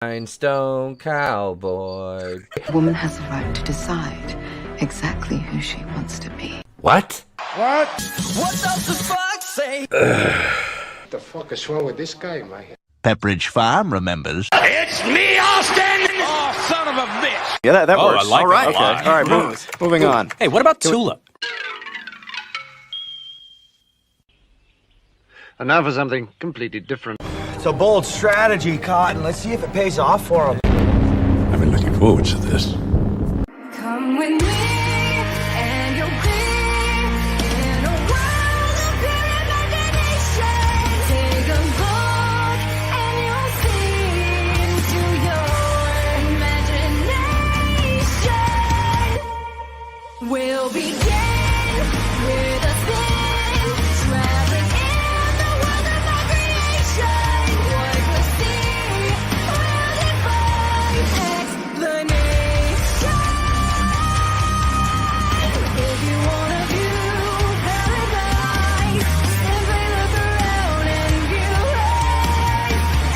Rhinestone cowboy. A woman has the right to decide exactly who she wants to be. What? What? What does the fuck say? What the fuck is wrong with this guy, man? Pepperidge Farm remembers. It's me, Austin! Oh, son of a bitch! Yeah, that works. I like all right. it a lot. Okay. All right, moving on. Hey, what about Tulip? And now for something completely different. It's a bold strategy, Cotton. Let's see if it pays off for him. I've been looking forward to this. Come with me, and you'll be in a world of pure imagination. Take a look, and you'll see into your imagination. We'll begin with a spin, traveling in the world of my creation. What we'll see will defy explanation. If you wanna view paradise, simply look around and view it.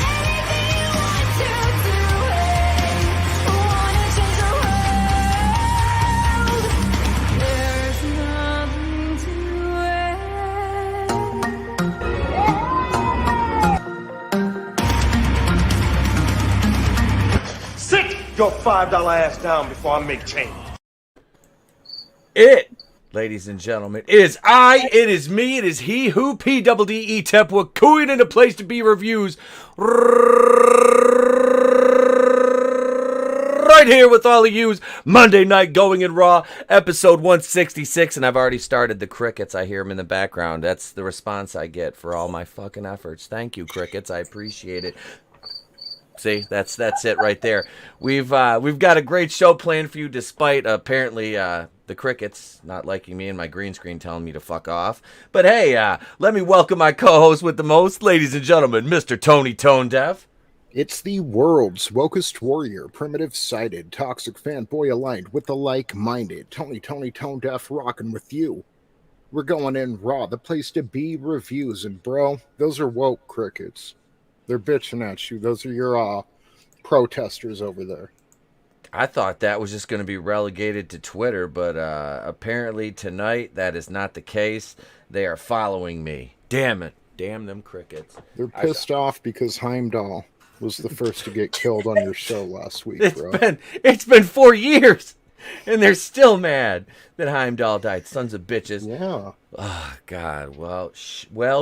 Anything you want to do it. Wanna change the world? There's nothing to it. Sit your $5 ass down before I make change. It, ladies and gentlemen, is I, it is me, it is he who PWDE Tepwa cooing in a place to be reviews right here with all of yous. Monday night going in Raw, episode 166, and I've already started the crickets. I hear them in the background. That's the response I get for all my fucking efforts. Thank you, crickets. I appreciate it. See, that's it right there. We've got a great show planned for you, despite apparently the crickets not liking me and my green screen telling me to fuck off. But hey, let me welcome my co-host with the most, ladies and gentlemen, Mr. Tony ToneDef. It's the world's wokest warrior, primitive-sided, toxic fanboy aligned with the like-minded. Tony ToneDef rocking with you. We're going in Raw, the place to be reviews, and bro, those are woke crickets. They're bitching at you. Those are your protesters over there. I thought that was just going to be relegated to Twitter, but apparently tonight that is not the case. They are following me. Damn it. Damn them crickets. They're pissed off because Heimdall was the first to get killed on your show last week, bro. It's been 4 years, and they're still mad that Heimdall died. Sons of bitches. Yeah. Oh, God. Well,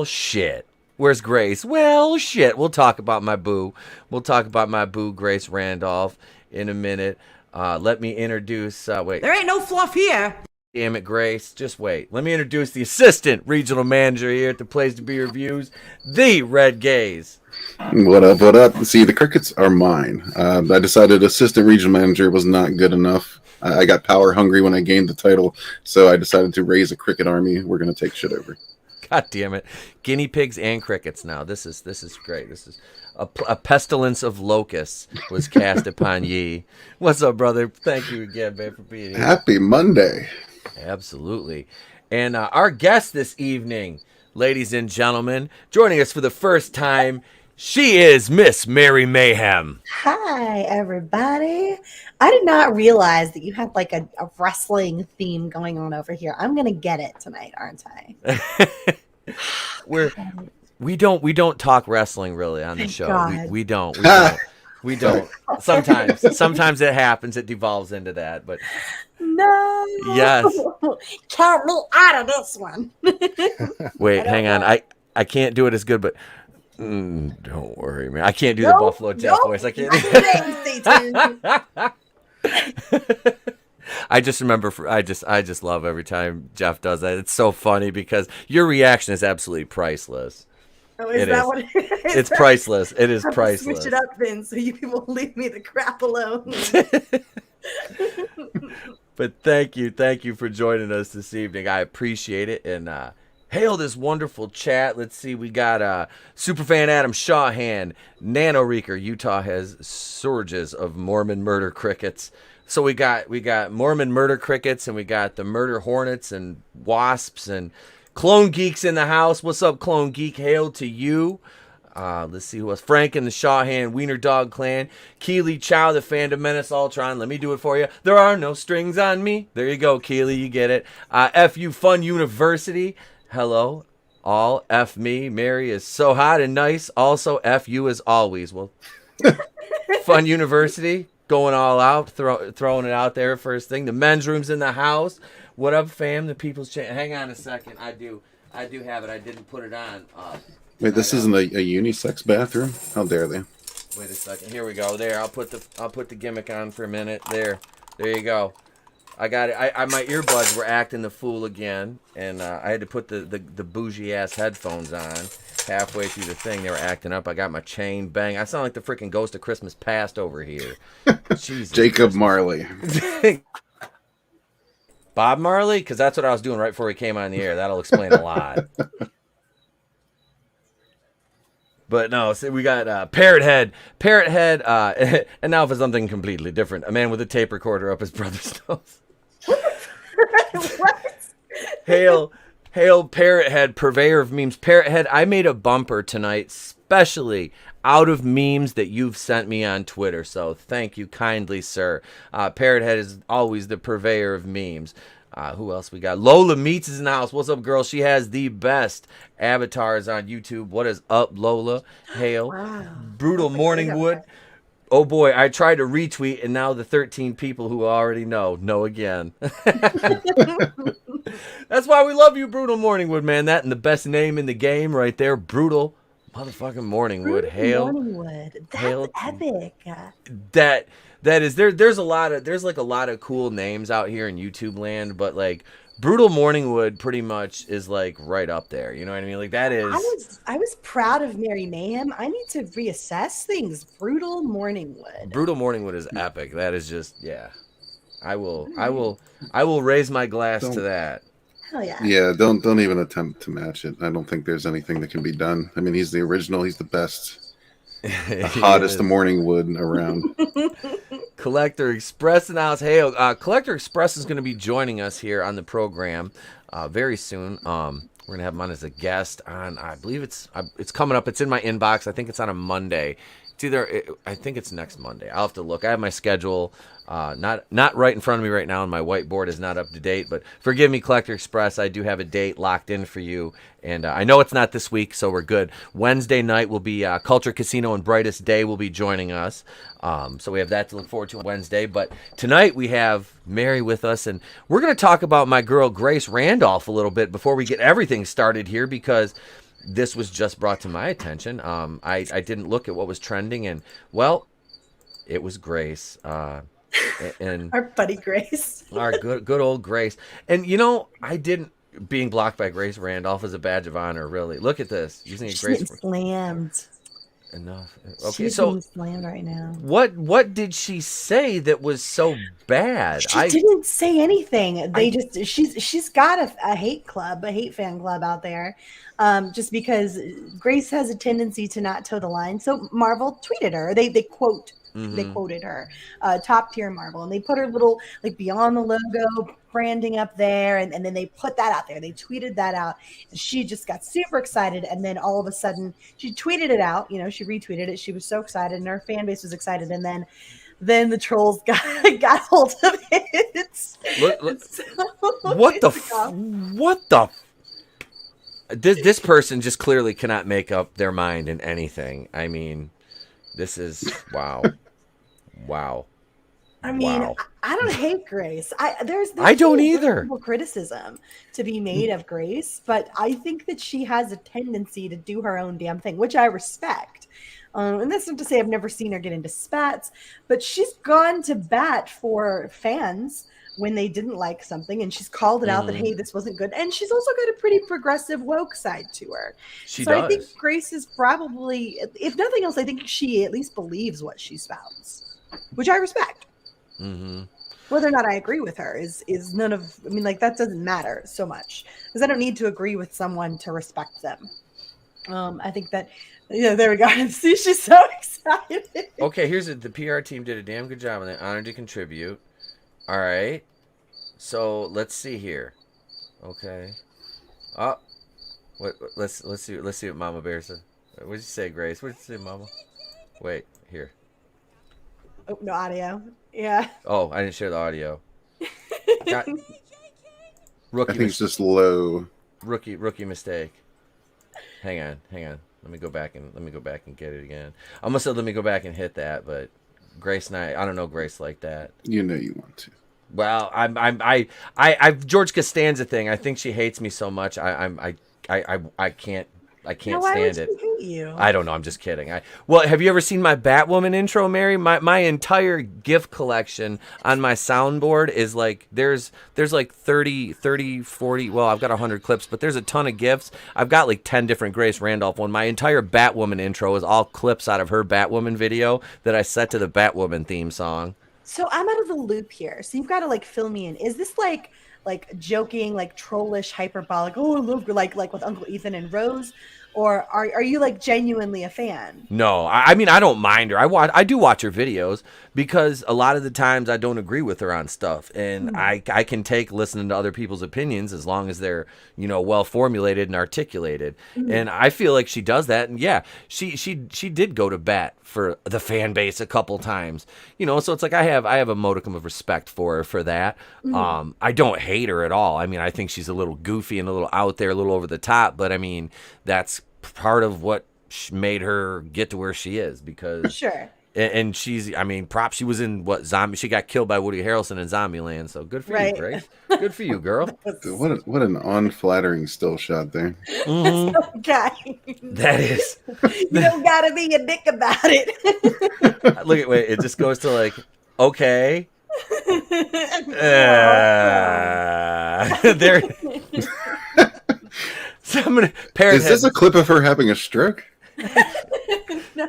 shit. Where's Grace? Well, shit. We'll talk about my boo. We'll talk about my boo, Grace Randolph, in a minute. Let me introduce... wait. There ain't no fluff here. Damn it, Grace. Just wait. Let me introduce the assistant regional manager here at the Place to Be Reviews, the Red Gaze. What up, what up? See, the crickets are mine. I decided assistant regional manager was not good enough. I got power hungry when I gained the title, so I decided to raise a cricket army. We're going to take shit over. God damn it. Guinea pigs and crickets now. This is great. This is a pestilence of locusts was cast upon ye. What's up, brother? Thank you again, man, for being here. Happy Monday. Absolutely. And our guest this evening, ladies and gentlemen, joining us for the first time, she is Miss Merry Mayhem. Hi, everybody. I did not realize that you had like a wrestling theme going on over here. I'm going to get it tonight, aren't I? We don't talk wrestling really on the show. We don't. Sometimes it happens. It devolves into that. But no. Yes. Count me out of this one. Wait, hang on. I can't do it as good, but don't worry, man. I can't do the Buffalo Jeff voice. I can't. I just remember. I just love every time Jeff does that. It's so funny because your reaction is absolutely priceless. Oh, is that what it is? It's priceless. It is priceless. Switch it up then, so you people leave me the crap alone. But thank you for joining us this evening. I appreciate it, and hail this wonderful chat. Let's see, we got Superfan Adam Shawhan, Nano Reeker. Utah has surges of Mormon murder crickets. So we got Mormon murder crickets, and we got the murder hornets and wasps and Clone Geeks in the house. What's up, Clone Geek? Hail to you. Let's see who else. Frank and the Shawhan Wiener Dog Clan. Keely Chow, the Fandom Menace Ultron. Let me do it for you. There are no strings on me. There you go, Keely. You get it. FU Fun University. Hello, all. F me. Mary is so hot and nice. Also, F you as always. Well, Fun University. Going all out. Throwing it out there first thing. The men's room's in the house. What up, fam? The people's chat. Hang on a second. I do have it. I didn't put it on. Wait, this isn't a unisex bathroom? How dare they? Wait a second. Here we go. There, I'll put the gimmick on for a minute. There you go. I got it. My earbuds were acting the fool again, and I had to put the bougie ass headphones on halfway through the thing. They were acting up. I got my chain bang. I sound like the freaking Ghost of Christmas Past over here. Jesus. Jacob Marley. Bob Marley, because that's what I was doing right before he came on the air. That'll explain a lot. But no, so we got Parrot Head, and now for something completely different. A man with a tape recorder up his brother's nose. What? Hail, Parrot Head, purveyor of memes. Parrot Head, I made a bumper tonight, specially out of memes that you've sent me on Twitter. So thank you kindly, sir. Parrot Head is always the purveyor of memes. Who else we got? Lola Meets is in the house. What's up, girl? She has the best avatars on YouTube. What is up, Lola? Hail. Wow. Brutal Morningwood. Oh boy, I tried to retweet, and now the 13 people who already know again. That's why we love you, Brutal Morningwood, man. That and the best name in the game right there, Brutal motherfucking Morningwood. Hail. Morningwood. That's Hail. epic. That is there's a lot of cool names out here in YouTube land, but like Brutal Morningwood pretty much is like right up there. You know what I mean? Like that is I was proud of Merry Mayhem. I need to reassess things. Brutal Morningwood. Brutal Morningwood is epic. That is just I will raise my glass to that. Hell yeah. Yeah, don't even attempt to match it. I don't think there's anything that can be done. I mean, he's the original. He's the best. The hottest Morningwood around. Collector Express in the house. Hey, Collector Express is going to be joining us here on the program very soon. We're going to have him on as a guest on, I believe it's coming up. It's in my inbox. I think it's on a Monday. I think it's next Monday. I'll have to look. I have my schedule not right in front of me right now, and my whiteboard is not up to date. But forgive me, Collector Express. I do have a date locked in for you, and I know it's not this week, so we're good. Wednesday night will be Culture Casino and Brightest Day will be joining us. So we have that to look forward to on Wednesday. But tonight we have Mary with us, and we're going to talk about my girl Grace Randolph a little bit before we get everything started here, because this was just brought to my attention. I didn't look at what was trending, and well, it was Grace. And Our buddy Grace. our good old Grace. And you know, I didn't being blocked by Grace Randolph is a badge of honor, really. Look at this. Using She's Grace getting slammed. enough. Okay, She's so getting slammed right now. what did she say that was so bad? She didn't say anything. She's got a hate club, a hate fan club out there, just because Grace has a tendency to not toe the line. So Marvel tweeted her. They quoted her, top tier Marvel, and they put her little like Beyond the logo branding up there, and then they put that out there. They tweeted that out, and she just got super excited. And then all of a sudden, she tweeted it out. You know, she retweeted it. She was so excited, and her fan base was excited. And then the trolls got hold of it. This person just clearly cannot make up their mind in anything. I mean, this is wow. I mean, Wow. I don't hate Grace. There's I don't no either. reasonable criticism to be made of Grace, but I think that she has a tendency to do her own damn thing, which I respect. And that's not to say I've never seen her get into spats, but she's gone to bat for fans when they didn't like something, and she's called it out that, hey, this wasn't good. And she's also got a pretty progressive woke side to her. She so does. I think Grace is probably, if nothing else, I think she at least believes what she spouts, which I respect. Mm-hmm. Whether or not I agree with her is none of, I mean, like, that doesn't matter so much, because I don't need to agree with someone to respect them. I think that, there we go. See, she's so excited. Okay, here's it. The PR team did a damn good job, and they're honored to contribute. All right. So let's see here. Okay. Oh, what? Let's see what Mama Bear said. What'd you say, Grace? What'd you say, Mama? Wait, here. Oh, no audio. Yeah. Oh, I didn't share the audio. Got... I Rookie, think it's just low. rookie mistake. Hang on. Let me go back and get it again. I almost said let me go back and hit that, but Grace and I don't know Grace like that. You know you want to. Well, I George Costanza thing. I think she hates me so much. I can't Now, why would stand it. she hate you? I don't know. I'm just kidding. Well, have you ever seen my Batwoman intro, Mary? My entire GIF collection on my soundboard is like there's like 30, 40. Well, I've got 100 clips, but there's a ton of GIFs. I've got like 10 different Grace Randolph one. My entire Batwoman intro is all clips out of her Batwoman video that I set to the Batwoman theme song. So I'm out of the loop here. So you've got to like fill me in. Is this like joking, like trollish, hyperbolic? Oh, I love like with Uncle Ethan and Rose, or are you like genuinely a fan? No, I mean I don't mind her. I do watch her videos because a lot of the times I don't agree with her on stuff, and I can take listening to other people's opinions as long as they're well formulated and articulated. And I feel like she does that. And yeah, she did go to bat for the fan base a couple times. So it's like I have a modicum of respect for her for that. I don't hate her at all. I mean I think she's a little goofy and a little out there, a little over the top, but I mean that's part of what made her get to where she is because Sure. And she's, I mean, props. She was in zombie? She got killed by Woody Harrelson in Zombieland. So good for you, Grace. Good for you, girl. What an unflattering still shot there. Okay. That is. You don't gotta be a dick about it. Look at wait. It just goes to like okay. There. Is this a clip of her having a stroke?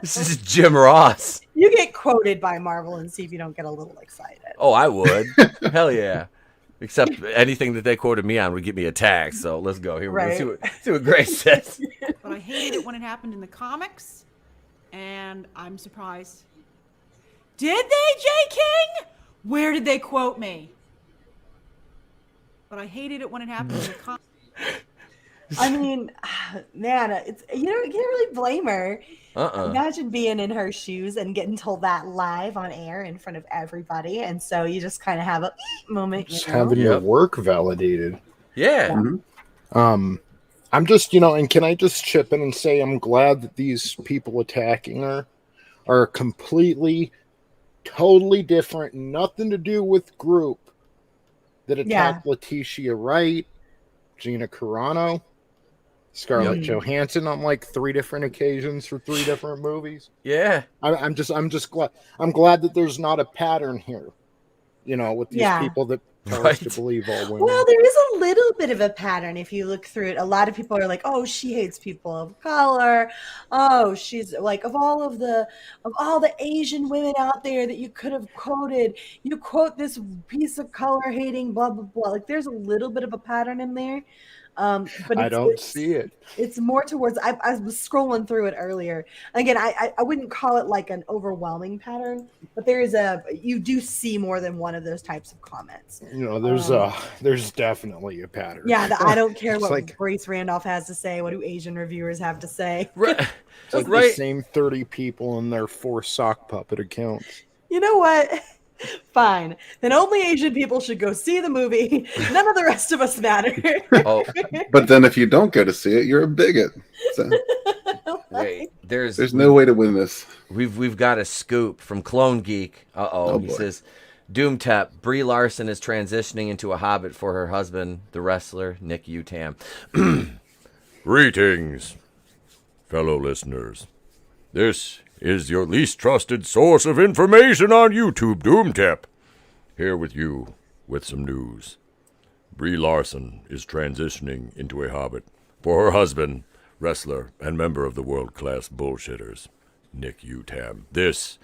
This is Jim Ross. You get quoted by Marvel and see if you don't get a little excited. Oh, I would. Hell yeah. Except anything that they quoted me on would get me attacked. So let's go. Here we go. See what Grace says. But I hated it when it happened in the comics, and I'm surprised. Did they, J. King? Where did they quote me? But I hated it when it happened in the comics. I mean, man, it's you can't really blame her. Imagine being in her shoes and getting told that live on air in front of everybody, and so you just kind of have a moment. Just having your work validated. Yeah. I'm just, and can I just chip in and say I'm glad that these people attacking her are completely, totally different, nothing to do with group that attacked Letitia Wright, Gina Carano, Scarlett Johansson on like 3 different occasions for 3 different movies. Yeah. I'm just glad. I'm glad that there's not a pattern here, with these people that tell us to believe all women. Well, there is a little bit of a pattern if you look through it. A lot of people are like, "Oh, she hates people of color. Oh, she's like of all the Asian women out there that you could have quoted, you quote this piece of color hating blah blah blah." Like there's a little bit of a pattern in there. But I don't see it. It's more towards. I was scrolling through it earlier. Again, I wouldn't call it like an overwhelming pattern, but you do see more than one of those types of comments. There's definitely a pattern. Yeah, I don't care what like, Grace Randolph has to say. What do Asian reviewers have to say? Right. It's like the same 30 people in their 4 sock puppet accounts. You know what? Fine. Then only Asian people should go see the movie. None of the rest of us matter. But then if you don't go to see it, you're a bigot. So. Wait, there's no way to win this. We've got a scoop from Clone Geek. He says, Doomtep, Brie Larson is transitioning into a hobbit for her husband, the wrestler Nick Utam. Greetings, fellow listeners. This is your least trusted source of information on YouTube, Doomtep. Here with you with some news. Brie Larson is transitioning into a hobbit for her husband, wrestler and member of the world-class bullshitters, Nick Utam. This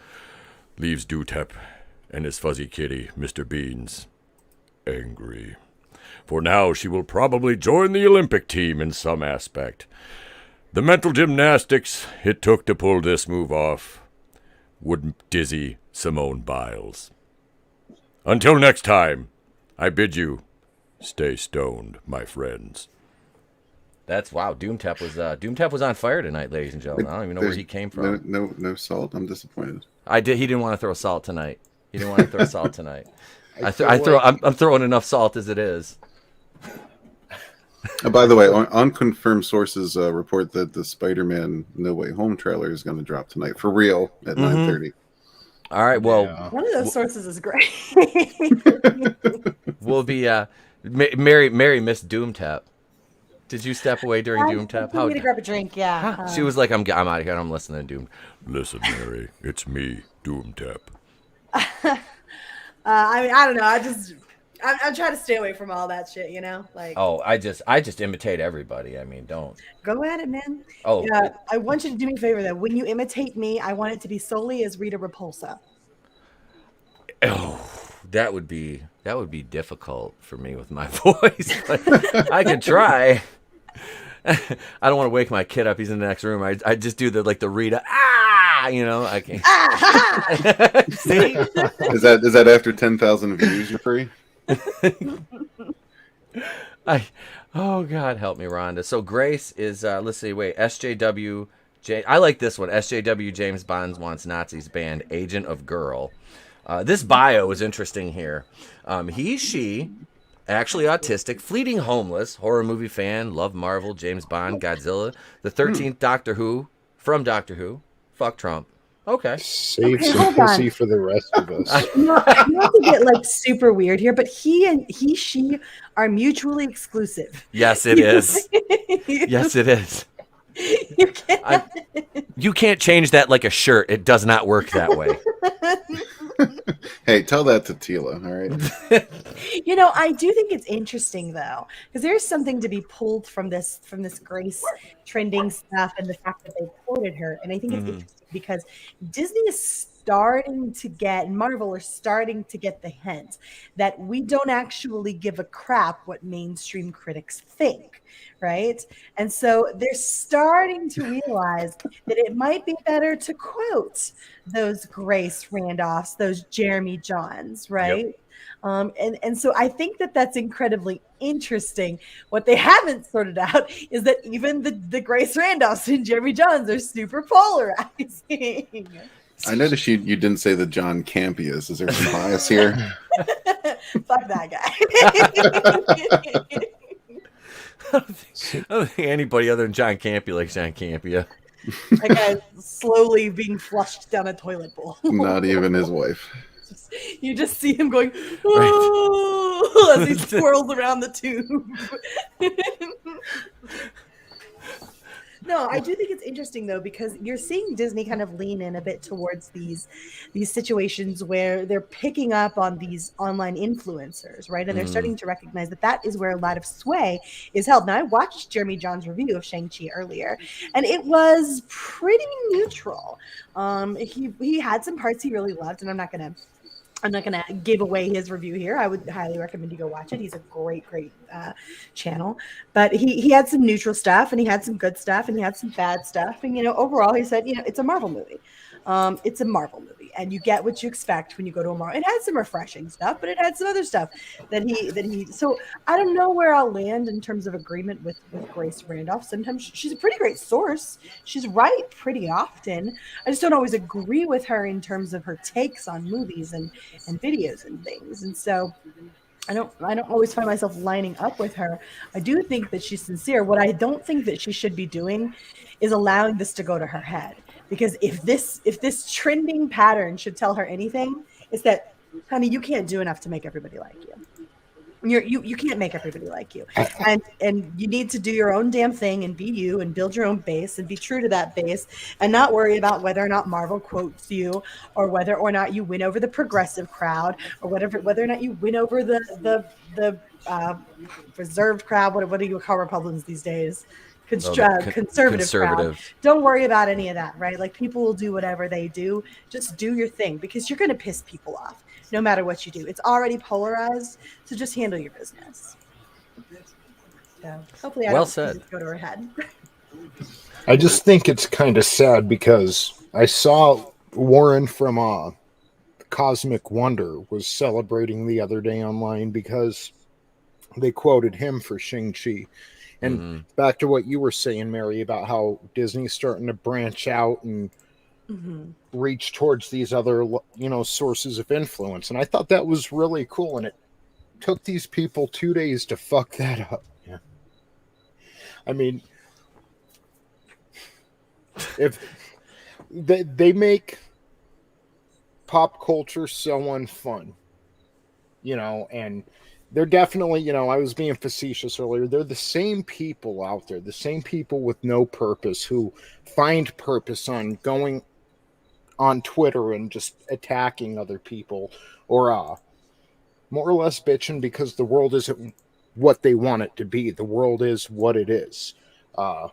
leaves Doomtep and his fuzzy kitty, Mr. Beans, angry. For now, she will probably join the Olympic team in some aspect. The mental gymnastics it took to pull this move off would dizzy Simone Biles. Until next time, I bid you stay stoned, my friends. That's wow. Doomtep was on fire tonight, ladies and gentlemen. I don't even know where he came from. No salt. I'm disappointed. He didn't want to throw salt tonight. I'm throwing enough salt as it is. By the way, unconfirmed sources report that the Spider-Man No Way Home trailer is going to drop tonight for real at 9:30. All right. Well, one of those sources is great. We'll be Mary Miss Doomtep. Did you step away during Doomtep? How? Me to grab a drink. Yeah. She was like, "I'm out of here. I'm listening to Doom." Listen, Mary, it's me, Doomtep. I mean, I don't know. I'm trying to stay away from all that shit, you know? Like, oh, I just imitate everybody. I mean, don't go at it, man. Oh, yeah. I want you to do me a favor though. When you imitate me, I want it to be solely as Rita Repulsa. Oh, that would be difficult for me with my voice. But I could try. I don't want to wake my kid up. He's in the next room. I just do the Rita. I can't. See? Is that after 10,000 views you're free? Oh God, help me, Rhonda. So Grace is let's see, SJW. I like this one. SJW James Bond wants Nazis banned. Agent of Girl. This bio is interesting here. She. Actually autistic, fleeting homeless, horror movie fan, love Marvel, James Bond, Godzilla, the 13th Doctor Who, from Doctor Who, fuck Trump. Okay. Save some pussy for the rest of us. Not to get super weird here, but she are mutually exclusive. Yes, it is. Yes, it is. You can't change that like a shirt. It does not work that way. Hey, tell that to Tila, all right? I do think it's interesting though, because there's something to be pulled from this Grace trending stuff and the fact that they quoted her, and I think it's interesting because Disney is starting to get, and Marvel are starting to get the hint that we don't actually give a crap what mainstream critics think, right? And so they're starting to realize that it might be better to quote those Grace Randolphs, those Jeremy Johns, right? Yep. And so I think that that's incredibly interesting. What they haven't sorted out is that even the Grace Randolphs and Jeremy Johns are super polarizing. I noticed you didn't say the John Campius. Is there some bias here? Fuck that guy. I don't think anybody other than John Campia likes John Campia. That guy's slowly being flushed down a toilet bowl. Not even his wife. You just see him going, oh, as he swirls around the tube. No, I do think it's interesting though, because you're seeing Disney kind of lean in a bit towards these situations where they're picking up on these online influencers, right? And they're starting to recognize that is where a lot of sway is held. Now, I watched Jeremy John's review of Shang-Chi earlier, and it was pretty neutral. He had some parts he really loved, and I'm not gonna give away his review here. I would highly recommend you go watch it. He's a great channel. But he had some neutral stuff, and he had some good stuff, and he had some bad stuff. And overall, he said, it's a Marvel movie. It's a Marvel movie, and you get what you expect when you go to a Marvel. It had some refreshing stuff, but it had some other stuff that he. So I don't know where I'll land in terms of agreement with Grace Randolph. Sometimes she's a pretty great source. She's right pretty often. I just don't always agree with her in terms of her takes on movies and videos and things. And so I don't always find myself lining up with her. I do think that she's sincere. What I don't think that she should be doing is allowing this to go to her head. Because if this trending pattern should tell her anything, it's that, honey, you can't do enough to make everybody like you. You can't make everybody like you, and you need to do your own damn thing and be you and build your own base and be true to that base and not worry about whether or not Marvel quotes you or whether or not you win over the progressive crowd or whether or not you win over the reserved crowd. What do you call Republicans these days? Conservative crowd. Don't worry about any of that, right? Like, people will do whatever they do. Just do your thing, because you're going to piss people off no matter what you do. It's already polarized, so just handle your business. So hopefully I don't go to her head. I just think it's kind of sad because I saw Warren from Cosmic Wonder was celebrating the other day online because they quoted him for Shang-Chi. And back to what you were saying, Mary, about how Disney's starting to branch out and reach towards these other, sources of influence. And I thought that was really cool. And it took these people 2 days to fuck that up. Yeah. I mean, if they make pop culture so unfun, and they're definitely, I was being facetious earlier. They're the same people out there, the same people with no purpose who find purpose on going on Twitter and just attacking other people or more or less bitching because the world isn't what they want it to be. The world is what it is. I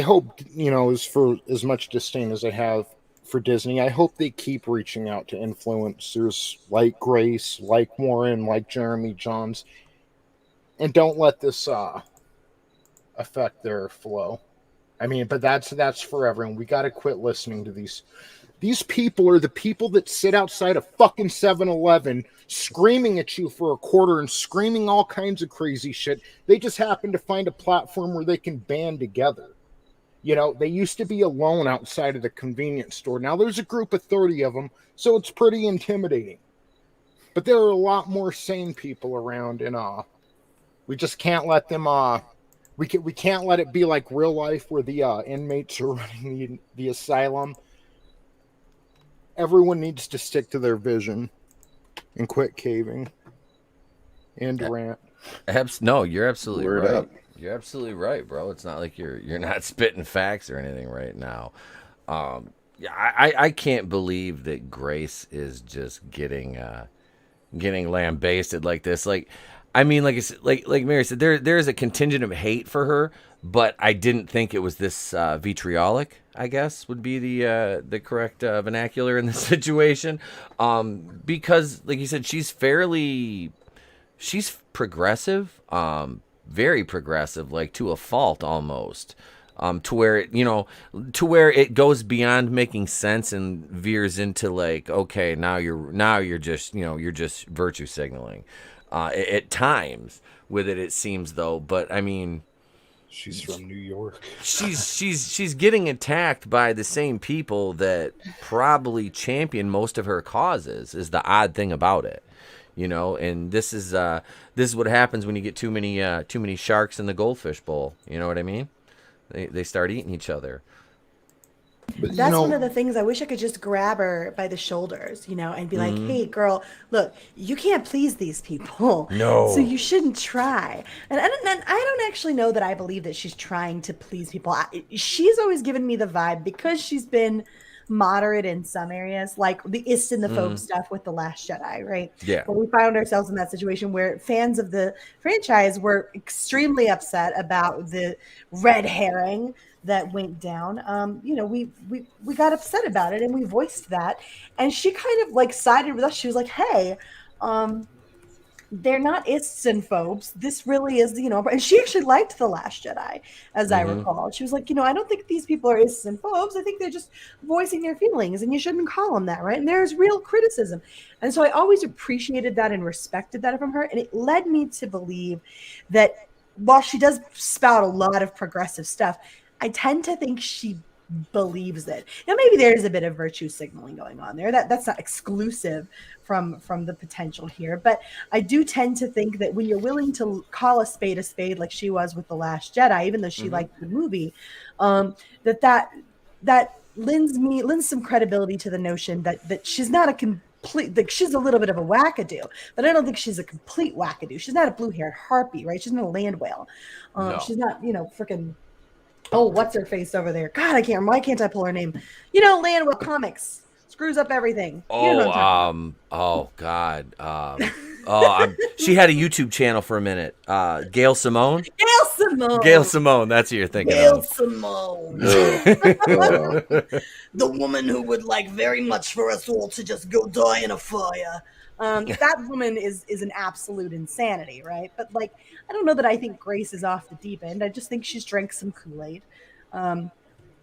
hope, as for as much disdain as I have for Disney, I hope they keep reaching out to influencers like Grace, like Warren, like Jeremy Johns, and don't let this affect their flow. I mean, but that's for everyone. We got to quit listening to these. These people are the people that sit outside a fucking 7-Eleven screaming at you for a quarter and screaming all kinds of crazy shit. They just happen to find a platform where they can band together. They used to be alone outside of the convenience store. Now there's a group of 30 of them, so it's pretty intimidating. But there are a lot more sane people around, and we just can't let them we can't let it be like real life where the inmates are running the asylum. Everyone needs to stick to their vision and quit caving and rant. No, you're absolutely Word right. up. You're absolutely right, bro. It's not like you're not spitting facts or anything right now. I can't believe that Grace is just getting lambasted like this. Like, I mean, like Mary said, there's a contingent of hate for her, but I didn't think it was this vitriolic, I guess would be the correct vernacular in this situation. Because, like you said, she's progressive, very progressive, like to a fault almost. To where it goes beyond making sense and veers into like, okay, now you're just virtue signaling. At times with it seems though, but I mean, she's from New York. she's getting attacked by the same people that probably champion most of her causes. Is the odd thing about it, and this is what happens when you get too many sharks in the goldfish bowl. You know what I mean? They start eating each other. But, That's one of the things. I wish I could just grab her by the shoulders, and be like, hey, girl, look, you can't please these people. No. So you shouldn't try. And I don't actually know that I believe that she's trying to please people. She's always given me the vibe, because she's been moderate in some areas, like the Istinophobe stuff with The Last Jedi, right? Yeah. But we found ourselves in that situation where fans of the franchise were extremely upset about the red herring that went down. We got upset about it and we voiced that. And she kind of like sided with us. She was like, hey, they're not Istinphobes. This really is, and she actually liked The Last Jedi, as I recall. She was like, I don't think these people are Istinphobes. I think they're just voicing their feelings, and you shouldn't call them that, right? And there's real criticism. And so I always appreciated that and respected that from her. And it led me to believe that while she does spout a lot of progressive stuff, I tend to think she believes it. Now, maybe there is a bit of virtue signaling going on there. That's not exclusive from the potential here, but I do tend to think that when you're willing to call a spade like she was with The Last Jedi, even though she liked the movie, that lends some credibility to the notion that she's not a complete, like, she's a little bit of a wackadoo, but I don't think she's a complete wackadoo. She's not a blue-haired harpy, right? She's not a land whale. No. She's not, freaking. Oh, what's her face over there? God, I can't remember. Why can't I pull her name? Landwell Comics screws up everything. She had a YouTube channel for a minute. Gail Simone. Gail Simone. That's who you're thinking Gail of. Simone. The woman who would like very much for us all to just go die in a fire. That woman is an absolute insanity, right? But like, I don't know that I think Grace is off the deep end. I just think she's drank some Kool-Aid.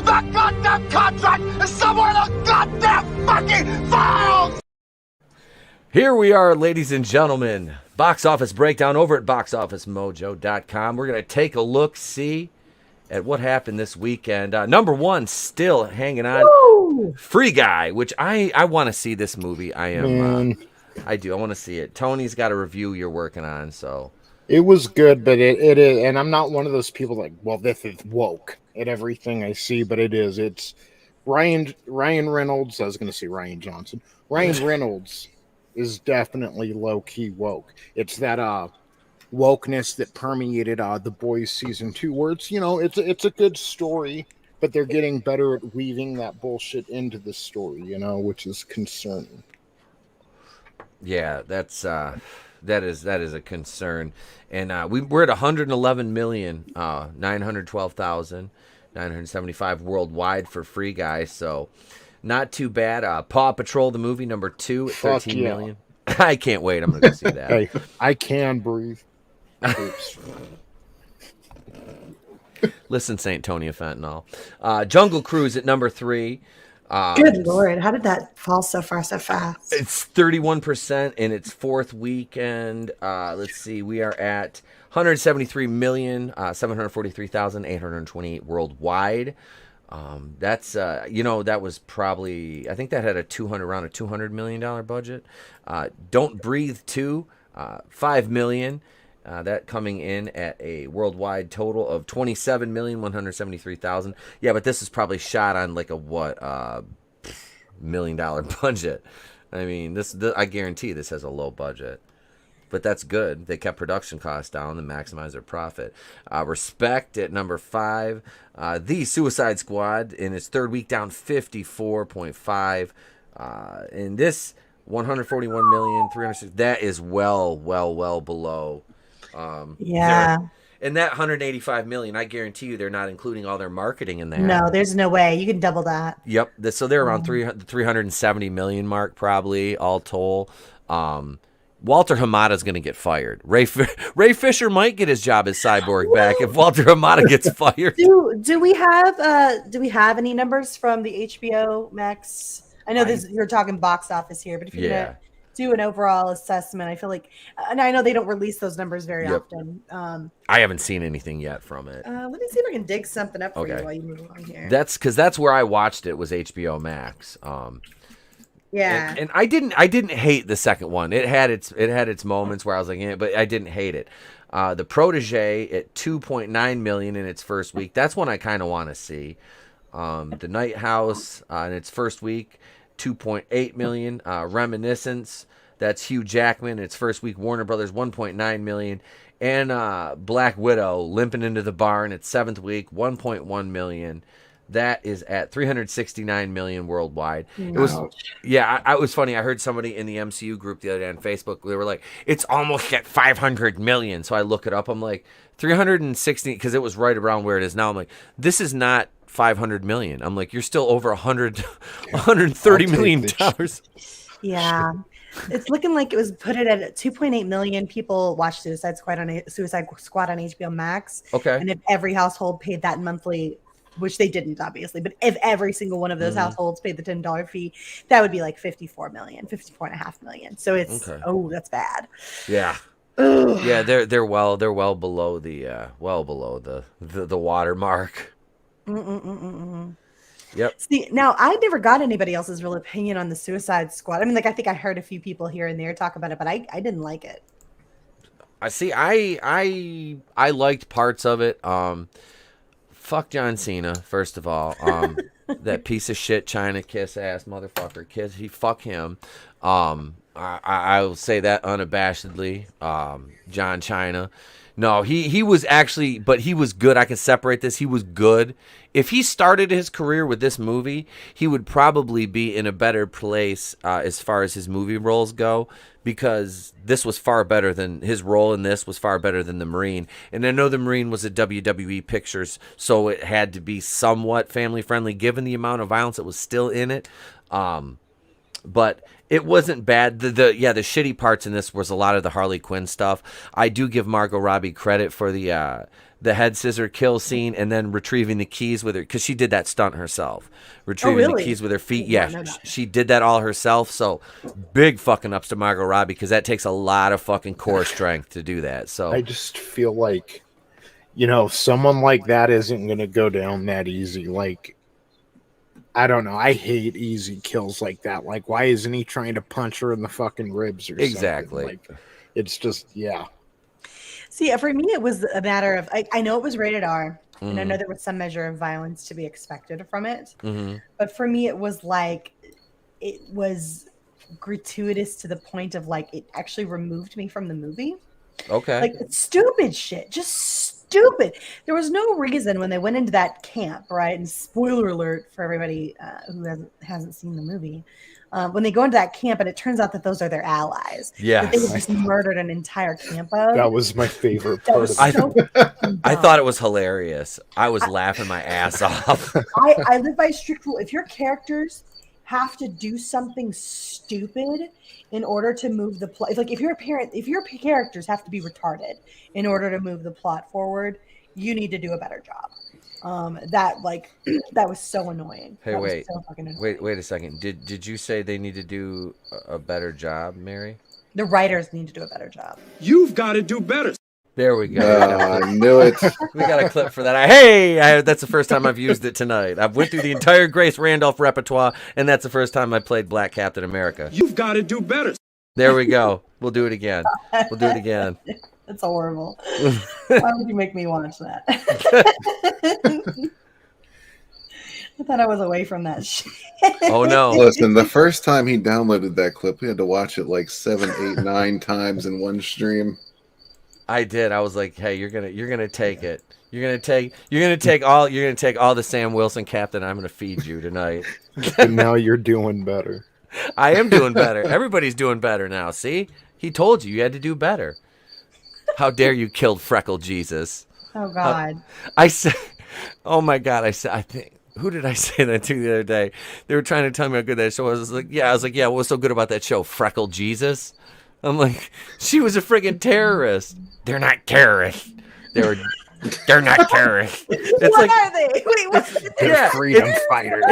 The goddamn contract is somewhere in the goddamn fucking files! Here we are, ladies and gentlemen. Box office breakdown over at boxofficemojo.com. We're going to take a look, see at what happened this weekend. Number one, still hanging on. Woo! Free Guy, which I want to see this movie. I Man. want to see it. Tony's got a review you're working on, so. It was good, but it is, and I'm not one of those people like, well, this is woke at everything I see, but it is. It's Ryan Reynolds. I was going to say Ryan Johnson. Ryan Reynolds is definitely low key woke. It's that wokeness that permeated The Boys season 2, where it's it's a good story, but they're getting better at weaving that bullshit into the story, which is concerning. Yeah, that is a concern, and we're at 111,912,975 worldwide for Free Guy, so not too bad. Paw Patrol the movie number 2 at 13 million. I can't wait. I'm gonna go see that. Hey, I can breathe. Listen, St. Tonia Fentanyl. Jungle Cruise at number 3. Good Lord, how did that fall so far so fast? It's 31% in its fourth weekend. Let's see, we are at 173,743,828 worldwide. That's that was probably, I think that had around a $200 million budget. Don't Breathe 2, $5 million. That coming in at a worldwide total of 27,173,000. Yeah, but this is probably shot on like a $1 million budget. I mean, I guarantee this has a low budget, but that's good. They kept production costs down and maximized their profit. Respect at number 5. The Suicide Squad in its third week down 54.5. In this 141,306. That is well below. Yeah. And that 185 million, I guarantee you they're not including all their marketing in there. No, there's no way. You can double that. Yep. So they're around 370 million mark probably all told. Walter Hamada's going to get fired. Ray Fisher might get his job as Cyborg back if Walter Hamada gets fired. Do we have any numbers from the HBO Max? I know you're talking box office here, but if you're gonna do an overall assessment, I feel like, and I know they don't release those numbers very often. I haven't seen anything yet from it. Let me see if I can dig something up for you while you move along here. That's where I watched it, was HBO Max. Yeah, and I didn't hate the second one. It had its moments where I was like, but I didn't hate it. The Protege at 2.9 million in its first week. That's one I kind of want to see. The Night House in its first week, 2.8 million. Reminiscence, that's Hugh Jackman in its first week. Warner Brothers, 1.9 million. And Black Widow limping into the barn its seventh week, 1.1 million. That is at 369 million worldwide. It was, I was funny. I heard somebody in the MCU group the other day on Facebook. They were like, "It's almost at 500 million." So I look it up. I'm like, 360, because it was right around where it is now. I'm like, this is not 500 million. I'm like, you're still over 130 million dollars. Yeah. It's looking like it was put it at 2.8 million people watch Suicide Squad on HBO Max. Okay. And if every household paid that monthly, which they didn't obviously, but if every single one of those households paid the $10 fee, that would be like 54.5 million. So it's that's bad. Yeah. Ugh. Yeah, they're well below the watermark. Yep. See, now I never got anybody else's real opinion on the Suicide Squad. I mean, like, I think I heard a few people here and there talk about it, but I didn't like it. I liked parts of it. Fuck John Cena, first of all. That piece of shit China kiss ass motherfucker. Fuck him. I will say that unabashedly. John China. No, he was actually, but he was good. I can separate this. He was good. If he started his career with this movie, he would probably be in a better place as far as his movie roles go, because this was far better than his role in this was far better than the Marine. And I know the Marine was a WWE Pictures, so it had to be somewhat family friendly given the amount of violence that was still in it. But it wasn't bad. The shitty parts in this was a lot of the Harley Quinn stuff. I do give Margot Robbie credit for the head scissor kill scene and then retrieving the keys with her, because she did that stunt herself. Retrieving the keys with her feet. Yeah, she did that all herself. So big fucking ups to Margot Robbie, because that takes a lot of fucking core strength to do that. So I just feel like, someone like that isn't going to go down that easy. Like, I don't know. I hate easy kills like that. Like, why isn't he trying to punch her in the fucking ribs or exactly. something? Like, it's just, yeah. See, for me, it was a matter of I know it was rated R, and I know there was some measure of violence to be expected from it. But for me, it was like it was gratuitous to the point of like it actually removed me from the movie. Okay. Like stupid shit, just stupid. There was no reason when they went into that camp, right? And spoiler alert for everybody who hasn't seen the movie. When they go into that camp and it turns out that those are their allies. Yeah. They just murdered an entire camp of. That was my favorite part of it. I thought it was hilarious. I was laughing my ass off. I live by a strict rule. If your characters have to do something stupid in order to move the plot, if your characters have to be retarded in order to move the plot forward, you need to do a better job. That was so annoying. Hey, wait, so fucking annoying. wait a second. Did you say they need to do a better job, Mary? The writers need to do a better job. You've got to do better. There we go. I knew it. We got a clip for that. That's the first time I've used it tonight. I've went through the entire Grace Randolph repertoire, and that's the first time I played Black Captain America. You've got to do better. There we go. We'll do it again. That's horrible. Why would you make me watch that? I thought I was away from that shit. Oh no! Listen, the first time he downloaded that clip, we had to watch it like 7, 8, 9 times in one stream. I did. I was like, "Hey, you're gonna take it. You're gonna take all the Sam Wilson Captain. I'm gonna feed you tonight." And now you're doing better. I am doing better. Everybody's doing better now. See, he told you had to do better. How dare you kill Freckle Jesus? Oh God! I said, oh my God! I think. Who did I say that to the other day? They were trying to tell me how good that show was. I was like, yeah, what was so good about that show? Freckle Jesus? I'm like, she was a friggin' terrorist. They're not terrorists. They're not terrorists. It's what like, are they? Wait, what's the They're freedom fighters.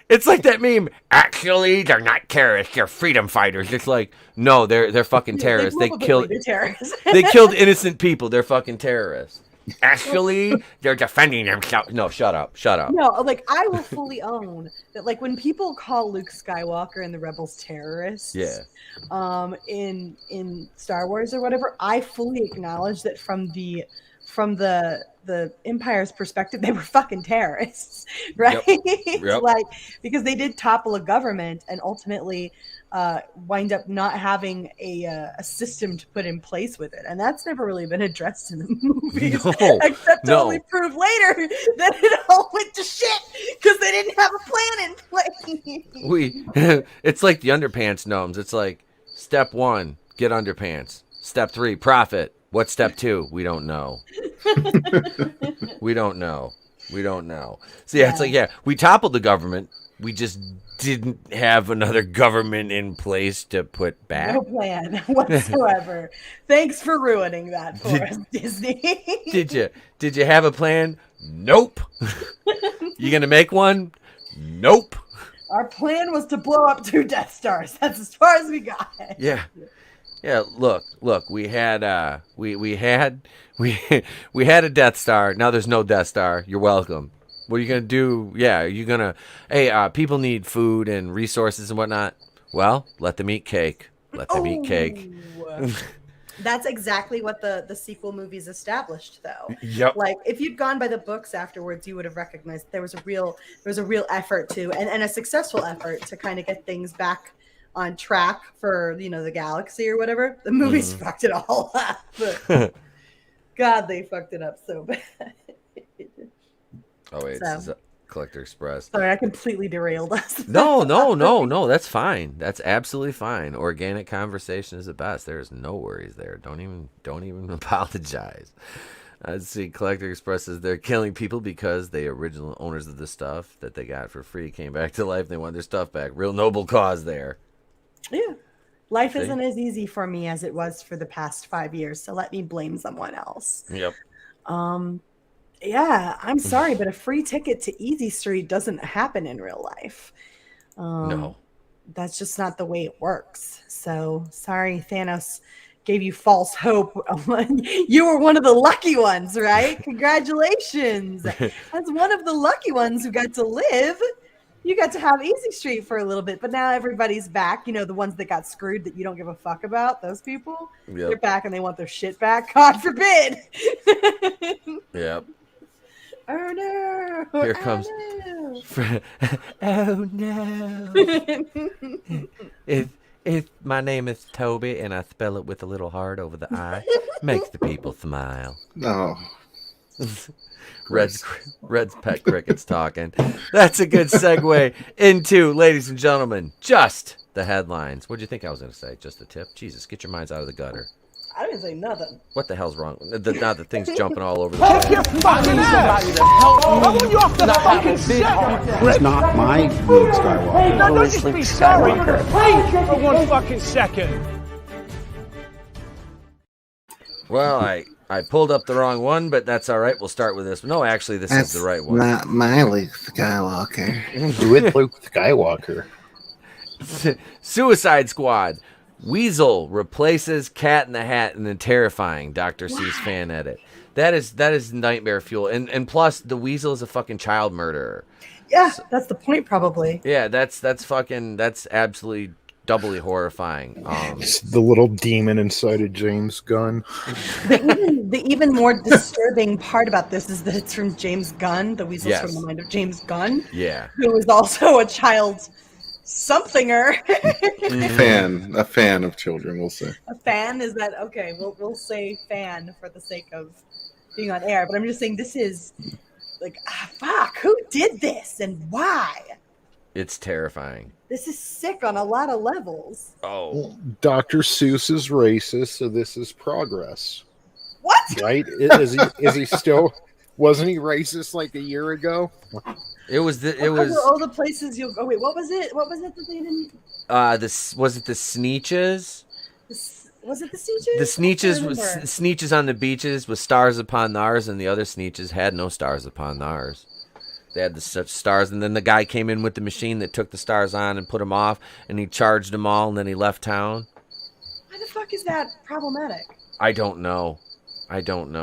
It's like that meme. Actually, they're not terrorists. They're freedom fighters. It's like, no, they're fucking terrorists. They killed terrorists. They killed innocent people. They're fucking terrorists. Actually, they're defending themselves. No, shut up. No, like I will fully own that. Like when people call Luke Skywalker and the Rebels terrorists, in Star Wars or whatever, I fully acknowledge that from the Empire's perspective, they were fucking terrorists, right? Yep. Like because they did topple a government and ultimately wind up not having a system to put in place with it, and that's never really been addressed in the movies, except to only prove later that it all went to shit because they didn't have a plan in place. It's like the underpants gnomes. It's like step 1, get underpants. Step 3, profit. What's step 2? We don't know. We don't know. So it's like, we toppled the government. We just didn't have another government in place to put back. No plan whatsoever. Thanks for ruining that for us, Disney. Did you have a plan? Nope. You gonna make one? Nope. Our plan was to blow up 2 Death Stars. That's as far as we got. Yeah. Look. We had a Death Star. Now there's no Death Star. You're welcome. What are you gonna do? Yeah, you're gonna. Hey, people need food and resources and whatnot. Well, let them eat cake. Eat cake. That's exactly what the sequel movies established, though. Yep. Like if you'd gone by the books afterwards, you would have recognized there was a real effort to and a successful effort to kind of get things back on track for the galaxy or whatever. The movies fucked it all up. God, they fucked it up so bad. Oh wait, this is a Collector Express. Sorry, I completely derailed us. No, that's fine. That's absolutely fine. Organic conversation is the best. There's no worries there. Don't even apologize. I see. Collector expresses they're killing people because the original owners of the stuff that they got for free came back to life. And they want their stuff back. Real noble cause there. Yeah. Life isn't as easy for me as it was for the past 5 years, so let me blame someone else. Yep. Yeah, I'm sorry, but a free ticket to Easy Street doesn't happen in real life. No. That's just not the way it works. So sorry, Thanos gave you false hope. You were one of the lucky ones, right? Congratulations. That's one of the lucky ones who got to live. You got to have Easy Street for a little bit, but now everybody's back. You know, the ones that got screwed that you don't give a fuck about, those people, they're back and they want their shit back. God forbid. Yep. Oh no. Here comes. Oh no. If my name is Toby and I spell it with a little heart over the I, makes the people smile. No. Red's pet cricket's talking. That's a good segue into, ladies and gentlemen, just the headlines. What'd you think I was going to say? Just the tip? Jesus, get your minds out of the gutter. I didn't say nothing. What the hell's wrong? Now the thing's jumping all over the place. Take your fucking ass! I want you off the fucking set! It's not my Luke Skywalker. Hey, no, don't just be sorry. Please, for 1 fucking second. Well, I pulled up the wrong one, but that's all right. We'll start with this. No, actually, this is the right one. Not my Luke Skywalker. With Luke Skywalker. Suicide Squad. Weasel replaces Cat in the Hat in the terrifying Dr. Seuss fan edit. That is nightmare fuel. And plus, the Weasel is a fucking child murderer. Yeah, that's the point, probably. Yeah, that's absolutely doubly horrifying. It's the little demon inside of James Gunn. The even more disturbing part about this is that it's from James Gunn. The Weasel's from the mind of James Gunn. Yeah. Who is also a child somethinger. A fan of children, we'll say. A fan? Is that okay? We'll say fan for the sake of being on air. But I'm just saying this is like, fuck, who did this and why? It's terrifying. This is sick on a lot of levels. Oh. Dr. Seuss is racist, so this is progress. What? Right? Is he still? Wasn't he racist like a year ago? It was all the places you'll go. Wait, what was it? What was it that they didn't? Was it the Sneetches? Was it the Sneetches? The Sneetches was Sneetches on the beaches with stars upon theirs, and the other Sneetches had no stars upon theirs. They had the stars, and then the guy came in with the machine that took the stars on and put them off, and he charged them all, and then he left town. Why the fuck is that problematic? I don't know. I don't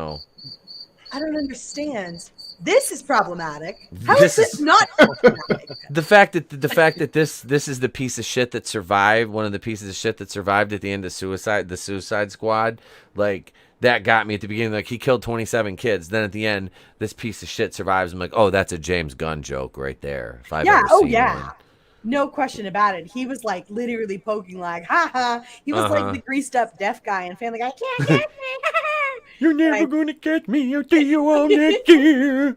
understand. This is problematic. How is this not problematic? The fact that this is the piece of shit that survived, one of the pieces of shit that survived at the end of the Suicide Squad, like that got me at the beginning. Like he killed 27 kids. Then at the end, this piece of shit survives. I'm like, oh, that's a James Gunn joke right there. If I've ever seen one. No question about it. He was like literally poking like, ha ha. He was like the greased up deaf guy and Family Guy, can't get me. You're never gonna catch me until you all next year.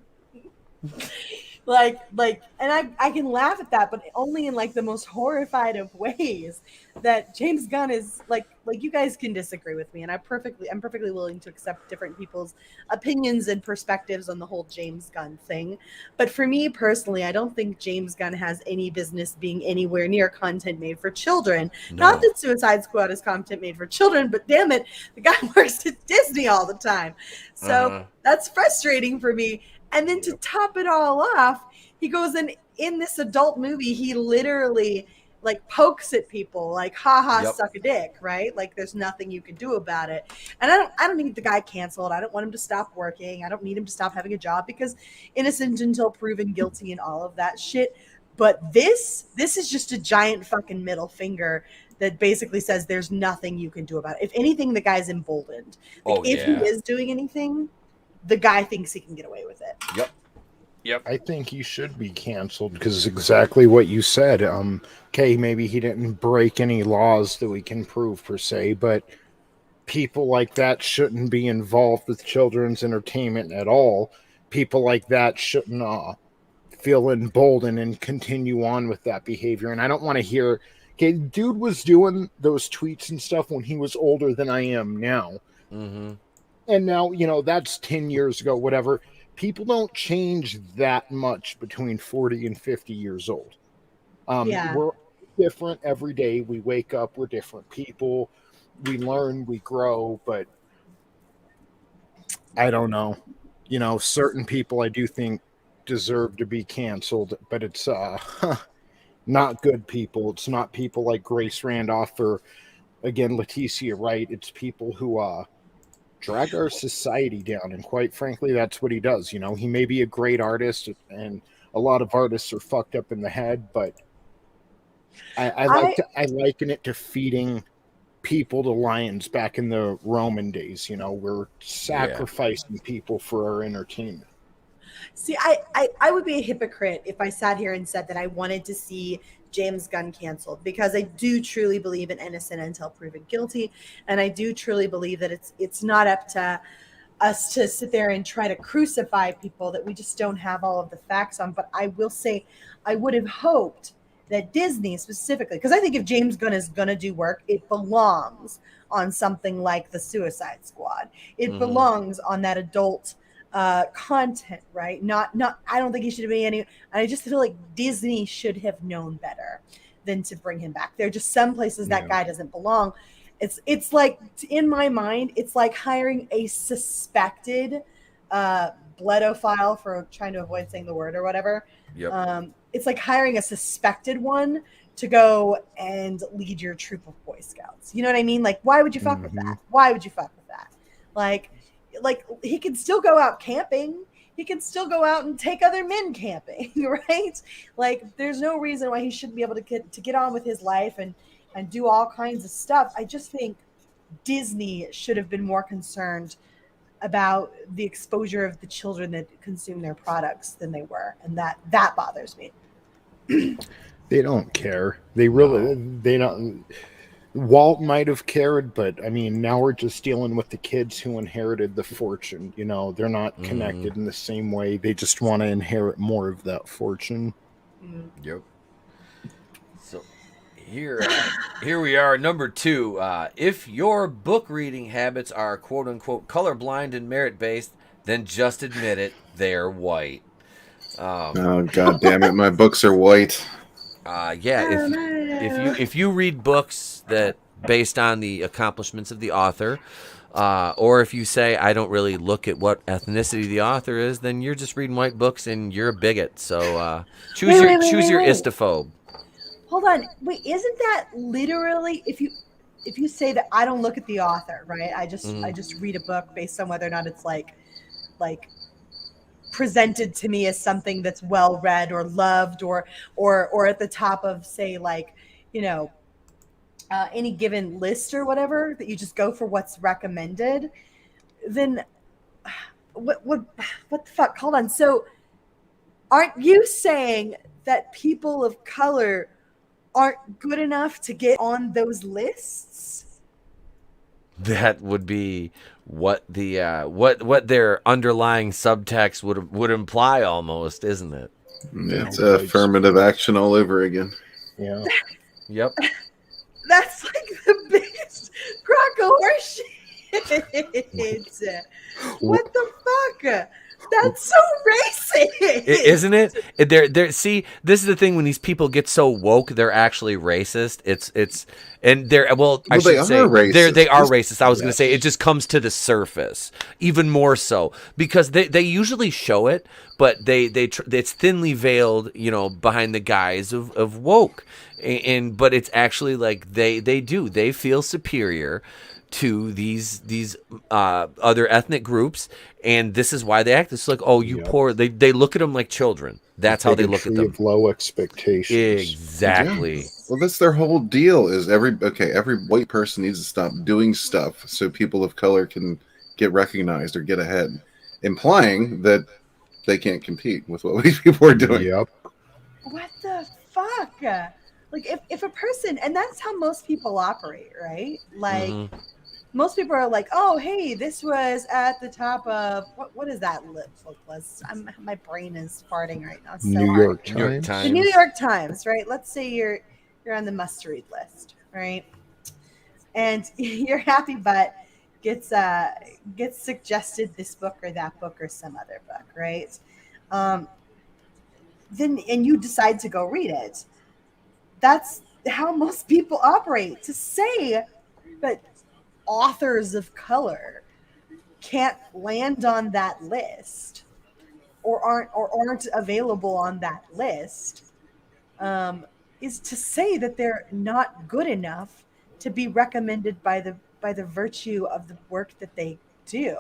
And I can laugh at that, but only in like the most horrified of ways. That James Gunn is like you guys can disagree with me, and I'm perfectly willing to accept different people's opinions and perspectives on the whole James Gunn thing. But for me personally, I don't think James Gunn has any business being anywhere near content made for children. No. Not that Suicide Squad is content made for children, but damn it, the guy works at Disney all the time. So that's frustrating for me. And then to top it all off, he goes in this adult movie, he literally like pokes at people like, haha, suck a dick, right? Like there's nothing you can do about it. And I don't need the guy canceled. I don't want him to stop working. I don't need him to stop having a job because innocent until proven guilty and all of that shit. But this is just a giant fucking middle finger that basically says there's nothing you can do about it. If anything, the guy's emboldened. Like, if he is doing anything, the guy thinks he can get away with it. Yep. I think he should be canceled because it's exactly what you said. Okay, maybe he didn't break any laws that we can prove per se, but people like that shouldn't be involved with children's entertainment at all. People like that shouldn't feel emboldened and continue on with that behavior. And I don't want to hear, okay, dude was doing those tweets and stuff when he was older than I am now. Mm-hmm. And now, that's 10 years ago, whatever. People don't change that much between 40 and 50 years old. Yeah. We're different every day. We wake up, we're different people. We learn, we grow, but I don't know. Certain people I do think deserve to be canceled, but it's not good people. It's not people like Grace Randolph or, again, Leticia Wright. It's people who drag our society down, and quite frankly, that's what he does. He may be a great artist, and a lot of artists are fucked up in the head, but I liken it to feeding people to lions back in the Roman days. We're sacrificing people for our entertainment. See, I would be a hypocrite if I sat here and said that I wanted to see James Gunn canceled, because I do truly believe in innocent until proven guilty, and I do truly believe that it's not up to us to sit there and try to crucify people that we just don't have all of the facts on. But I will say, I would have hoped that Disney specifically, because I think if James Gunn is going to do work, it belongs on something like the Suicide Squad. It belongs on that adult content, right? Not I don't think he should be any. I just feel like Disney should have known better than to bring him back. There are just some places that guy doesn't belong. It's like, in my mind, it's like hiring a suspected bledophile, for trying to avoid saying the word or whatever. Yep. It's like hiring a suspected one to go and lead your troop of Boy Scouts. You know what I mean? Like, why would you fuck with that? Why would you fuck with that? Like he can still go out camping. He can still go out and take other men camping, right? Like, there's no reason why he shouldn't be able to get on with his life and do all kinds of stuff. I just think Disney should have been more concerned about the exposure of the children that consume their products than they were, and that bothers me. They don't care. They don't. Walt might have cared, but I mean, now we're just dealing with the kids who inherited the fortune. They're not connected in the same way. They just want to inherit more of that fortune. Yep. So here we are, number 2. If your book reading habits are quote unquote colorblind and merit based, then just admit it. They're white. Oh, god damn it! My books are white. If you read books that based on the accomplishments of the author, or if you say I don't really look at what ethnicity the author is, then you're just reading white books and you're a bigot. So choose your istophobe. Hold on, wait, isn't that literally if you say that I don't look at the author, right? I just read a book based on whether or not it's like presented to me as something that's well read or loved or at the top of, say, like, any given list or whatever, that you just go for what's recommended, then what the fuck? Hold on. So aren't you saying that people of color aren't good enough to get on those lists? That would be what the what their underlying subtext would imply, almost, isn't it? It's affirmative action all over again. Yeah. Yep. That's like the biggest crock of horse shit. What the fuck? That's so racist, isn't it? They're see, this is the thing, when these people get so woke, they're actually racist. They are racist. I was going to say, it just comes to the surface even more so, because they usually show it, but it's thinly veiled, behind the guise of woke, but it's actually like they feel superior to these other ethnic groups, and this is why they act. It's like, oh, you poor. They look at them like children. That's how they look at them. Of low expectations. Exactly. Yeah. Well, that's their whole deal. Is every white person needs to stop doing stuff so people of color can get recognized or get ahead, implying that they can't compete with what these people are doing. Yep. What the fuck? Like, if a person, and that's how most people operate, right? Like, most people are like, oh, hey, this was at the top of what is that list? My brain is farting right now. So New York Times. The New York Times, right? Let's say you're on the must-read list, right? And you're happy, but gets suggested this book or that book or some other book, right? Then and you decide to go read it. That's how most people operate. To say that authors of color can't land on that list or aren't available on that list is to say that they're not good enough to be recommended by the virtue of the work that they do.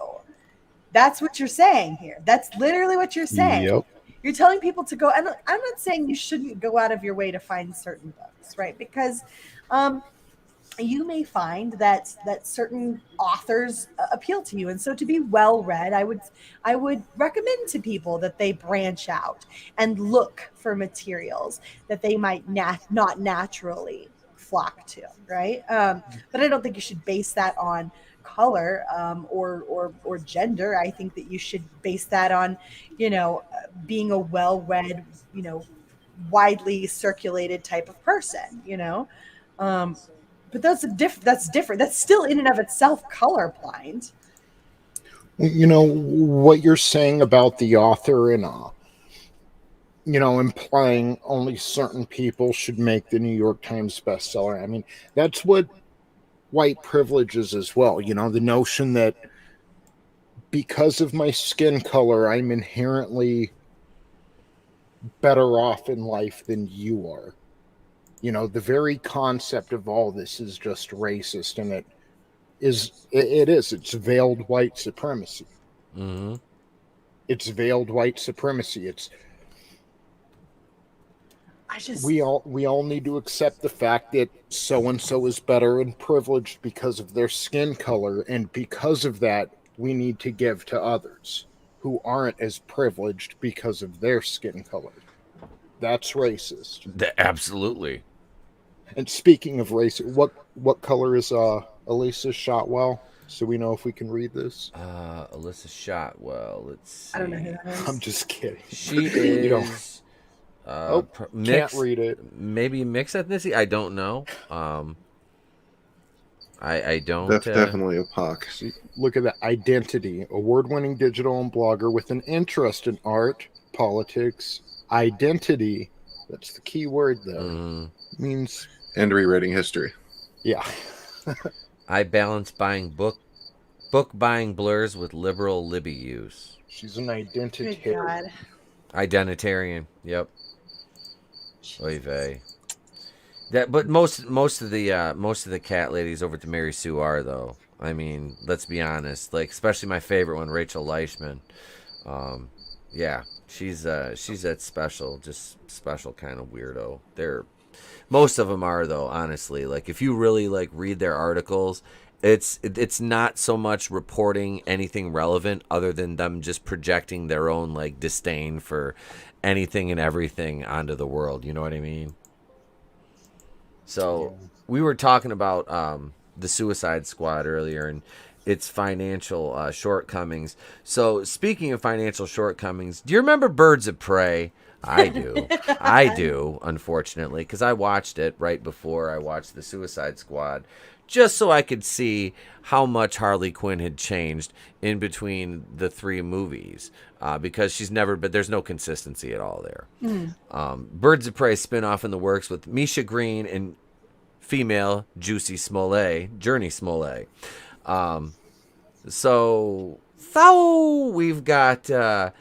That's what you're saying here. That's literally what you're saying. Yep. You're telling people to go. I'm not saying you shouldn't go out of your way to find certain books, right? Because you may find that certain authors appeal to you, and so to be well read, I would recommend to people that they branch out and look for materials that they might not naturally flock to, right? But I don't think you should base that on color or gender. I think that you should base that on, being a well-read, widely circulated type of person, But that's different. That's still in and of itself colorblind. What you're saying about the author and implying only certain people should make the New York Times bestseller. I mean, that's what white privilege is as well. The notion that because of my skin color, I'm inherently better off in life than you are. The very concept of all this is just racist, and it's veiled white supremacy. Mm-hmm. It's veiled white supremacy. We all need to accept the fact that so and so is better and privileged because of their skin color, and because of that, we need to give to others who aren't as privileged because of their skin color. That's racist. Absolutely. And speaking of race, what color is Elisa Shotwell? So we know if we can read this. Alyssa Shotwell. Let's see. I don't know who that is. I'm just kidding. She is. Can't read it. Maybe mixed ethnicity. I don't know. I don't. That's definitely a POC. Look at that. Identity. Award-winning digital and blogger with an interest in art, politics, identity. That's the key word there. Means. And rewriting history. Yeah. I balance book buying blurs with liberal Libby use. She's an identitarian. Identitarian. Yep. Oy vey. But most of the cat ladies over at the Mary Sue are, though. I mean, let's be honest. Like, especially my favorite one, Rachel Leishman. Yeah, she's that special kind of weirdo. Most of them are, though, honestly. Like, if you really read their articles, it's not so much reporting anything relevant other than them just projecting their own disdain for anything and everything onto the world. You know what I mean? So we were talking about the Suicide Squad earlier and its financial shortcomings. So speaking of financial shortcomings, do you remember Birds of Prey? I do. I do, unfortunately, because I watched it right before I watched the Suicide Squad, just so I could see how much Harley Quinn had changed in between the three movies, because there's no consistency at all there. Birds of Prey spinoff in the works with Misha Green and female Journey Smollett. So we've got a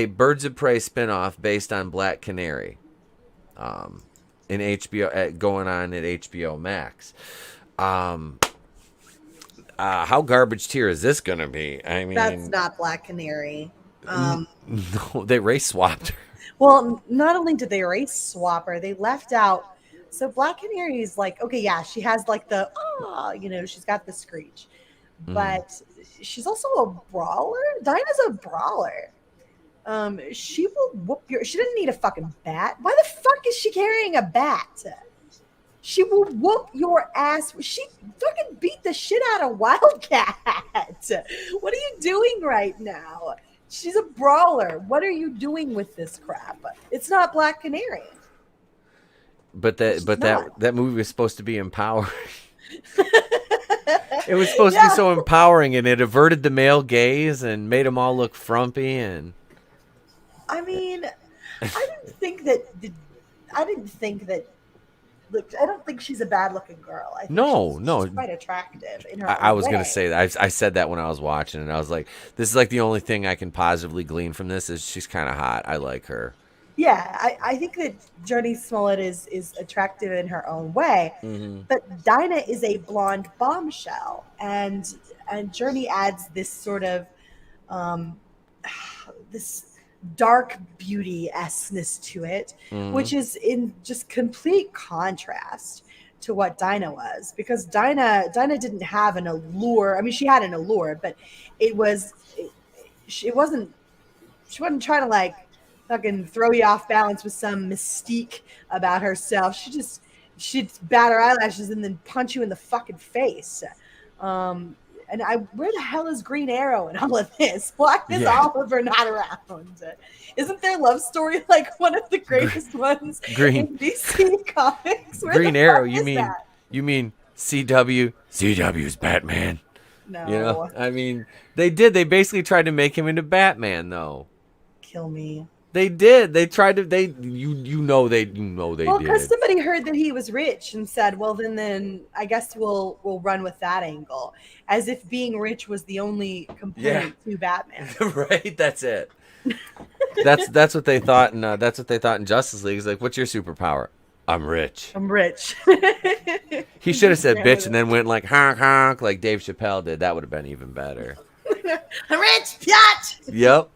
Birds of Prey spinoff based on Black Canary, in HBO going on at HBO Max. How garbage tier is this gonna be? I mean, That's not Black Canary. No, they race swapped her. Well, not only did they race swap her, they left out. So Black Canary is okay, yeah, she has she's got the screech, but she's also a brawler. Dinah's a brawler. She will whoop she doesn't need a fucking bat. Why the fuck is she carrying a bat? She will whoop your ass. She fucking beat the shit out of Wildcat. What are you doing right now? She's a brawler. What are you doing with this crap? It's not Black Canary. But that movie was supposed to be empowering. It was supposed to be so empowering, and it averted the male gaze and made them all look frumpy. And I mean, I didn't think that. Look, I don't think she's a bad-looking girl. I think she's quite attractive in her I own was way. gonna say that. I said that when I was watching, and I was like, "This is like the only thing I can positively glean from this is she's kind of hot. I like her." Yeah, I think that Jodie Smollett is attractive in her own way, but Dinah is a blonde bombshell, and Journey adds this sort of this dark beauty esseness to it, which is in just complete contrast to what Dinah was, because Dinah didn't have an allure. I mean, she had an allure, but she wasn't trying to like fucking throw you off balance with some mystique about herself. She'd bat her eyelashes and then punch you in the fucking face. Where the hell is Green Arrow in all of this? Why is Oliver not around? Isn't their love story like one of the greatest ones in DC Comics? Where Green the Arrow? fuck You is mean that? CW? CW's Batman. No. You know, I mean, they did. They basically tried to make him into Batman, though. Kill me. They did. They tried to. They well, Well, did. because somebody heard that he was rich and said, "Well, then I guess we'll run with that angle," as if being rich was the only component to Batman. Right. That's it. That's what they thought, and that's what they thought in Justice League. It's like, what's your superpower? I'm rich. I'm rich. He should have said bitch and then went like honk honk like Dave Chappelle did. That would have been even better. I'm rich, Piat. Yep.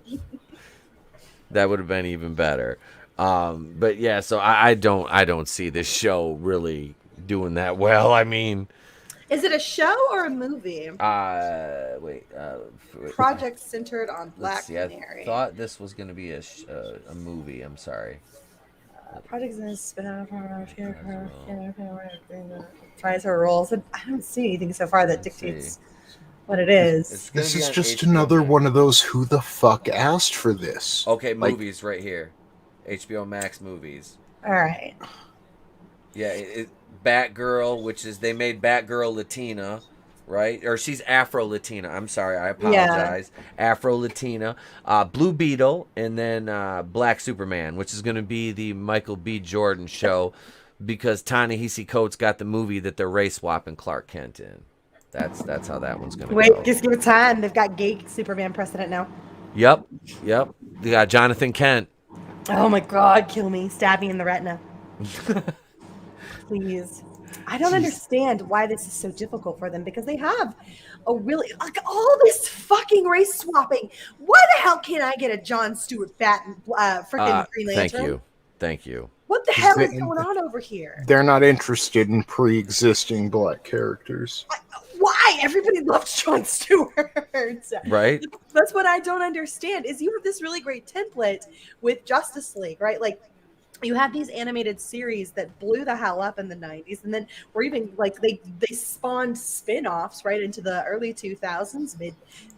That would have been even better. But yeah, so I don't see this show really doing that well. I mean, Is it a show or a movie? wait. Project centered on Let's Black see. I Canary. thought this was going to be a movie. I'm sorry. Project is spin-off tries her roles. I don't see anything so far that dictates what it is. This is just another one of those who the fuck asked for this. Okay, movies right here. HBO Max movies. All right. Yeah, Batgirl, which is they made Batgirl Latina, right? Or she's Afro Latina. I'm sorry, I apologize. Afro Latina, Blue Beetle, and then Black Superman, which is going to be the Michael B. Jordan show, because Ta-Nehisi Coates got the movie that they're race swapping Clark Kent in. That's how that one's going to go. Wait, just give it time. They've got gay Superman precedent now. Yep. They got Jonathan Kent. Oh my God, kill me. Stab me in the retina. Please. I don't understand why this is so difficult for them, because they have a really, like, all this fucking race swapping. Why the hell can't I get a Jon Stewart freaking Green Lantern? Thank you. What the hell is going on over here? They're not interested in pre-existing black characters. Why? Everybody loves Jon Stewart. Right? That's what I don't understand, is you have this really great template with Justice League, right? Like, you have these animated series that blew the hell up in the 90s, and then we're even like they spawned spin-offs right into the early 2000s,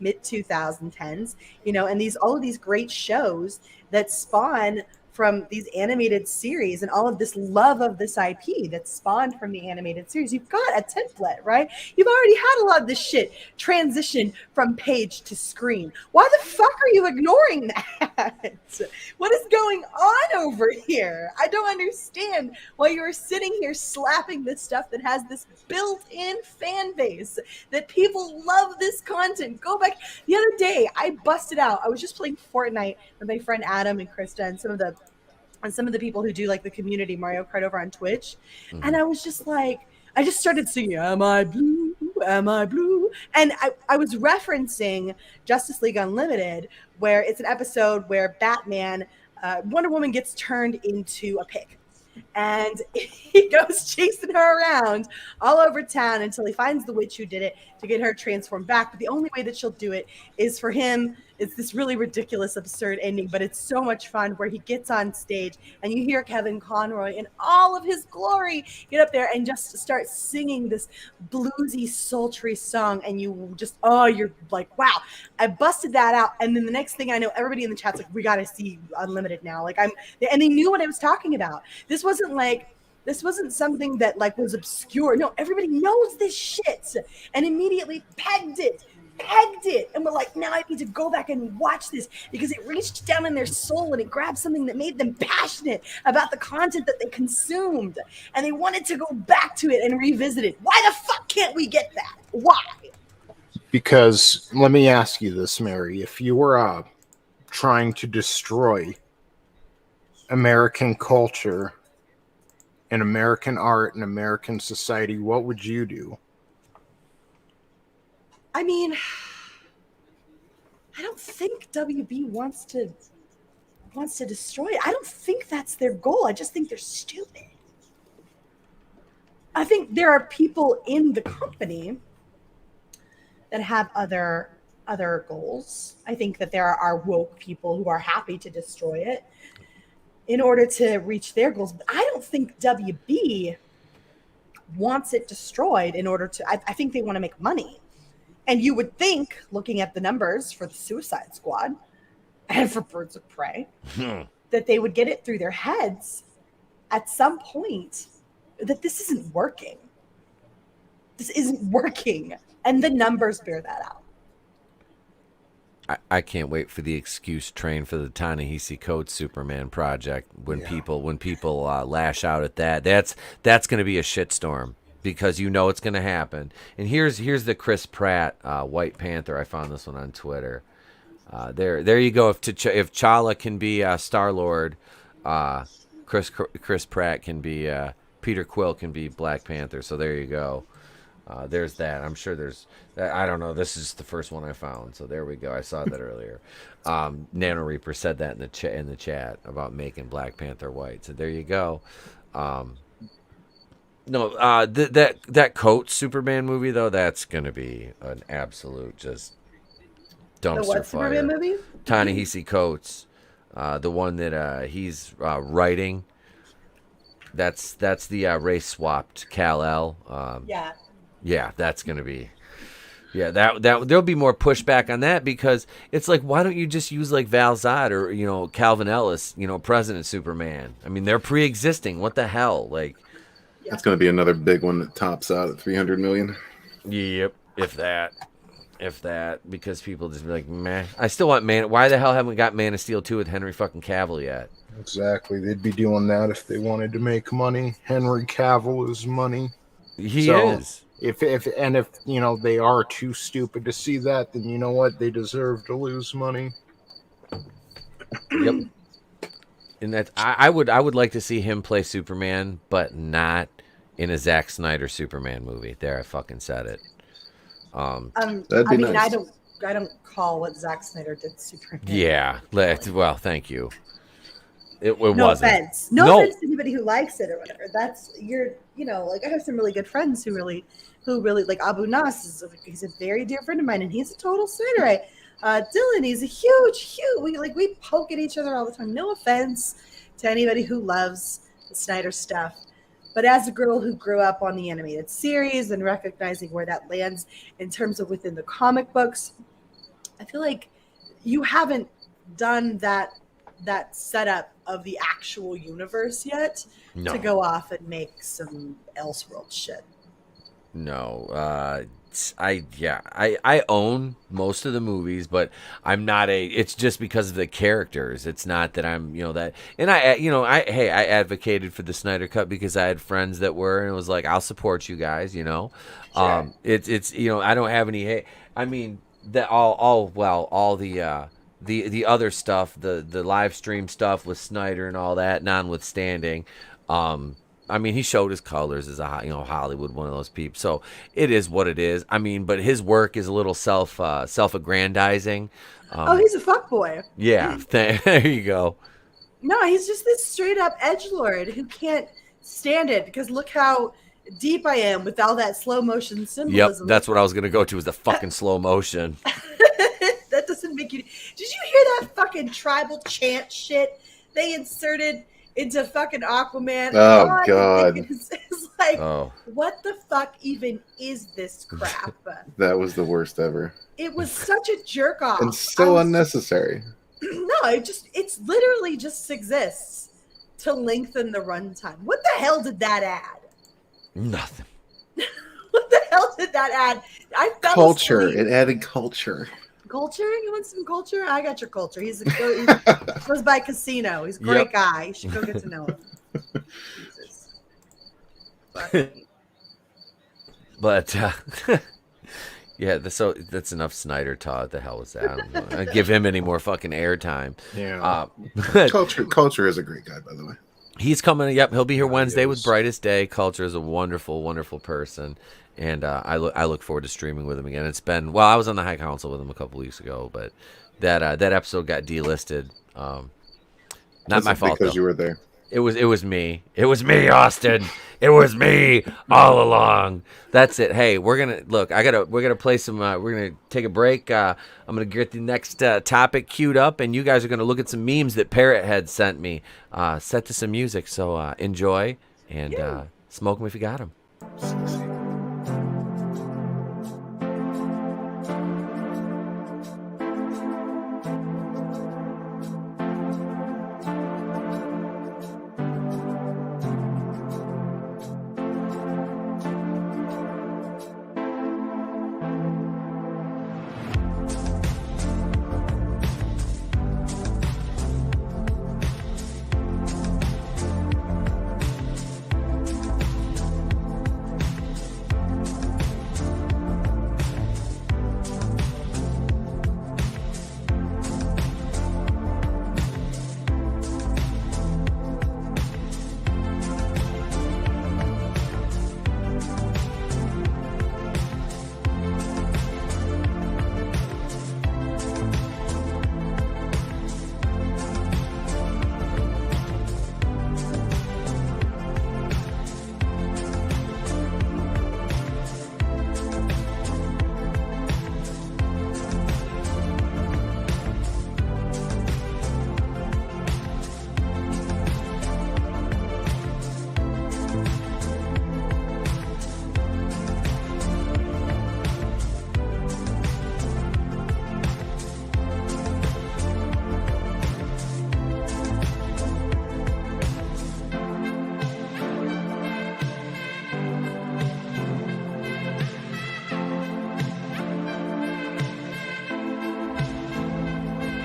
mid 2010s, you know, and all of these great shows that spawn from these animated series and all of this love of this IP that spawned from the animated series. You've got a template, right? You've already had a lot of this shit transition from page to screen. Why the fuck are you ignoring that? What is going on over here? I don't understand why you're sitting here slapping this stuff that has this built-in fan base, that people love this content. Go back. The other day, I busted out. I was just playing Fortnite with my friend Adam and Krista and some of the people who do like the community Mario Kart over on Twitch. And I was just like, I just started singing, "Am I blue? Am I blue?" And I was referencing Justice League Unlimited, where it's an episode where Batman, Wonder Woman gets turned into a pig. And he goes chasing her around all over town until he finds the witch who did it to get her transformed back. But the only way that she'll do it is for him. It's this really ridiculous, absurd ending, but it's so much fun, where he gets on stage and you hear Kevin Conroy in all of his glory get up there and just start singing this bluesy, sultry song. And you just, you're like, wow, I busted that out. And then the next thing I know, everybody in the chat's like, we got to see Unlimited now. And they knew what I was talking about. This wasn't like This wasn't something that like was obscure. No, everybody knows this shit and immediately pegged it. And we're like, now I need to go back and watch this because it reached down in their soul and it grabbed something that made them passionate about the content that they consumed. And they wanted to go back to it and revisit it. Why the fuck can't we get that? Why? Because let me ask you this, Mary. If you were trying to destroy American culture and American art and American society, what would you do? I mean, I don't think WB wants to destroy it. I don't think that's their goal. I just think they're stupid. I think there are people in the company that have other goals. I think that there are woke people who are happy to destroy it in order to reach their goals. But I don't think WB wants it destroyed in order to, I think they want to make money. And you would think, looking at the numbers for the Suicide Squad and for Birds of Prey, that they would get it through their heads at some point that this isn't working. This isn't working. And the numbers bear that out. I can't wait for the excuse train for the Ta-Nehisi Coates Superman project when people lash out at that. That's going to be a shitstorm. Because you know it's going to happen. And here's the Chris Pratt White Panther. I found this one on Twitter. There you go. If T'Challa can be Star-Lord, Chris Pratt can be Peter Quill can be Black Panther. So there you go. There's that. I'm sure there's. I don't know. This is the first one I found. So there we go. I saw that earlier. Nano Reaper said that in the chat about making Black Panther white. So there you go. No, that Coates Superman movie though, that's gonna be an absolute just dumpster The what fire. Superman movie? Ta-Nehisi Coates, the one that he's writing. That's the race swapped Kal-El. Yeah, that's gonna be. Yeah, that there'll be more pushback on that because it's like, why don't you just use like Val Zod or Calvin Ellis, President Superman? I mean, they're pre-existing. What the hell, like. That's going to be another big one that tops out at 300 million. Yep, if that, because people just be like, meh. I still want Man. Why the hell haven't we got Man of Steel 2 with Henry fucking Cavill yet? Exactly, they'd be doing that if they wanted to make money. Henry Cavill is money. He is. If they are too stupid to see that, then you know what? They deserve to lose money. Yep. And that I would like to see him play Superman, but not in a Zack Snyder Superman movie. There, I fucking said it. That'd be nice. I don't call what Zack Snyder did Superman. Yeah. Well, thank you. It no wasn't. offense. No offense to anybody who likes it or whatever. That's I have some really good friends who really like Abu Nas he's a very dear friend of mine and he's a total Snyderite. Dylan, he's a huge we poke at each other all the time. No offense to anybody who loves the Snyder stuff. But as a girl who grew up on the animated series and recognizing where that lands in terms of within the comic books, I feel like you haven't done that setup of the actual universe yet to go off and make some Elseworld shit. No, I own most of the movies, but I'm not it's just because of the characters. It's not that I'm, that, and I advocated for the Snyder Cut because I had friends that were, and it was like, I'll support you guys, Sure. It's I don't have any hate. I mean, that all the other stuff, the live stream stuff with Snyder and all that, notwithstanding, I mean, he showed his colors as a Hollywood, one of those people. So it is what it is. I mean, but his work is a little self-aggrandizing. He's a fuckboy. Yeah, there you go. No, he's just this straight up edgelord who can't stand it because look how deep I am with all that slow motion symbolism. Yep, that's what I was gonna go to, was the fucking slow motion. That doesn't make you. Did you hear that fucking tribal chant shit they inserted into fucking Aquaman? Oh God! It's like, what the fuck even is this crap? That was the worst ever. It was such a jerk off and so unnecessary. No, it's literally just exists to lengthen the runtime. What the hell did that add? Nothing. What the hell did that add? I fell Culture. asleep. It added culture. Culture? You want some culture? I got your culture. He goes by Casino. He's a great guy. You should go get to know him. Jesus. But yeah, so that's enough Snyder talk. What the hell was that? I don't know. I give him any more fucking airtime. Yeah. Culture is a great guy, by the way. He's coming. Yep, he'll be here Wednesday with Brightest Day. Culture is a wonderful, wonderful person, and I look forward to streaming with him again. It's been I was on the High Council with him a couple weeks ago, but that episode got delisted. Not my fault because though. you were there. It was me. It was me, Austin. It was me all along. That's it. Hey, we're gonna play some. We're gonna take a break. I'm gonna get the next topic queued up, and you guys are gonna look at some memes that Parrot had sent me, set to some music. So enjoy and smoke them if you got them.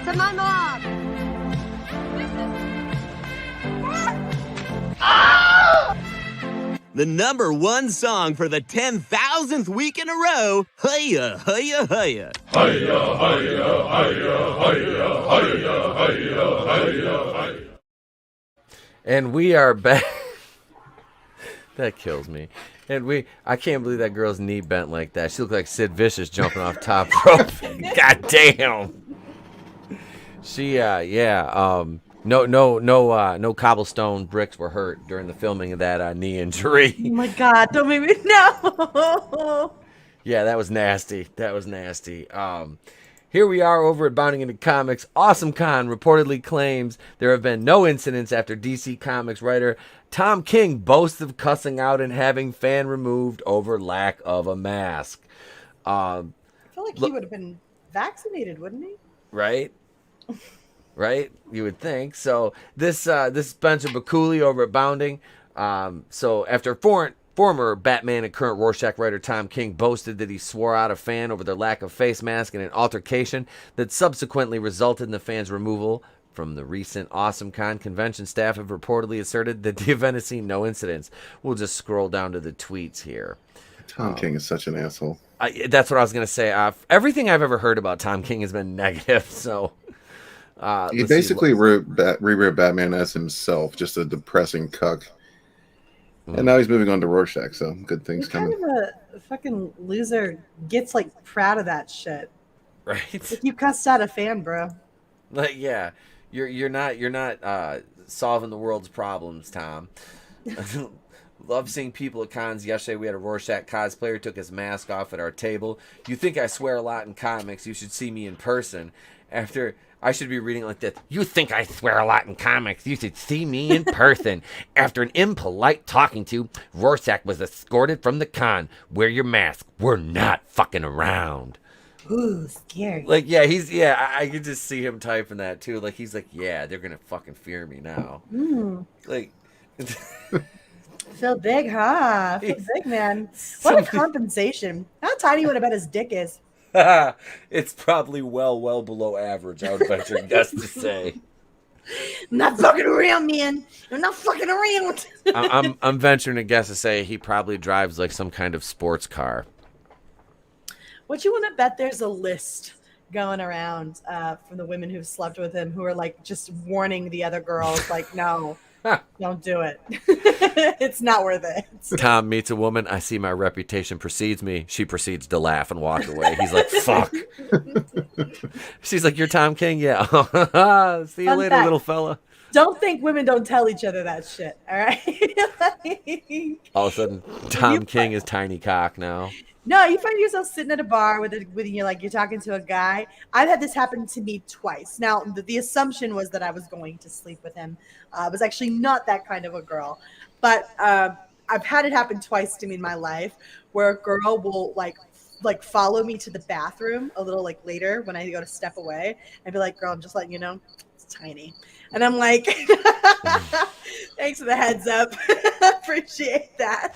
To my mom. The #1 song for the 10,000th week in a row. Hiya, hiya, hiya. Hiya, hiya, hiya, hiya, hiya, hiya, hiya, hiya. And we are back. That kills me. And I can't believe that girl's knee bent like that. She looked like Sid Vicious jumping off top rope. God damn. She, no cobblestone bricks were hurt during the filming of that knee injury. Oh my God! Don't make me no. Yeah, that was nasty. Here we are over at Bounding Into Comics. Awesome Con reportedly claims there have been no incidents after DC Comics writer Tom King boasts of cussing out and having fan removed over lack of a mask. I feel like he would have been vaccinated, wouldn't he? Right? Right? You would think. So this Spencer Bakuli over at Bounding. So after former Batman and current Rorschach writer Tom King boasted that he swore out a fan over their lack of face mask in an altercation that subsequently resulted in the fan's removal from the recent Awesome Con convention, staff have reportedly asserted that the event has seen no incidents. We'll just scroll down to the tweets here. Tom King is such an asshole. That's what I was going to say. Everything I've ever heard about Tom King has been negative. So he basically rewrote Batman as himself, just a depressing cuck. And now he's moving on to Rorschach, so good things coming. Kind of a fucking loser gets like proud of that shit. Right? Like, you cussed out a fan, bro. Like, yeah, you're not solving the world's problems, Tom. Love seeing people at cons. Yesterday we had a Rorschach cosplayer who took his mask off at our table. You think I swear a lot in comics? You should see me in person. After I should be reading like this. You think I swear a lot in comics? You should see me in person. After an impolite talking to, Rorschach was escorted from the con. Wear your mask. We're not fucking around. Ooh, scary. Like, yeah, I could just see him typing that too. Like, he's like, yeah, they're gonna fucking fear me now. Like, Feel big, huh? Feel big, man. What a compensation. How tiny would I bet his dick is? it's probably well below average, I would venture a guess to say. I'm not fucking around, man. I'm not fucking around. I'm venturing a guess to say he probably drives like some kind of sports car. What you want to bet there's a list going around from the women who've slept with him who are like just warning the other girls, like, no, don't do it. It's not worth it. Tom meets a woman. I see my reputation precedes me. She proceeds to laugh and walk away. He's like, fuck. She's like, you're Tom King? Yeah. See you Fun later, fact. little fella. Don't think women don't tell each other that shit, all right? All of a sudden, Tom King is tiny cock now. No, you find yourself sitting at a bar with you, like you're talking to a guy. I've had this happen to me twice. Now, the assumption was that I was going to sleep with him. I was actually not that kind of a girl, but I've had it happen twice to me in my life, where a girl will like follow me to the bathroom a little like later when I go to step away and be like, "Girl, I'm just letting you know, it's tiny," and I'm like, "Thanks for the heads up, appreciate that."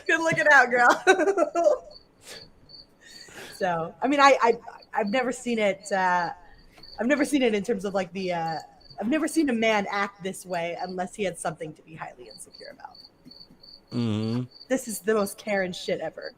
Good looking out, girl. So, I mean, I've never seen it. I've never seen it in terms of like the. I've never seen a man act this way unless he had something to be highly insecure about. Mm-hmm. This is the most Karen shit ever.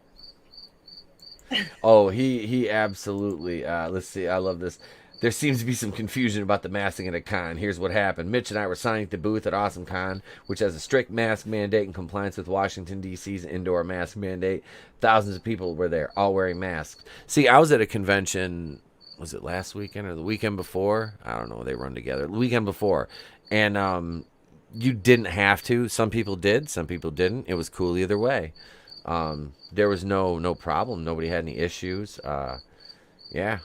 Oh, he absolutely. Let's see. I love this. There seems to be some confusion about the masking at a con. Here's what happened. Mitch and I were signing at the booth at Awesome Con, which has a strict mask mandate in compliance with Washington, D.C.'s indoor mask mandate. Thousands of people were there, all wearing masks. See, I was at a convention, was it last weekend or the weekend before? I don't know. They run together. The weekend before. And you didn't have to. Some people did. Some people didn't. It was cool either way. There was no problem. Nobody had any issues. Yeah.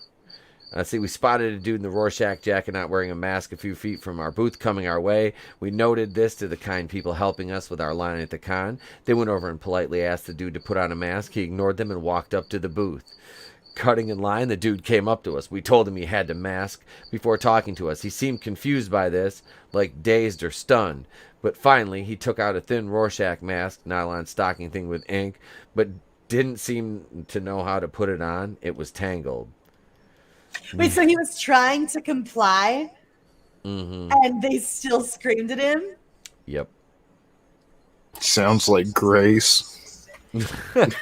Let's see, we spotted a dude in the Rorschach jacket not wearing a mask a few feet from our booth coming our way. We noted this to the kind people helping us with our line at the con. They went over and politely asked the dude to put on a mask. He ignored them and walked up to the booth. Cutting in line, the dude came up to us. We told him he had to mask before talking to us. He seemed confused by this, like dazed or stunned. But finally, he took out a thin Rorschach mask, nylon stocking thing with ink, but didn't seem to know how to put it on. It was tangled. Wait, so he was trying to comply, Mm-hmm. and they still screamed at him? Yep. Sounds like Grace.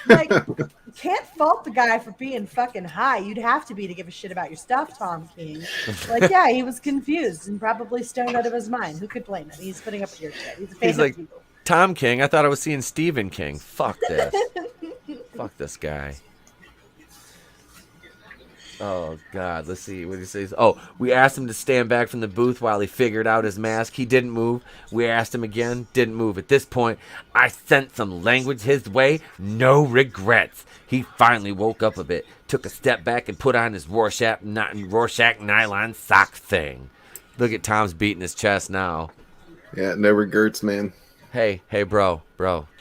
Like, you can't fault the guy for being fucking high. You'd have to be to give a shit about your stuff, Tom King. Like, yeah, he was confused and probably stoned out of his mind. Who could blame him? He's putting up with your shit. He's a fan He's of like, you. Tom King? I thought I was seeing Stephen King. Fuck this. Fuck this guy. Oh, God. Let's see what he says. Oh, we asked him to stand back from the booth while he figured out his mask. He didn't move. We asked him again. Didn't move. At this point, I sent some language his way. No regrets. He finally woke up a bit, took a step back, and put on his Rorschach nylon sock thing. Look at Tom's beating his chest now. Yeah, no regrets, man. Hey, bro.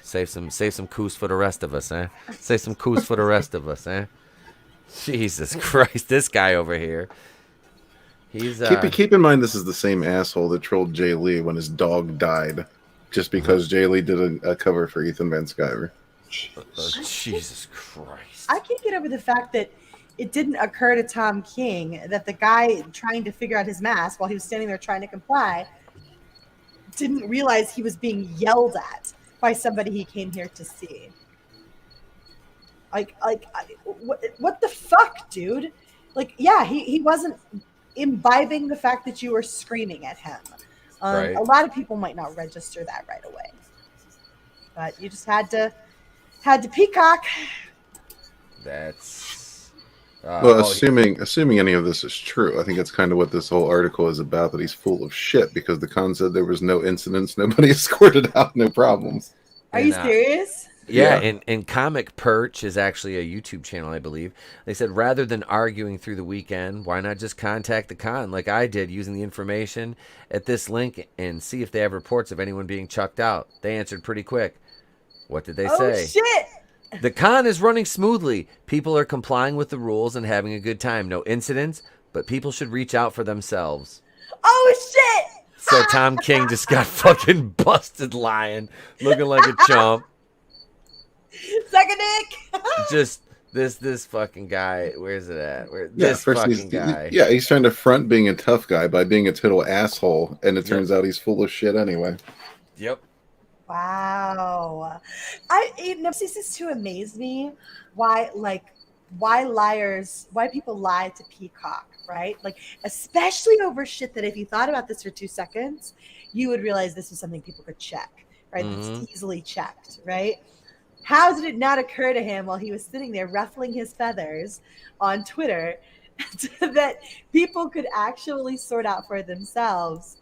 Save some coos for the rest of us, eh? Save some coos for the rest of us, eh? Jesus Christ, this guy over here. He's keep in mind this is the same asshole that trolled Jay Lee when his dog died, just because Jay Lee did a cover for Ethan Van Sciver. Jesus Christ! I can't get over the fact that it didn't occur to Tom King that the guy trying to figure out his mask while he was standing there trying to comply didn't realize he was being yelled at by somebody he came here to see. What the fuck, dude? Like, yeah, he wasn't imbibing the fact that you were screaming at him. Right. A lot of people might not register that right away, but you just had to peacock. That's Well, assuming any of this is true, I think that's kind of what this whole article is about. That he's full of shit because the con said there was no incidents, nobody escorted out, no problems. Are you serious? Yeah, and Comic Perch is actually a YouTube channel, I believe. They said, rather than arguing through the weekend, why not just contact the con like I did using the information at this link and see if they have reports of anyone being chucked out. They answered pretty quick. What did they say? Oh, shit! The con is running smoothly. People are complying with the rules and having a good time. No incidents, but people should reach out for themselves. Oh shit! So Tom King just got fucking busted lying, looking like a chump. Suck a dick. Just this fucking guy. Where's it at? This first fucking guy. he's trying to front being a tough guy by being a total asshole, and it turns out he's full of shit anyway. Yep. Wow. This is to amaze me why people lie to Peacock, right? Like, especially over shit that if you thought about this for 2 seconds, you would realize this was something people could check, right? That's easily checked, right? How did it not occur to him while he was sitting there ruffling his feathers on Twitter that people could actually sort out for themselves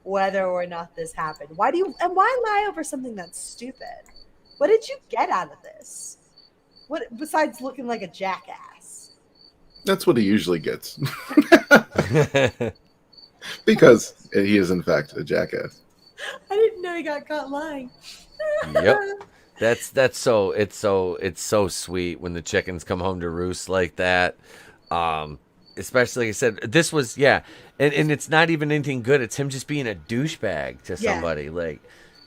whether or not this happened? Why lie over something that's stupid? What did you get out of this? What besides looking like a jackass? That's what he usually gets. Because he is in fact a jackass. I didn't know he got caught lying. Yep. That's so sweet when the chickens come home to roost like that. Especially, like I said, this was and it's not even anything good. It's him just being a douchebag to somebody. Like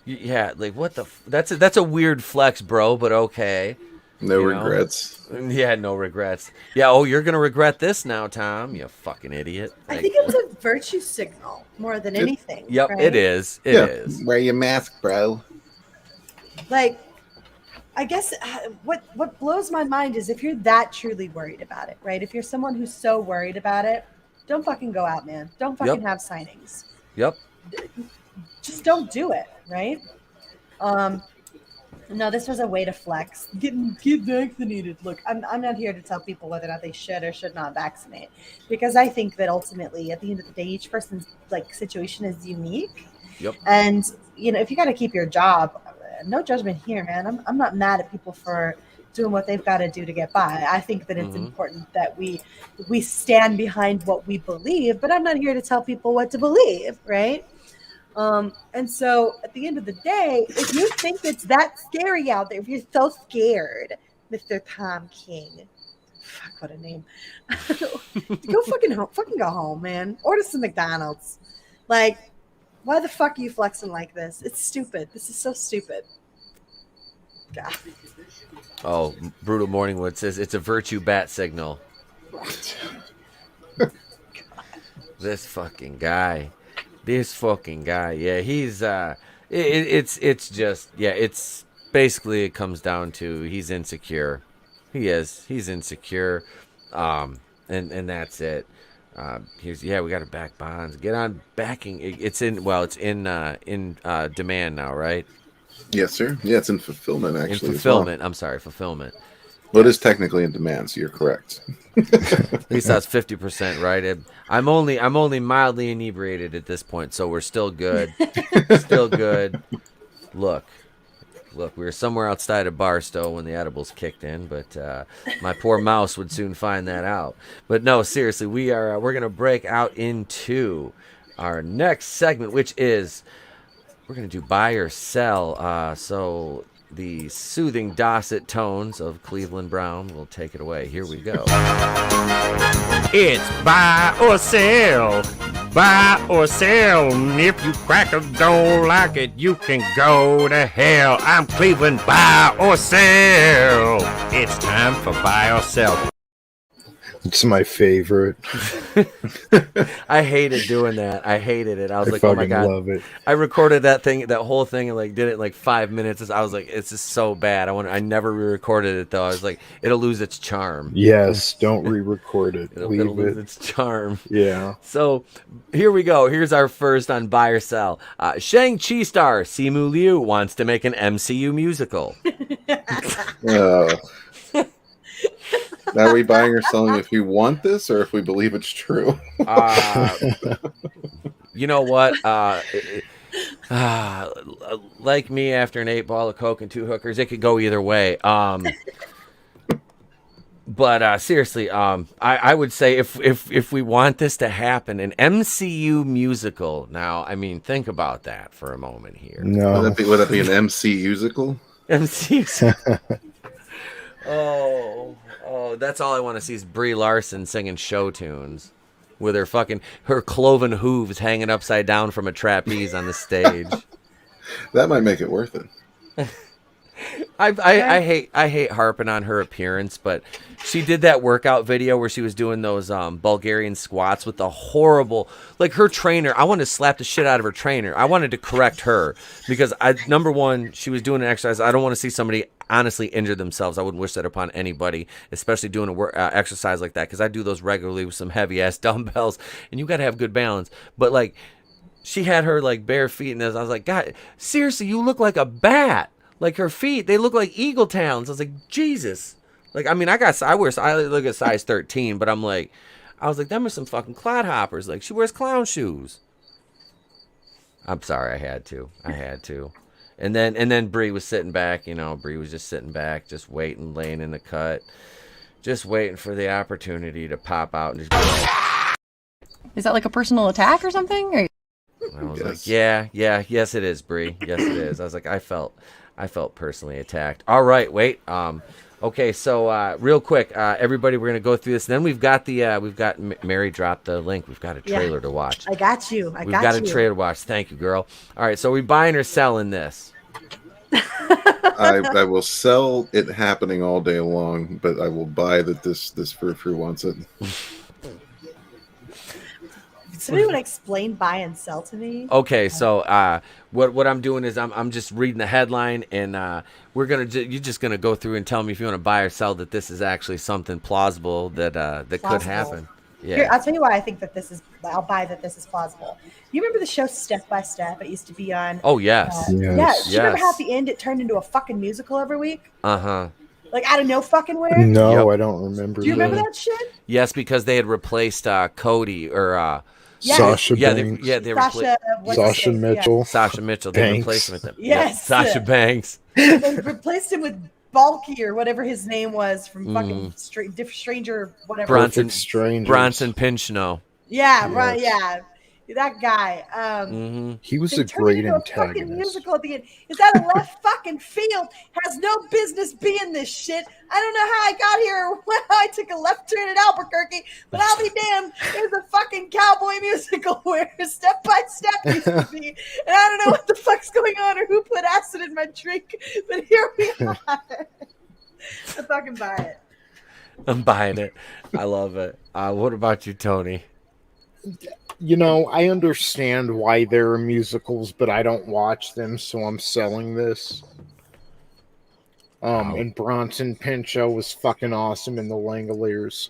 what the? That's a weird flex, bro. But okay. No regrets. Yeah, no regrets. Yeah. Oh, you're gonna regret this now, Tom. You fucking idiot. I think it's a virtue signal more than anything. Yep, right? it is. It is. Wear your mask, bro. Like, I guess what blows my mind is if you're that truly worried about it, right? If you're someone who's so worried about it, don't fucking go out, man. Don't fucking have signings. Yep. Just don't do it, right? No, this was a way to flex. Get vaccinated. Look, I'm not here to tell people whether or not they should or should not vaccinate, because I think that ultimately, at the end of the day, each person's situation is unique. Yep. And if you got to keep your job, no judgment here, man. I'm not mad at people for doing what they've got to do to get by. I think that it's important that we stand behind what we believe, but I'm not here to tell people what to believe, right? And so at the end of the day, if you think it's that scary out there, if you're so scared, Mr. Tom King, fuck, what a name. Go fucking go home, man. Order some McDonald's. Like, why the fuck are you flexing like this? It's stupid. This is so stupid. God. Oh, Brutal Morningwood says it's a virtue bat signal. This fucking guy. Yeah, he's it's basically, it comes down to he's insecure. He's insecure. And that's it. We got to back bonds. Get on backing. It's in demand now, right? Yes, sir. Yeah, it's in fulfillment actually. In fulfillment. I'm sorry, fulfillment. Well, it is technically in demand, so you're correct. At least that's 50%, right? I'm only mildly inebriated at this point, so we're still good. Still good. Look, we were somewhere outside of Barstow when the edibles kicked in, but my poor mouse would soon find that out. But no, seriously, we're gonna break out into our next segment, which is we're gonna do buy or sell. So the soothing dulcet tones of Cleveland Brown will take it away. Here we go. It's buy or sell. Buy or sell. If you crackers don't like it, you can go to hell. I'm Cleveland. Buy or sell. It's time for buy or sell. It's my favorite. I hated doing that. I hated it. I was I like, oh my fucking god. love it. I recorded that whole thing, and did it in 5 minutes. I was like, it's just so bad. I never re-recorded it though. I was like, it'll lose its charm. Yes, don't re-record it. It'll Leave lose it. its charm. Yeah. So here we go. Here's our first on buy or sell. Shang-Chi star Simu Liu wants to make an MCU musical. Are we buying or selling if we want this or if we believe it's true? You know what? Like me after an 8-ball of Coke and 2 hookers, it could go either way. But seriously, I would say if we want this to happen, an MCU musical. Now, I mean, think about that for a moment here. No. Would that be an MC musical? MC. Oh, that's all I want to see is Brie Larson singing show tunes with her cloven hooves hanging upside down from a trapeze on the stage. That might make it worth it. I hate harping on her appearance, but she did that workout video where she was doing those Bulgarian squats with the horrible, like her trainer. I wanted to slap the shit out of her trainer. I wanted to correct her because number one, she was doing an exercise. I don't want to see somebody honestly injure themselves. I wouldn't wish that upon anybody, especially doing an exercise like that, because I do those regularly with some heavy ass dumbbells, and you got to have good balance. But like, she had her like bare feet, and I was like, God, seriously, you look like a bat. Like her feet, they look like eagle talons. I was like, Jesus. Like, I mean, I look at size 13, but I was like, them are some fucking clodhoppers. Like, she wears clown shoes. I'm sorry, I had to. And then Brie was sitting back, Brie was just sitting back, just waiting, laying in the cut, just waiting for the opportunity to pop out and just be like, Is that like a personal attack or something? Or... I was like, yes it is, Brie. Yes it is. I was like, I felt personally attacked. All right, wait. Okay, so real quick, everybody, we're gonna go through this. And then we've got Mary dropped the link. We've got a trailer to watch. I got you. We've got a trailer to watch. Thank you, girl. All right, so we buying or selling this? I will sell it happening all day long, but I will buy that this frou-frou wants it. Somebody want to explain buy and sell to me? Okay, so what I'm doing is I'm just reading the headline, and you're just gonna go through and tell me if you want to buy or sell that this is actually something plausible that could happen. Yeah. Here, I'll tell you why I think that I'll buy that this is plausible. You remember the show Step by Step? It used to be on. Oh yes. Yeah. Do you remember how at the end it turned into a fucking musical every week? Uh-huh. Like out of no fucking where? No, I don't remember. Do you remember that shit? Yes, because they had replaced Cody or. Sasha Banks. They replaced Sasha Mitchell. Yeah. Sasha Mitchell. They replaced him with him. Yes. Yeah. Sasha Banks. They replaced him with Balky or whatever his name was from fucking Stranger whatever. Bronson Pinchot. Yeah, right. Yeah, that guy. He was a great antagonist. Fucking musical at the end. Is that a left fucking field? Has no business being this shit. I don't know how I got here or how I took a left turn at Albuquerque, but I'll be damned. There's a fucking cowboy musical where Step by Step used to be, and I don't know what the fuck's going on or who put acid in my drink, but here we are. I fucking buy it. I'm buying it. I love it. What about you, Tony? I understand why there are musicals, but I don't watch them, so I'm selling this. And Bronson Pinchot was fucking awesome in The Langoliers.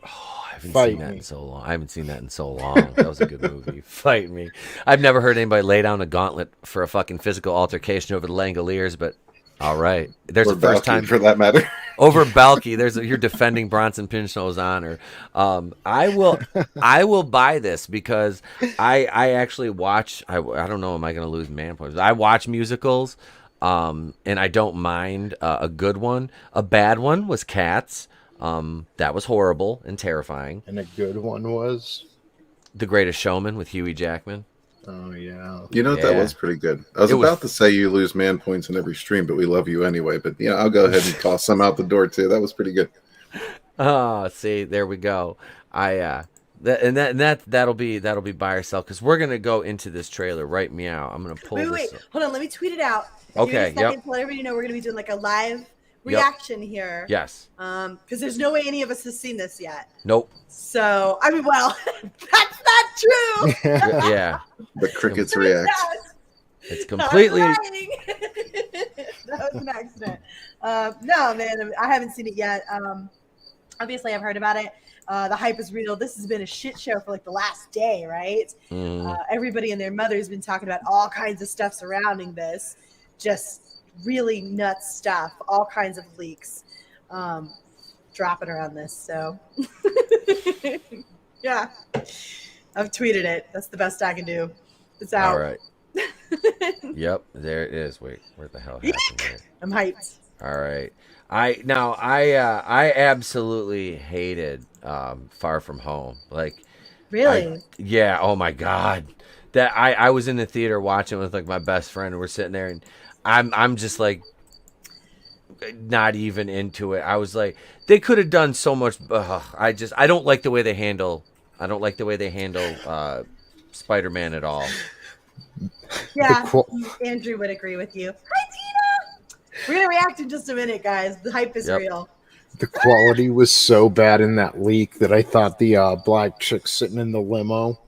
Oh, I haven't seen that in so long. I haven't seen that in so long. That was a good movie. Fight me. I've never heard anybody lay down a gauntlet for a fucking physical altercation over The Langoliers, but all right. There's the first time for that matter. Over Balky, you're defending Bronson Pinchot's honor. I will buy this because I actually watch. I don't know. Am I going to lose man points? I watch musicals, and I don't mind a good one. A bad one was Cats. That was horrible and terrifying. And a good one was The Greatest Showman with Huey Jackman. Oh yeah. That was pretty good. I was about to say you lose man points in every stream, but we love you anyway. But I'll go ahead and toss some out the door too. That was pretty good. Oh, see, there we go. That'll be buy or sell because we're gonna go into this trailer. Write me out. I'm gonna pull Wait, hold on. Let me tweet it out. Okay. Give me a second to let everybody know we're gonna be doing like a live reaction here. Yes. Because there's no way any of us has seen this yet. Nope. So I mean, well, that's not true. Yeah. The crickets react. It's completely. That was an accident. No, man, I haven't seen it yet. Obviously, I've heard about it. The hype is real. This has been a shit show for like the last day, right? Everybody and their mother has been talking about all kinds of stuff surrounding this. Just really nuts stuff. All kinds of leaks dropping around this. So, yeah. I've tweeted it. That's the best I can do. It's out. All right. Yep, there it is. Wait, where the hell happened here? I'm hyped. All right. I absolutely hated Far From Home. Like, really? Yeah. Oh my God. That I was in the theater watching with like my best friend, and we're sitting there, and I'm just like, not even into it. I was like, they could have done so much. I don't like the way they handle. I don't like the way they handle Spider-Man at all. Yeah, Andrew would agree with you. Hi, Tina. We're gonna react in just a minute, guys. The hype is real. The quality was so bad in that leak that I thought the black chick sitting in the limo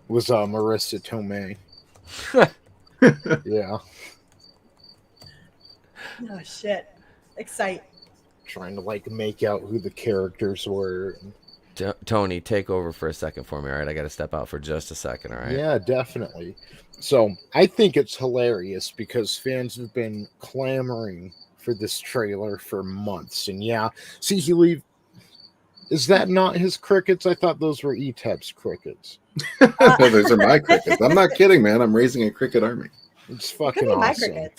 was Marissa Tomei. Yeah. Oh shit! Excite. Trying to like make out who the characters were. Tony, take over for a second for me. All right, I got to step out for just a second. All right. Yeah, definitely. So I think it's hilarious because fans have been clamoring for this trailer for months, and yeah, see, he leave. Is that not his crickets? I thought those were Etep's crickets. No, those are my crickets. I'm not kidding, man. I'm raising a cricket army. It's fucking awesome.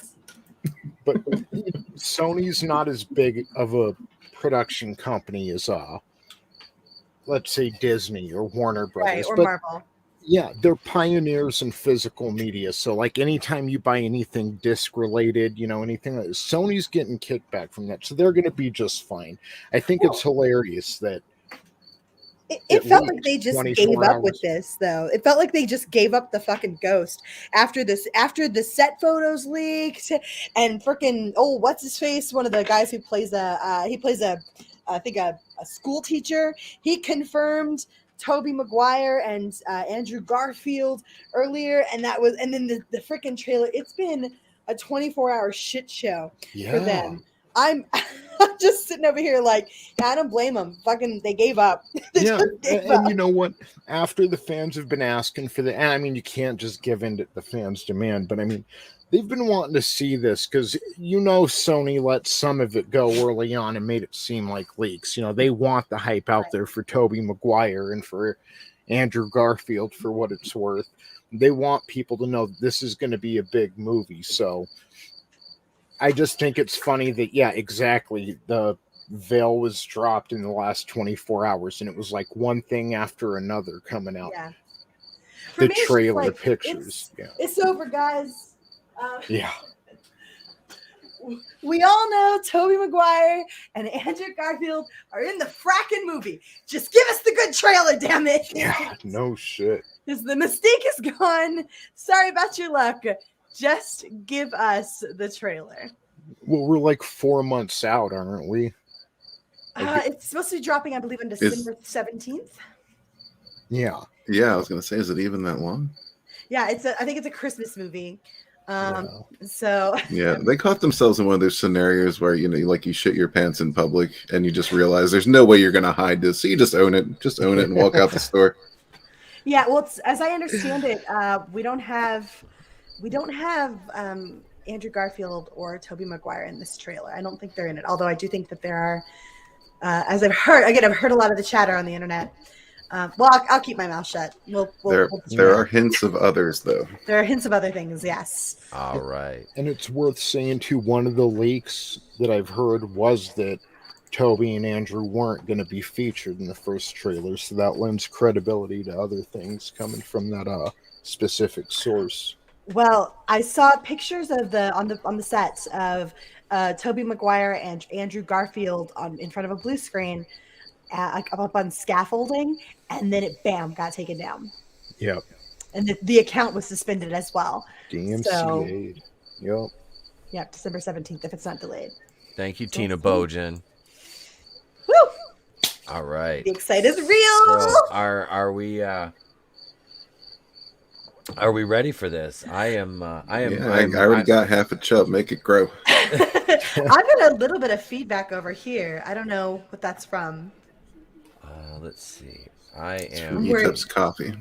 But Sony's not as big of a production company as let's say Disney or Warner Brothers, Right, or but Marvel. yeah, they're pioneers in physical media. So like anytime you buy anything disc related, anything like Sony's getting kickback from that, so they're going to be just fine. I think it's hilarious that it felt like they just 24 gave up hours. with this, though. It felt like they just gave up the fucking ghost after the set photos leaked and freaking what's his face? One of the guys who plays I think a school teacher. He confirmed Tobey Maguire and Andrew Garfield earlier, and then the freaking trailer. It's been a 24-hour shit show for them. I'm just sitting over here like, I don't blame them. Fucking, they gave up. And you know what? After the fans have been asking for and I mean, you can't just give in to the fans' demand, but I mean, they've been wanting to see this because Sony let some of it go early on and made it seem like leaks. They want the hype out there for Tobey Maguire and for Andrew Garfield for what it's worth. They want people to know this is going to be a big movie. So I just think it's funny that, yeah, exactly. The veil was dropped in the last 24 hours and it was like one thing after another coming out. Yeah. The trailer pictures. It's over, guys. Yeah. We all know Tobey Maguire and Andrew Garfield are in the fracking movie. Just give us the good trailer, damn it. Yeah, no shit. Because the mystique is gone. Sorry about your luck. Just give us the trailer. Well, we're like 4 months out, aren't we? It's supposed to be dropping, I believe, on December 17th. Yeah. Yeah, I was going to say, is it even that long? Yeah, I think it's a Christmas movie. So yeah, they caught themselves in one of those scenarios where you shit your pants in public and you just realize there's no way you're gonna hide this, so you just own it and walk out the store. Yeah, well, as I understand it, we don't have Andrew Garfield or Tobey Maguire in this trailer. I don't think they're in it, although I do think that there are. As I've heard a lot of the chatter on the internet. I'll keep my mouth shut. There are hints of others, though. There are hints of other things, yes. All right. And it's worth saying, too, one of the leaks that I've heard was that Toby and Andrew weren't going to be featured in the first trailer, so that lends credibility to other things coming from that specific source. Well, I saw pictures of on the sets of Tobey Maguire and Andrew Garfield in front of a blue screen. Up on scaffolding, and then it got taken down. Yep. And the account was suspended as well. DMCA'd. Yep. Yep, December 17th, if it's not delayed. Thank you, Tina Bojan. Woo! All right. The excite is real. So are we ready for this? I already got half a chub. Make it grow. I've got a little bit of feedback over here. I don't know what that's from. Let's see. I am. Etep's coffee.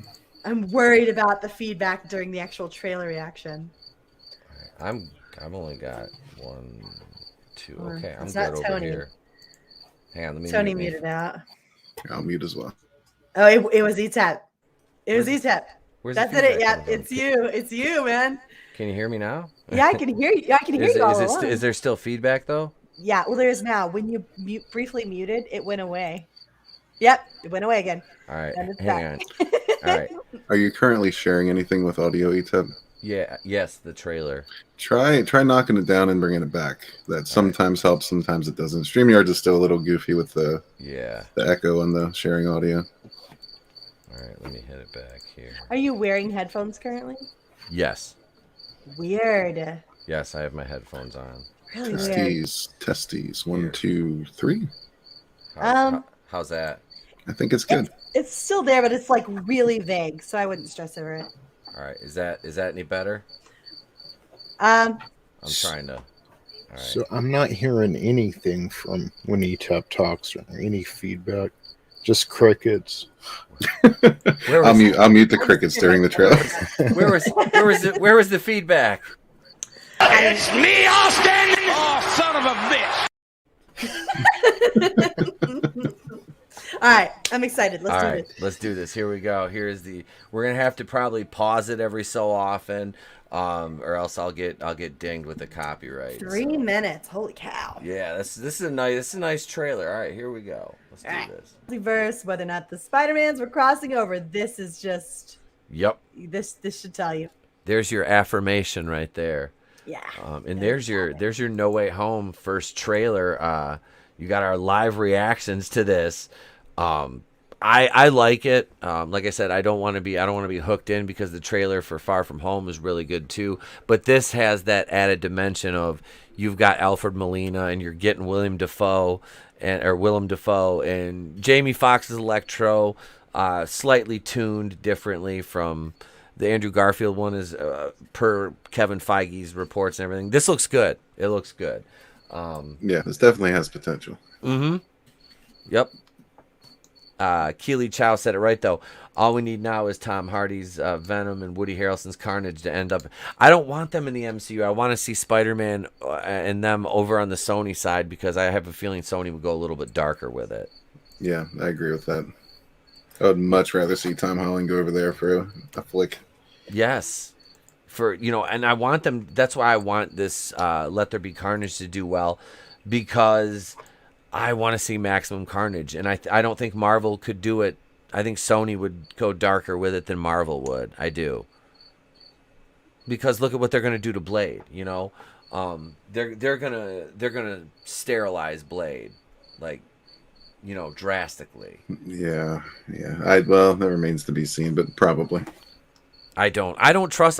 I'm worried about the feedback during the actual trailer reaction. I've only got 1, 2. Okay, I'm it's good not over Tony. here. Hang on, let me. Tony muted out. I'll mute as well. Oh, it was Etep. It was Etep. That's it. Yeah, it's you. It's you, man. Can you hear me now? Yeah, I can hear you. I can hear you all along. Is there still feedback though? Yeah, well, there is now. When you briefly muted, it went away. Yep, it went away again. All right, And it's hang back. on. All right. Are you currently sharing anything with audio, Etep? Yeah. Yes, the trailer. Try knocking it down and bringing it back. That sometimes helps, sometimes it doesn't. StreamYard is still a little goofy with the echo and the sharing audio. All right, let me hit it back here. Are you wearing headphones currently? Yes. Weird. Yes, I have my headphones on. Really weird. Testes. 1, 2, 3. How's that? I think it's good. It's still there, but it's like really vague, so I wouldn't stress over it. All right, is that any better? Um, I'm trying to. All right. So I'm not hearing anything from when ETAP talks or any feedback. Just crickets. I'll mute the crickets during the trailer. Where was the feedback? It's me, Austin! Oh, son of a bitch! All right, I'm excited. Let's do this. Let's do this. Here we go. We're gonna have to probably pause it every so often, or else I'll get dinged with the copyright. 3 minutes. Holy cow. Yeah, this is a nice trailer. All right, here we go. Let's do this. Verse, whether or not the Spider-Mans were crossing over, this is just. Yep. This should tell you. There's your affirmation right there. Yeah. And there's your No Way Home first trailer. You got our live reactions to this. I like it. Like I said, I don't want to be hooked in because the trailer for Far From Home is really good too. But this has that added dimension of you've got Alfred Molina and you're getting Willem Dafoe and Jamie Foxx's Electro, slightly tuned differently from the Andrew Garfield one is per Kevin Feige's reports and everything. This looks good. It looks good. Yeah, this definitely has potential. Mm-hmm. Yep. Keely Chow said it right, though. All we need now is Tom Hardy's Venom and Woody Harrelson's Carnage to end up. I don't want them in the MCU. I want to see Spider-Man and them over on the Sony side because I have a feeling Sony would go a little bit darker with it. Yeah, I agree with that. I would much rather see Tom Holland go over there for a flick. Yes. And I want them. That's why I want this Let There Be Carnage to do well, because I want to see Maximum Carnage, and I don't think Marvel could do it. I think Sony would go darker with it than Marvel would. I do, because look at what they're going to do to Blade. They're gonna sterilize Blade, drastically. Yeah. Well, that remains to be seen, but probably. I don't trust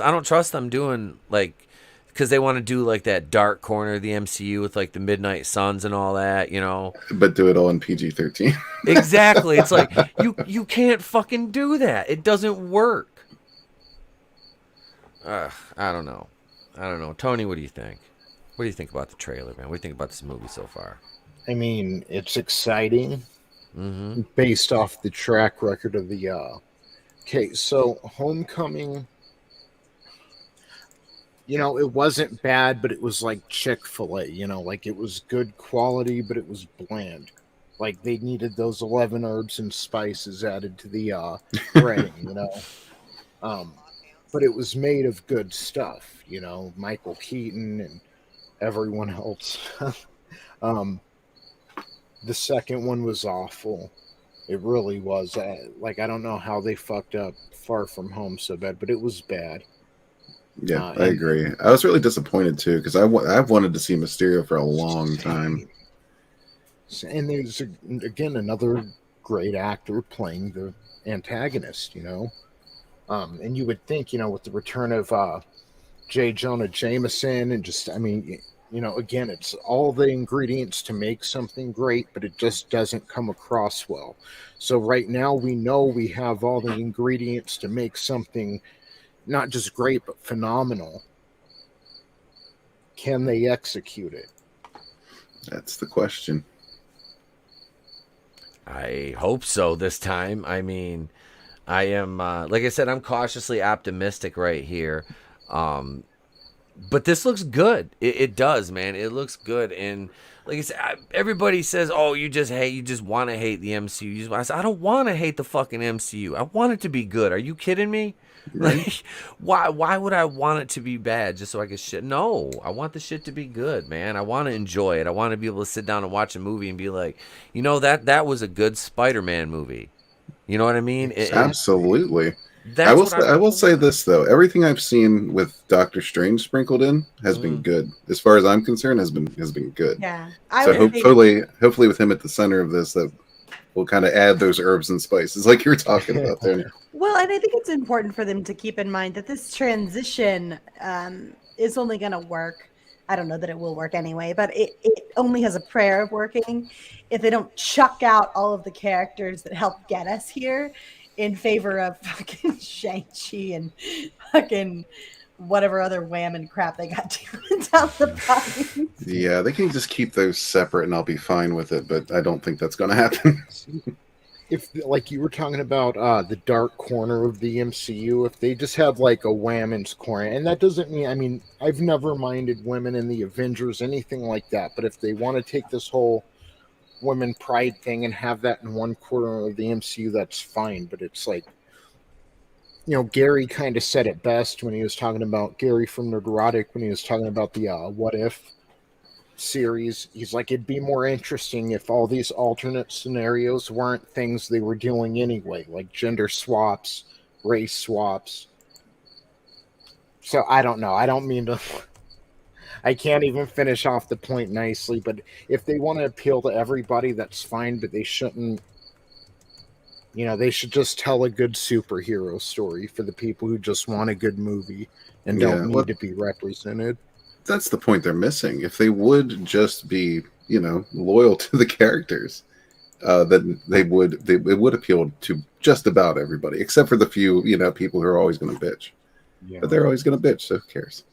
them doing because they want to do that dark corner of the MCU with the Midnight Suns and all that, But do it all in PG-13. Exactly. It's you can't fucking do that. It doesn't work. I don't know. Tony, what do you think? What do you think about the trailer, man? What do you think about this movie so far? I mean, it's exciting based off the track record of the. Okay, so Homecoming. It wasn't bad, but it was like Chick-fil-A, it was good quality, but it was bland. They needed those 11 herbs and spices added to the breading, But it was made of good stuff, Michael Keaton and everyone else. The second one was awful. It really was. I don't know how they fucked up Far From Home so bad, but it was bad. Yeah, I agree. I was really disappointed too because I've wanted to see Mysterio for a long time. And there's again another great actor playing the antagonist, and you would think, with the return of J. Jonah Jameson and again, it's all the ingredients to make something great, but it just doesn't come across well. So right now we know we have all the ingredients to make something not just great, but phenomenal. Can they execute it? That's the question. I hope so this time. I mean, I am, like I said, I'm cautiously optimistic right here. But this looks good. It does, man. It looks good. And like I said, everybody says, "Oh, you just want to hate the MCU." I said, I don't want to hate the fucking MCU. I want it to be good. Are you kidding me? Right. Why would I want it to be bad just so I could shit? No, I want the shit to be good, man. I want to enjoy it. I want to be able to sit down and watch a movie and be like, that was a good Spider-Man movie. You know what I mean? Absolutely. That's what I will say this though. Everything I've seen with Doctor Strange sprinkled in has been good. As far as I'm concerned, has been good. Yeah. So hopefully with him at the center of this, that will kind of add those herbs and spices like you were talking about there. Well, and I think it's important for them to keep in mind that this transition is only going to work. I don't know that it will work anyway, but it only has a prayer of working if they don't chuck out all of the characters that helped get us here in favor of fucking Shang-Chi and fucking whatever other wham and crap they got down the pipe. Yeah, they can just keep those separate and I'll be fine with it, but I don't think that's going to happen. If, like you were talking about the dark corner of the MCU, if they just have like a women's corner, and that doesn't mean, I mean, I've never minded women in the Avengers, anything like that, but if they want to take this whole women pride thing and have that in one corner of the MCU, that's fine. But it's like, you know, Gary kind of said it best when he was talking about Gary from Nerdrotic, when he was talking about the What If series. He's like, it'd be more interesting if all these alternate scenarios weren't things they were doing anyway, like gender swaps, race swaps. So I don't know. I don't mean to. I can't even finish off the point nicely, but if they want to appeal to everybody, that's fine, but they shouldn't. You know, they should just tell a good superhero story for the people who just want a good movie and don't need to be represented. That's the point they're missing. If they would just be, you know, loyal to the characters, then it would appeal to just about everybody, except for the few, you know, people who are always going to bitch. Yeah. But they're always going to bitch, so who cares?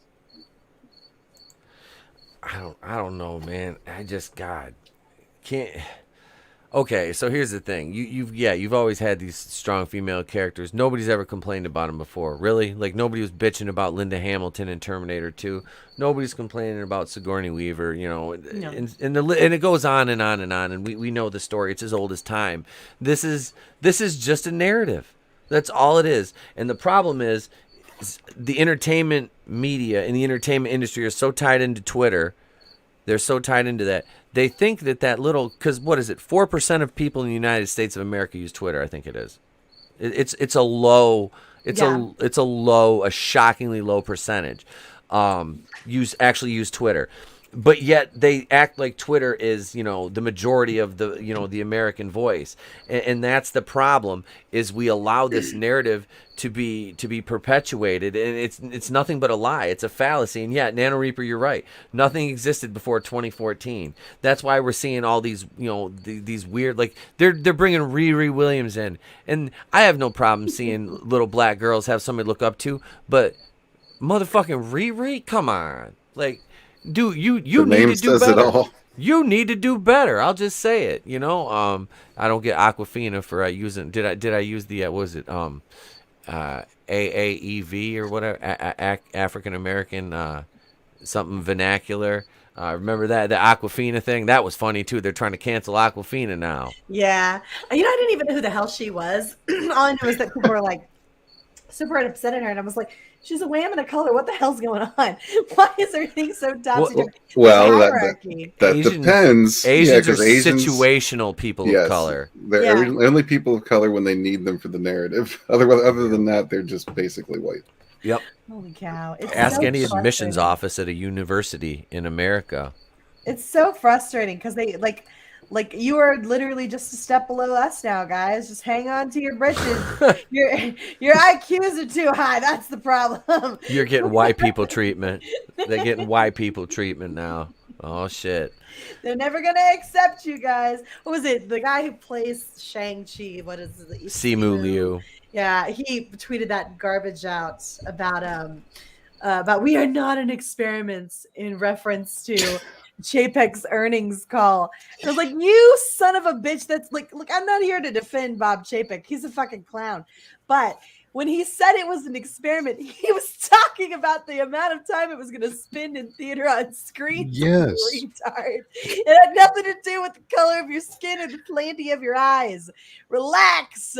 I don't know, man. I just can't. Okay, so here's the thing. You've always had these strong female characters. Nobody's ever complained about them before, really. Like nobody was bitching about Linda Hamilton in Terminator 2. Nobody's complaining about Sigourney Weaver. You know, no. and it goes on and on and on. And we know the story. It's as old as time. This is just a narrative. That's all it is. And the problem is the entertainment media and the entertainment industry are so tied into Twitter. They're so tied into that. They think that little, because what is it? 4% of people in the United States of America use Twitter. I think it is. It's a shockingly low percentage. Use Twitter. But yet they act like Twitter is, you know, the majority of the, you know, the American voice, and that's the problem. Is we allow this narrative to be perpetuated, and it's nothing but a lie. It's a fallacy. And yeah, Nano Reaper, you're right. Nothing existed before 2014. That's why we're seeing all these, you know, these weird, like they're bringing Riri Williams in, and I have no problem seeing little black girls have somebody to look up to, but motherfucking Riri, come on, like. Dude, you need to do better. You need to do better. I'll just say it. You know, I don't get Aquafina for using. Did I use the what was it AAEV or whatever, African American something vernacular. Remember that the Aquafina thing? That was funny too. They're trying to cancel Aquafina now. Yeah, you know, I didn't even know who the hell she was. All I knew was that people were like super upset at her, and I was like, she's a wham and a color. What the hell's going on? Why is everything so topsy-turvy? Well, that depends. Asians are situational people of color. They're only people of color when they need them for the narrative. Other than that, they're just basically white. Yep. Holy cow. Ask any admissions office at a university in America. It's so frustrating because they like you are literally just a step below us now, guys. Just hang on to your britches. your IQs are too high. That's the problem. You're getting white people treatment. They're getting white people treatment now. Oh shit. They're never gonna accept you guys. What was it? The guy who plays Shang-Chi. What is it? Simu Liu. Yeah, he tweeted that garbage out about we are not an experiment in reference to JPEG's earnings call. And I was like, you son of a bitch. That's like, look, I'm not here to defend Bob Chapek. He's a fucking clown. But when he said it was an experiment, he was talking about the amount of time it was going to spend in theater on screen. Yes. Retard. It had nothing to do with the color of your skin or the planting of your eyes. Relax.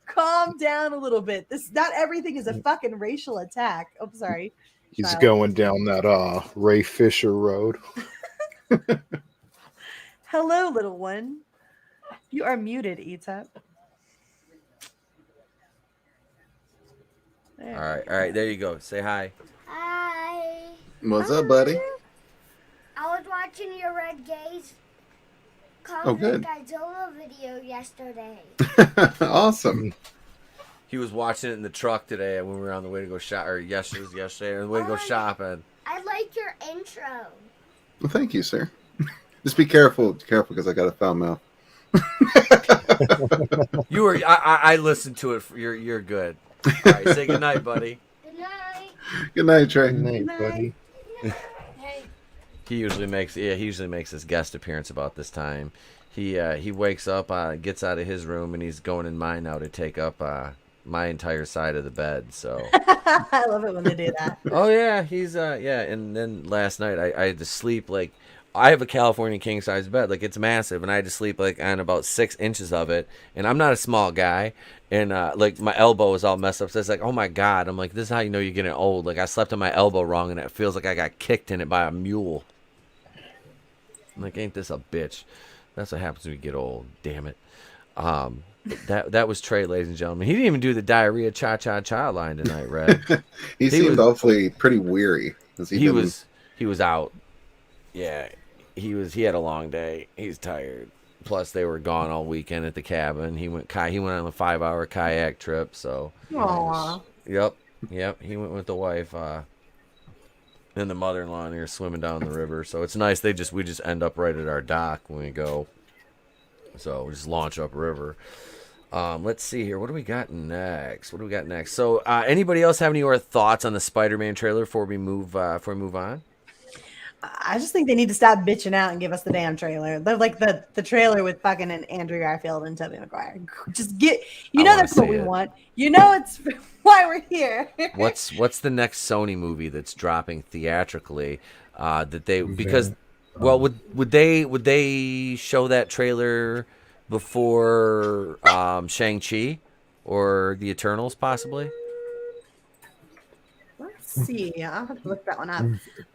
Calm down a little bit. Not everything is a fucking racial attack. Oh, sorry. He's going down that Ray Fisher road. Hello, little one. You are muted, Etep. All right. There you go. Say hi. Hi. What's up, buddy? I was watching your Red Gaze Oh, good. Godzilla video yesterday. Awesome. He was watching it in the truck today when we were on the way to go shop, or yesterday, on the way to go shopping. I like your intro. Well, thank you, sir. Just be careful, because I got a foul mouth. You were. I listened to it. You're good. All right. Say good night, buddy. Good night. Good night, Trey. Good night, buddy. He usually makes his guest appearance about this time. He wakes up, gets out of his room, and he's going in mine now to take up my entire side of the bed. So I love it when they do that. oh yeah, he's and then last night I had to sleep like I have a California king size bed, like it's massive, and I had to sleep like on about 6 inches of it, and I'm not a small guy, and like my elbow is all messed up, so it's like, oh my god, I'm like, this is how you know you're getting old. Like I slept on my elbow wrong, and it feels like I got kicked in it by a mule. I'm like, ain't this a bitch? That's what happens when you get old. Damn it. That was Trey, ladies and gentlemen. He didn't even do the diarrhea cha-cha-cha line tonight, Red. he seemed awfully pretty weary. He was out. Yeah, he had a long day. He's tired. Plus, they were gone all weekend at the cabin. He went on a 5-hour kayak trip. So, Aww. Yep. He went with the wife and the mother-in-law, and they were swimming down the river. So it's nice. We just end up right at our dock when we go. So we just launch upriver. Let's see here. What do we got next? So, anybody else have any more thoughts on the Spider-Man trailer before we move on? I just think they need to stop bitching out and give us the damn trailer. They're like the trailer with fucking Andrew Garfield and Tobey Maguire. Just get, that's what we want. It's why we're here. What's the next Sony movie that's dropping theatrically? Would they show that trailer before Shang-Chi or the Eternals possibly? Let's see. I'll have to look that one up.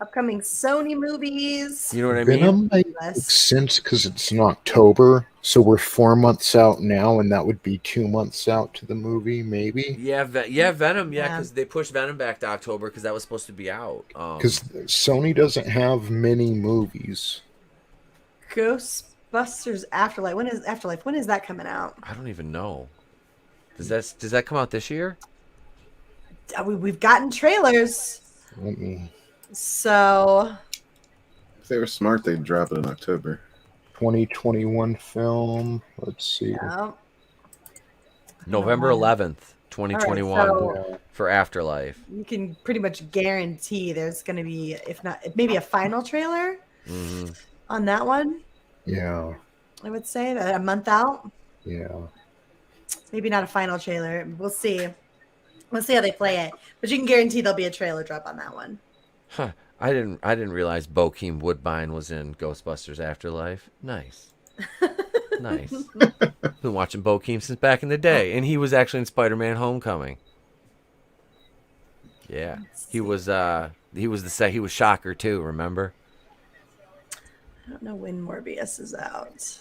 Upcoming Sony movies. You know what I Venom mean? makes sense because it's in October, so we're 4 months out now, and that would be 2 months out to the movie, maybe. Yeah, Venom. Yeah, because they pushed Venom back to October because that was supposed to be out. Because Sony doesn't have many movies. Ghostbusters Afterlife. When is Afterlife? When is that coming out? I don't even know. Does that come out this year? We've gotten trailers. So if they were smart, they'd drop it in October. 2021 film. Let's see. Yeah. November 11th, 2021 right, for Afterlife. You can pretty much guarantee there's going to be, if not, maybe a final trailer on that one. Yeah. I would say that a month out. Yeah. Maybe not a final trailer. We'll see. We'll see how they play it. But you can guarantee there'll be a trailer drop on that one. Huh. I didn't realize Bokeem Woodbine was in Ghostbusters Afterlife. Nice. Nice. Been watching Bokeem since back in the day, and he was actually in Spider-Man: Homecoming. Yeah. He was Shocker too, remember? I don't know when Morbius is out.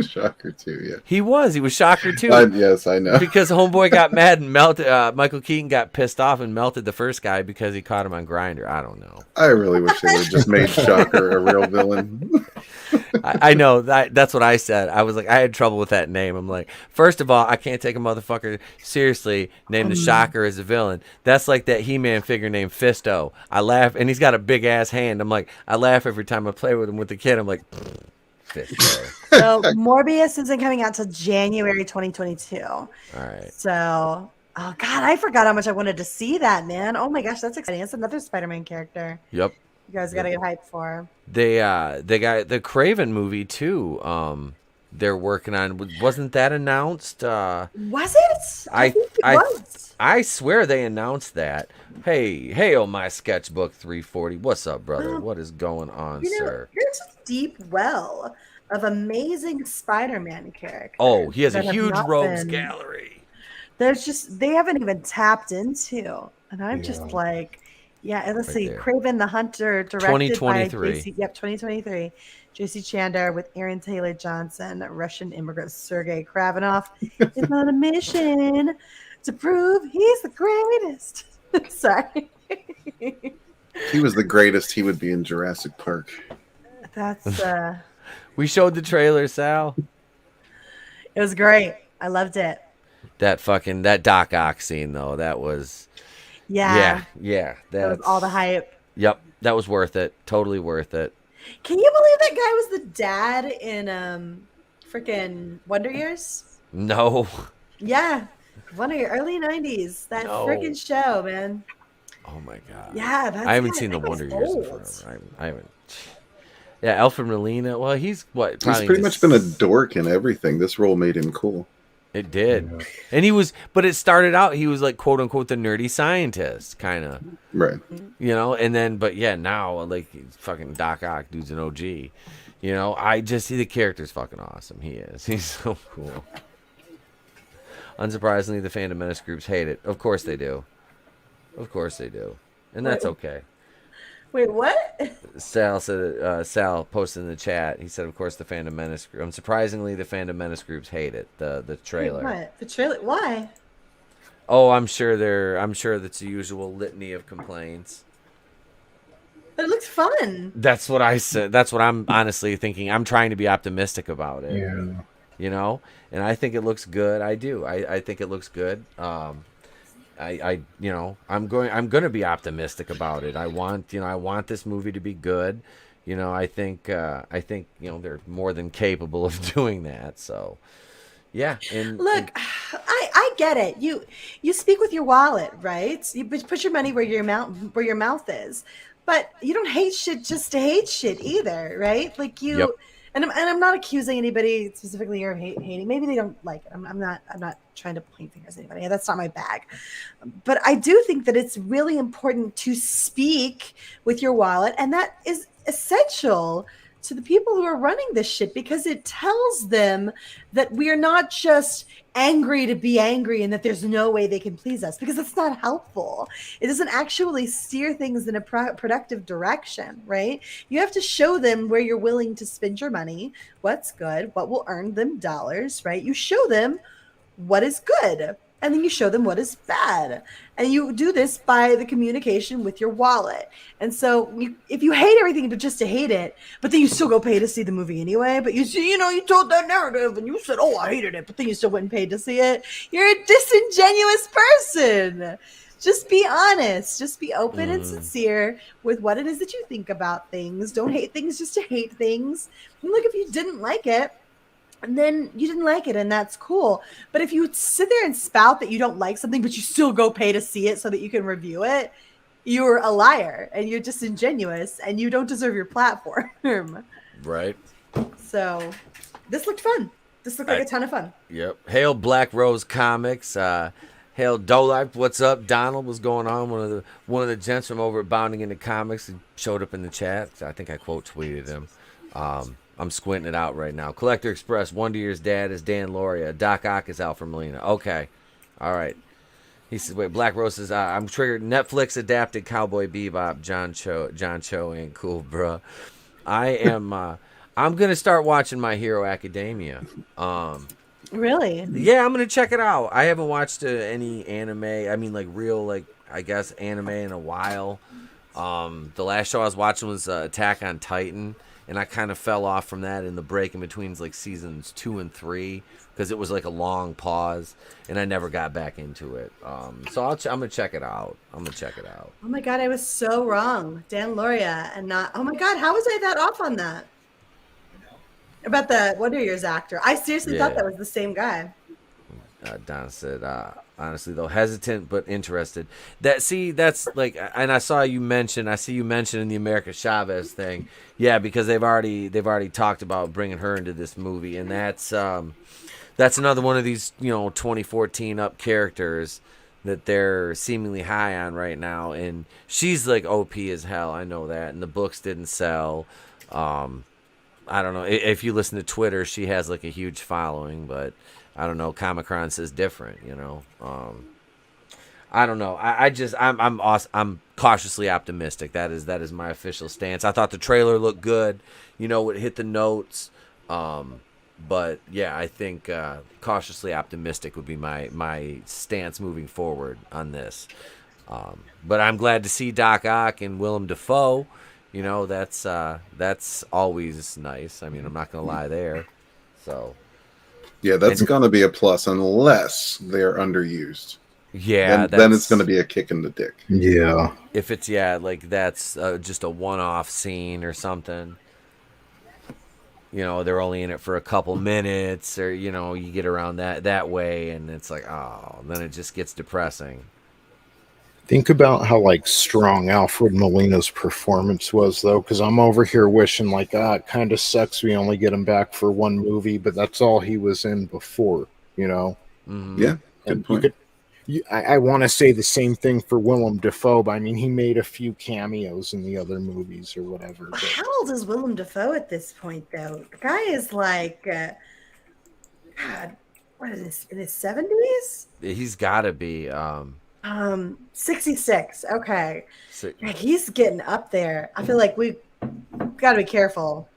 Shocker too, yeah. He was Shocker too. Yes, I know. Because homeboy got mad and melted. Michael Keaton got pissed off and melted the first guy because he caught him on Grindr. I don't know. I really wish they would have just made Shocker a real villain. I know that's what I said. I was like, I had trouble with that name. I'm like, first of all, I can't take a motherfucker seriously named the Shocker as a villain. That's like that He-Man figure named Fisto. I laugh, and he's got a big ass hand. I'm like, I laugh every time I play with him with the kid. I'm like, Fisto. So Morbius isn't coming out till January 2022. All right. So, oh God, I forgot how much I wanted to see that, man. Oh my gosh, that's exciting. It's another Spider-Man character. Yep. You guys gotta get hyped for. They got the Craven movie too. They're working on. Wasn't that announced? Was it? I think it was. I swear they announced that. Hey, oh my sketchbook 340. What's up, brother? What is going on, sir? There's a deep well of amazing Spider-Man characters. Oh, he has a that have huge not rogues been- gallery. They haven't even tapped into, and I'm just like, yeah. Let's see, there. Craven the Hunter, directed 2023. by JC. Yep, 2023. J.C. Chandler with Aaron Taylor Johnson, Russian immigrant Sergei Kravinoff is on a mission to prove he's the greatest. Sorry. If he was the greatest, he would be in Jurassic Park. That's We showed the trailer, Sal. it was great. I loved it. That Doc Ock scene though, that was yeah. That was all the hype. Yep, that was worth it. Totally worth it. Can you believe that guy was the dad in freaking Wonder Years? No. Yeah. One of your early 90s. That No. freaking show, man. Oh my god. Yeah, that's I haven't seen the Wonder Years in forever. I haven't. Yeah, Alfred Molina. Well, he's what? He's Probably pretty much been a dork in everything. This role made him cool. It did, and he was. But it started out he was like quote unquote the nerdy scientist, kind of. Right. You know, and then but yeah, now like fucking Doc Ock, dude's an OG. You know, I just see the character's fucking awesome. He is. He's so cool. Unsurprisingly, the Phantom Menace groups hate it. Of course they do. Of course they do, and that's okay. Wait, what? Sal said. Sal posted in the chat. He said, "Of course, the Phantom Menace group." Unsurprisingly, the Phantom Menace groups hate it. The trailer. Wait, what? The trailer? Why? Oh, I'm sure that's the usual litany of complaints. But it looks fun. That's what I said. That's what I'm honestly thinking. I'm trying to be optimistic about it. Yeah. You know, and I think it looks good. I do. I think it looks good. You know, I'm going to be optimistic about it. I want this movie to be good. You know, I think you know, they're more than capable of doing that. So, yeah. And Look, I get it. You speak with your wallet, right? You put your money where your mouth is. But you don't hate shit just to hate shit either, right? Like you. Yep. And I'm not accusing anybody specifically or hating. Maybe they don't like it. I'm not trying to point fingers at anybody. That's not my bag. But I do think that it's really important to speak with your wallet, and that is essential to the people who are running this shit, because it tells them that we are not just angry to be angry and that there's no way they can please us, because that's not helpful. It doesn't actually steer things in a productive direction, right? You have to show them where you're willing to spend your money, what's good, what will earn them dollars, right? You show them what is good, and then you show them what is bad. And you do this by the communication with your wallet. And so if you hate everything but just to hate it, but then you still go pay to see the movie anyway, but you told that narrative and you said, oh, I hated it, but then you still went and paid to see it, you're a disingenuous person. Just be honest. Just be open and sincere with what it is that you think about things. Don't hate things just to hate things. And look, if you didn't like it, and then you didn't like it, and that's cool. But if you sit there and spout that you don't like something, but you still go pay to see it so that you can review it, you're a liar and you're disingenuous and you don't deserve your platform. right. So this looked fun. This looked like a ton of fun. Yep. Hail Black Rose Comics. Hail Dolife. What's up, Donald? What's going on? One of the gents from over at Bounding into Comics showed up in the chat. I think I quote tweeted him. I'm squinting it out right now. Collector Express, Wonder Year's dad is Dan Loria. Doc Ock is Alfred Molina. Okay. All right. He says, wait, Black Rose says, I'm triggered. Netflix adapted Cowboy Bebop. John Cho ain't cool, bruh. I'm going to start watching My Hero Academia. Really? Yeah, I'm going to check it out. I haven't watched any anime. I mean, like real, like, I guess, anime in a while. The last show I was watching was Attack on Titan. And I kind of fell off from that in the break in between like seasons 2 and 3 because it was like a long pause, and I never got back into it. So I'm gonna check it out. Oh my god, I was so wrong, Dan Loria, and not. Oh my god, how was I that off on that? About the Wonder Years actor, I seriously thought that was the same guy. Don said, honestly though, hesitant but interested. That's like, and I see you mentioned in the America Chavez thing. Yeah, because they've already talked about bringing her into this movie, and that's another one of these 2014 up characters that they're seemingly high on right now, and she's like OP as hell. I know that, and the books didn't sell. I don't know if you listen to Twitter, she has like a huge following, but I don't know. Comicron says different, I don't know. I'm cautiously optimistic. That is my official stance. I thought the trailer looked good. It hit the notes. But yeah, I think cautiously optimistic would be my stance moving forward on this. But I'm glad to see Doc Ock and Willem Dafoe. You know, that's always nice. I mean, I'm not gonna lie there. So Yeah, that's gonna be a plus unless they're underused. yeah, Then it's gonna be a kick in the dick. Yeah. if it's like that's just a one-off scene or something. You know, they're only in it for a couple minutes, or you know, you get around that way, and it's like, oh, then it just gets depressing. Think about how like strong Alfred Molina's performance was, though, because I'm over here wishing like, it kind of sucks we only get him back for one movie, but that's all he was in before, you know. Yeah, good point. I want to say the same thing for Willem Dafoe, but I mean, he made a few cameos in the other movies or whatever. But How old is Willem Dafoe at this point, though? The guy is like, God, what is this, in his 70s? He's got to be 66. Okay. So, Yeah, he's getting up there. I feel like we got to be careful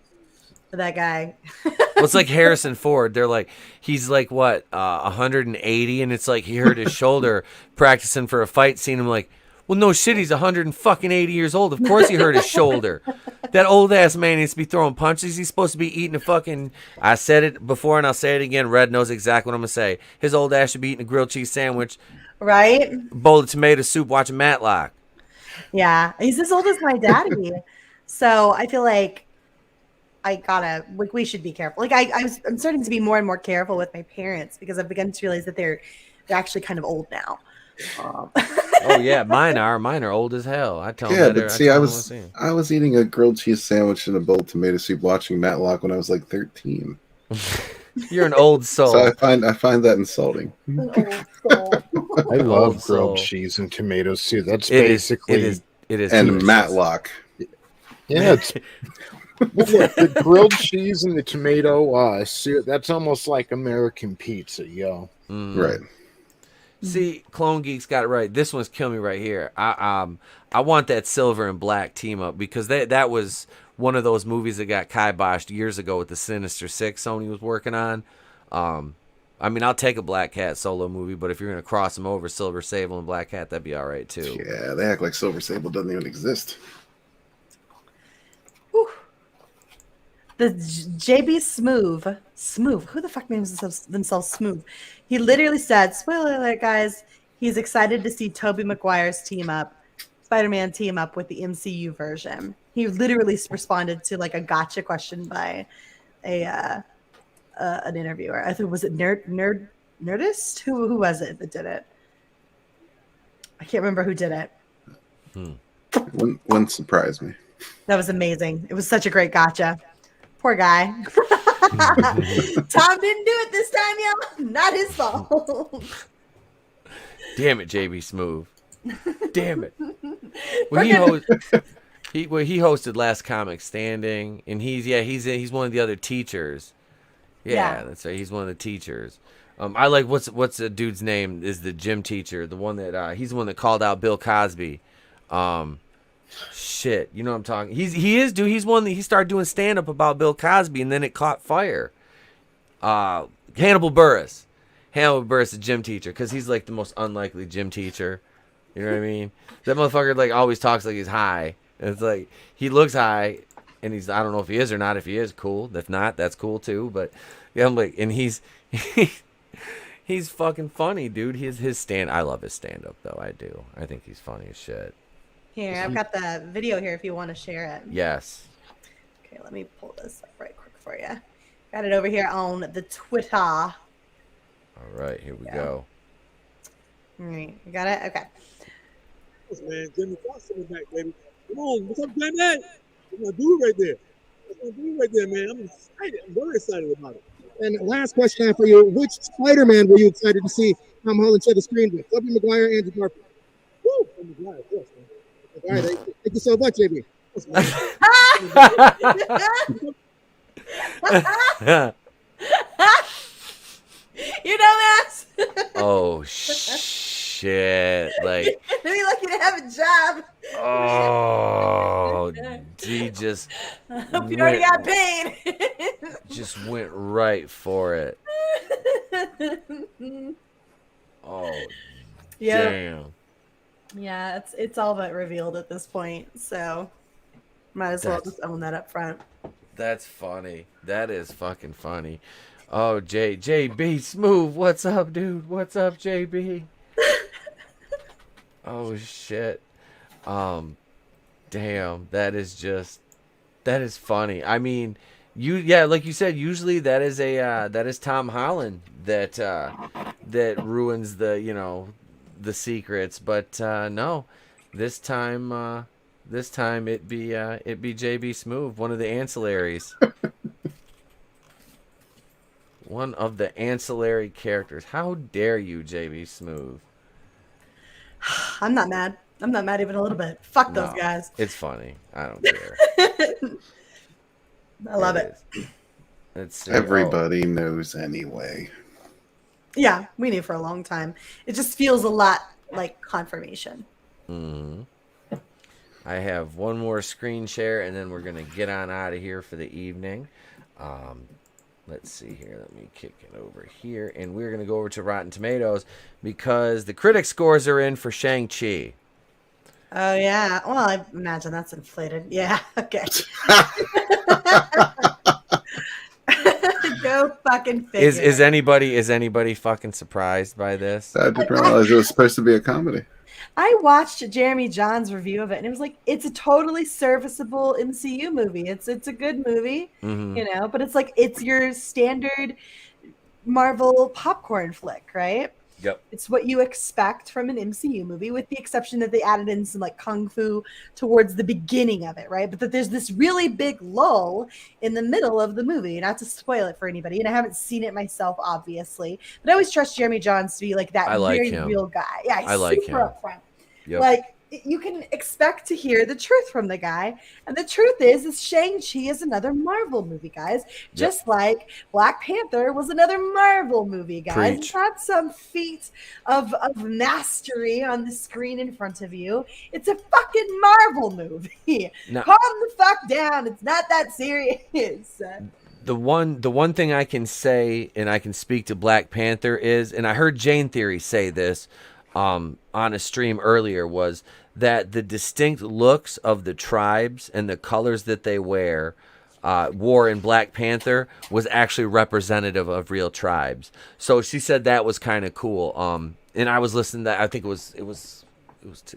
with that guy. well, it's like Harrison Ford. They're like, he's like what, 180, and it's like he hurt his shoulder practicing for a fight scene. I'm like, well, no shit, he's 180 years old. Of course he hurt his shoulder. That old ass man needs to be throwing punches. He's supposed to be eating a fucking. I said it before and I'll say it again. Red knows exactly what I'm gonna say. His old ass should be eating a grilled cheese sandwich, Right? bowl of tomato soup, watching Matlock. Yeah. He's as old as my daddy. So I feel like we should be careful. Like I'm starting to be more and more careful with my parents because I've begun to realize that they're actually kind of old now. Oh yeah, mine are old as hell. I tell them. Yeah, but see, I was eating a grilled cheese sandwich and a bowl of tomato soup watching Matlock when I was like 13. You're an old soul. So I find that insulting. I love grilled cheese and tomato soup. That's basically it is and Matlock. Yeah, it's the grilled cheese and the tomato soup. That's almost like American pizza, yo. Right. See, Clone Geeks got it right. This one's killing me right here. I want that silver and black team up because that was one of those movies that got kiboshed years ago with the Sinister Six Sony was working on. I mean, I'll take a Black Cat solo movie, but if you're gonna cross them over, Silver Sable and Black Cat, that'd be all right too. Yeah, they act like Silver Sable doesn't even exist. The JB Smoove. Who the fuck names themselves Smoove? He literally said, spoiler alert, guys, he's excited to see Tobey Maguire's Spider-Man team up with the MCU version. He literally responded to like a gotcha question by an interviewer. I think was it Nerdist? Who was it that did it? I can't remember who did it. Wouldn't surprise me. That was amazing. It was such a great gotcha. Poor guy. Tom didn't do it this time, y'all. Not his fault. Damn it, JB Smoove. Damn it. Well, he hosted Last Comic Standing, and he's one of the other teachers. Yeah, that's right. He's one of the teachers. I like what's the dude's name is the gym teacher, the one that he's the one that called out Bill Cosby. Shit, you know what I'm talking. He is, dude. He's one that he started doing stand up about Bill Cosby, and then it caught fire. Hannibal Buress, the gym teacher, because he's like the most unlikely gym teacher. You know what I mean? That motherfucker like always talks like he's high. And it's like he looks high, and I don't know if he is or not. If he is, cool. If not, that's cool too. But yeah, I'm like, and he's fucking funny, dude. His stand. I love his stand up though. I do. I think he's funny as shit. Here, I've got the video here if you want to share it. Yes. Okay, let me pull this up right quick for you. Got it over here on the Twitter. All right, here we go. All right, you got it? Okay. Man, Jimmy Fox is back, baby. Come on, what's up, Batman? We're gonna do it right there. We're gonna do it right there, man. I'm excited. I'm very excited about it. And last question I have for you: which Spider-Man were you excited to see Tom Holland share the screen with? Tobey Maguire, Andrew Garfield. Woo! Tobey Maguire, of course, man. All right, thank you so much, JB. You know that? Oh shit. shit. Like, Maybe lucky to have a job. oh, he just I hope you already got paid. just went right for it. Oh, Yep. damn. Yeah, it's all but revealed at this point, so might as well That's- just own that up front. That's funny. That is fucking funny. Oh, JB Smooth, what's up, dude? What's up, JB? Oh shit. Damn, that is funny. I mean, like you said, usually that is Tom Holland that ruins the secrets, but no, this time it be JB Smooth, one of the ancillaries. One of the ancillary characters. How dare you, JB Smooth? I'm not mad. I'm not mad even a little bit. Fuck those No, guys. It's funny. I don't care. I love it. Let's see. Everybody knows anyway. Yeah, we knew for a long time. It just feels a lot like confirmation. Mhm. I have one more screen share, and then we're gonna get on out of here for the evening. Let's see here. Let me kick it over here, and we're gonna go over to Rotten Tomatoes because the critic scores are in for Shang-Chi. Oh yeah. Well, I imagine that's inflated. Yeah. Okay. Go fucking figure. Is anybody fucking surprised by this? I didn't realize it was supposed to be a comedy. I watched Jeremy John's review of it, and it was like it's a totally serviceable MCU movie. It's a good movie, Mhm. but it's like it's your standard Marvel popcorn flick, right? Yep. It's what you expect from an MCU movie, with the exception that they added in some like kung fu towards the beginning of it, right? But that there's this really big lull in the middle of the movie. Not to spoil it for anybody, and I haven't seen it myself, obviously. But I always trust Jeremy Johns to be like that I like very him. real guy. Yeah, he's I like super him. upfront. Yep. Like you can expect to hear the truth from the guy, and the truth is Shang-Chi is another Marvel movie, guys. Just like Black Panther was another Marvel movie, guys. Preach. It's not some feat of mastery on the screen in front of you. It's a fucking Marvel movie. No. Calm the fuck down. It's not that serious. The one thing I can say, and I can speak to Black Panther is, and I heard Jane Theory say this on a stream earlier, was that the distinct looks of the tribes and the colors that they wore in Black Panther was actually representative of real tribes. So she said that was kind of cool. And I was listening to that. I think it was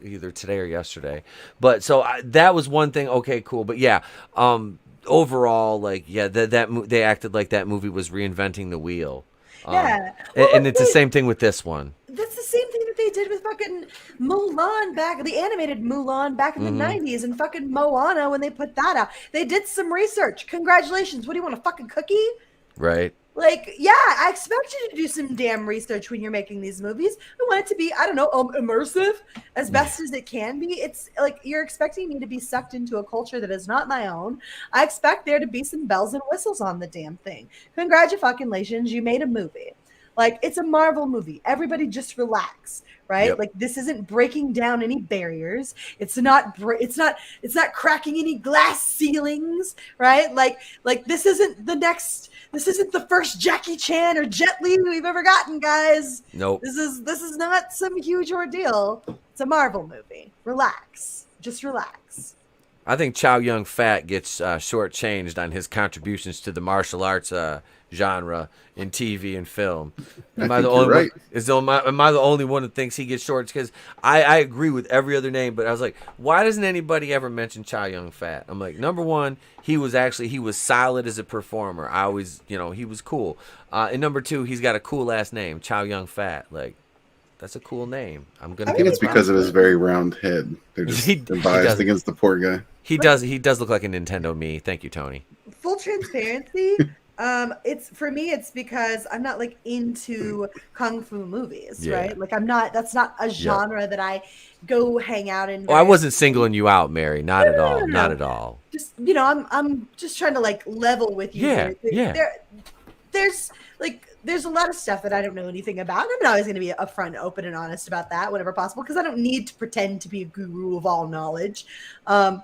either today or yesterday. But so that was one thing. Okay, cool. But yeah, overall, like, yeah, they acted like that movie was reinventing the wheel. Yeah. And it's the same thing with this one. That's the same thing that they did with fucking Mulan the animated Mulan back in the 90s, and fucking Moana when they put that out. They did some research. Congratulations. What do you want, a fucking cookie? Right. Like, yeah, I expect you to do some damn research when you're making these movies. I want it to be, I don't know, immersive as best as it can be. It's like you're expecting me to be sucked into a culture that is not my own. I expect there to be some bells and whistles on the damn thing. Congratulations, you made a movie. Like, it's a Marvel movie. Everybody just relax, right? Yep. Like, this isn't breaking down any barriers. It's not cracking any glass ceilings, right? Like this isn't the first Jackie Chan or Jet Li we've ever gotten, guys. Nope. This is not some huge ordeal. It's a Marvel movie. Relax. Just relax. I think Chow Yun Fat gets shortchanged on his contributions to the martial arts genre in TV and film. Am I the only one? Am I the only one that thinks he gets short? Because I agree with every other name, but I was like, why doesn't anybody ever mention Chow Yun Fat? I'm like, number one, he was solid as a performer. I always, he was cool. And number two, he's got a cool ass name, Chow Yun Fat. Like, that's a cool name. I think it's because of his very round head. They're just biased against the poor guy. He does look like a Nintendo me. Thank you, Tony. Full transparency. It's because I'm not like into kung fu movies, right? Like that's not a genre that I go hang out in. Oh, I wasn't singling you out, Mary. Not at all. Not at all. Just I'm just trying to like level with you. Yeah. There's like there's a lot of stuff that I don't know anything about. I'm always going to be upfront, open, and honest about that whenever possible, because I don't need to pretend to be a guru of all knowledge. Yeah,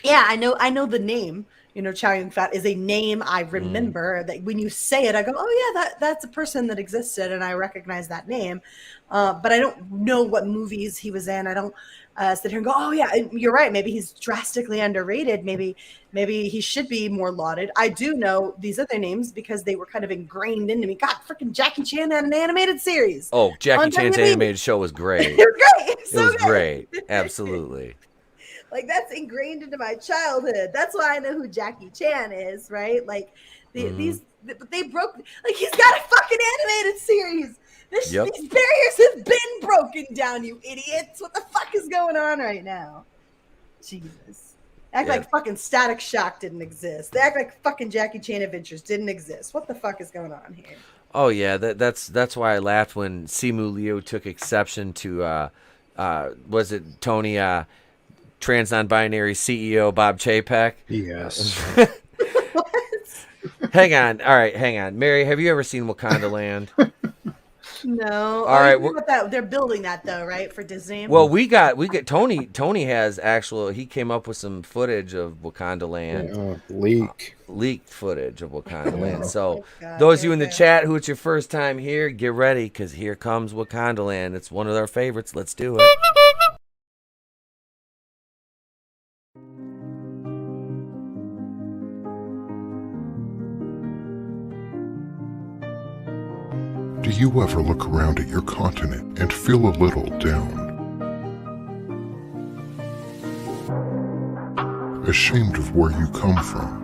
I know the name. You know, Chow Yun-fat is a name I remember. That when you say it, I go, oh yeah, that's a person that existed, and I recognize that name. But I don't know what movies he was in. I don't sit here and go, oh yeah, you're right. Maybe he's drastically underrated. Maybe he should be more lauded. I do know these other names because they were kind of ingrained into me. God, freaking Jackie Chan had an animated series. Oh, Jackie on Chan's WWE. animated show was great. It was great. It was great. Absolutely. Like, that's ingrained into my childhood. That's why I know who Jackie Chan is, right? Like, they broke, like, he's got a fucking animated series. These barriers have been broken down, you idiots. What the fuck is going on right now? Jesus. Act like fucking Static Shock didn't exist. They act like fucking Jackie Chan Adventures didn't exist. What the fuck is going on here? Oh yeah, that's why I laughed when Simu Liu took exception to was it Tony trans non-binary CEO Bob Chapek? Yes. Hang on. Mary, have you ever seen Wakanda Land? No. All right. They're building that though, right, for Disney? Well, we got Tony has he came up with some footage of Wakanda Land. Leaked footage of Wakanda Land. So those of you in the chat who it's your first time here, get ready, because here comes Wakanda Land. It's one of our favorites. Let's do it. Do you ever look around at your continent and feel a little down? Ashamed of where you come from?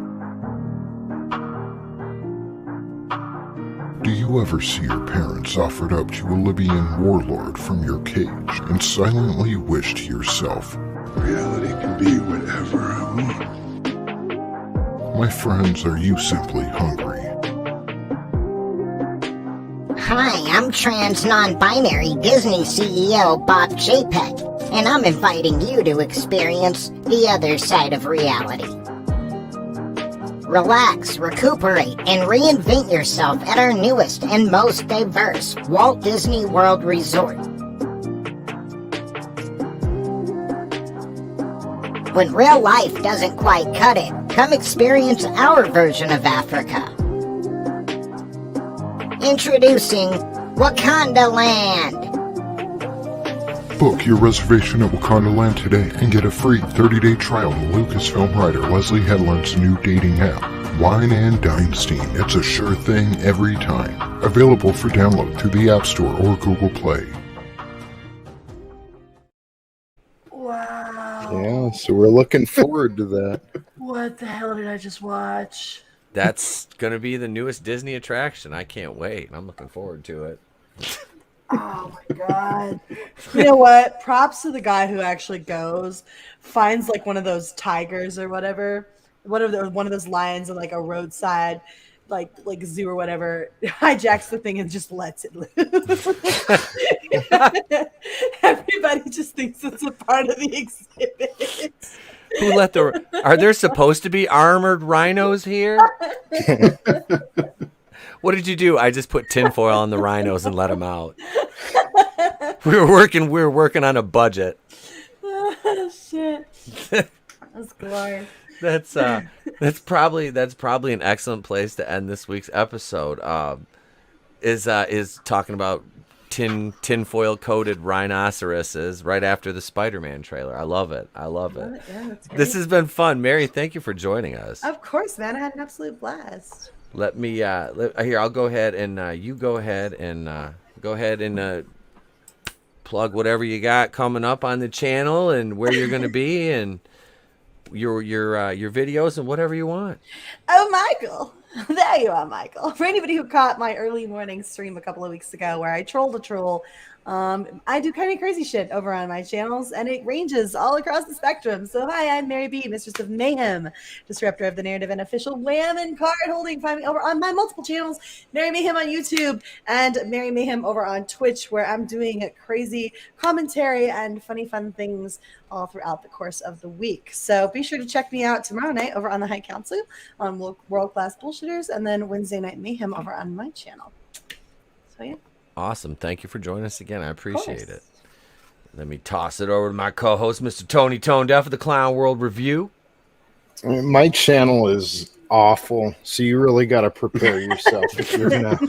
Do you ever see your parents offered up to a Libyan warlord from your cage and silently wish to yourself, reality can be whatever I want? My friends, are you simply hungry? Hi, I'm trans non-binary Disney CEO Bob Chapek, and I'm inviting you to experience the other side of reality. Relax, recuperate, and reinvent yourself at our newest and most diverse Walt Disney World Resort. When real life doesn't quite cut it, come experience our version of Africa. Introducing Wakanda Land. Book your reservation at Wakanda Land today and get a free 30-day trial to Lucasfilm writer Leslie Headland's new dating app, Wine and Dynasty. It's a sure thing every time. Available for download through the App Store or Google Play. Wow. Yeah, so we're looking forward to that. What the hell did I just watch? That's going to be the newest Disney attraction. I can't wait. I'm looking forward to it. Oh my god. You know what? Props to the guy who actually goes, finds like one of those tigers or whatever, one of those lions in like a roadside like zoo or whatever, hijacks the thing and just lets it loose. Everybody just thinks it's a part of the exhibit. Who let are there supposed to be armored rhinos here? What did you do? I just put tinfoil on the rhinos and let them out. We were working on a budget. Oh, shit. That's glorious. That's probably an excellent place to end this week's episode. Is talking about tinfoil coated rhinoceroses right after the Spider-Man trailer. I love it. Yeah, that's great. This has been fun. Mary, thank you for joining us. Of course, man. I had an absolute blast. Let me here. I'll go ahead and you go ahead and plug whatever you got coming up on the channel and where you're going to be and your videos and whatever you want. Oh, Michael. There you are, Michael. For anybody who caught my early morning stream a couple of weeks ago where I trolled a troll, I do kind of crazy shit over on my channels, and it ranges all across the spectrum. So hi, I'm Mary B, Mistress of Mayhem, disruptor of the narrative and official Wham and card holding. Find me over on my multiple channels, Mary Mayhem on YouTube and Mary Mayhem over on Twitch, where I'm doing crazy commentary and funny fun things all throughout the course of the week. So be sure to check me out tomorrow night over on the High Council on World Class Bullshitters, and then Wednesday Night Mayhem over on my channel. So yeah. Awesome. Thank you for joining us again. I appreciate it. Let me toss it over to my co-host, Mr. Tony ToneDef of the Clown World Review. My channel is awful, so you really got to prepare yourself if you're gonna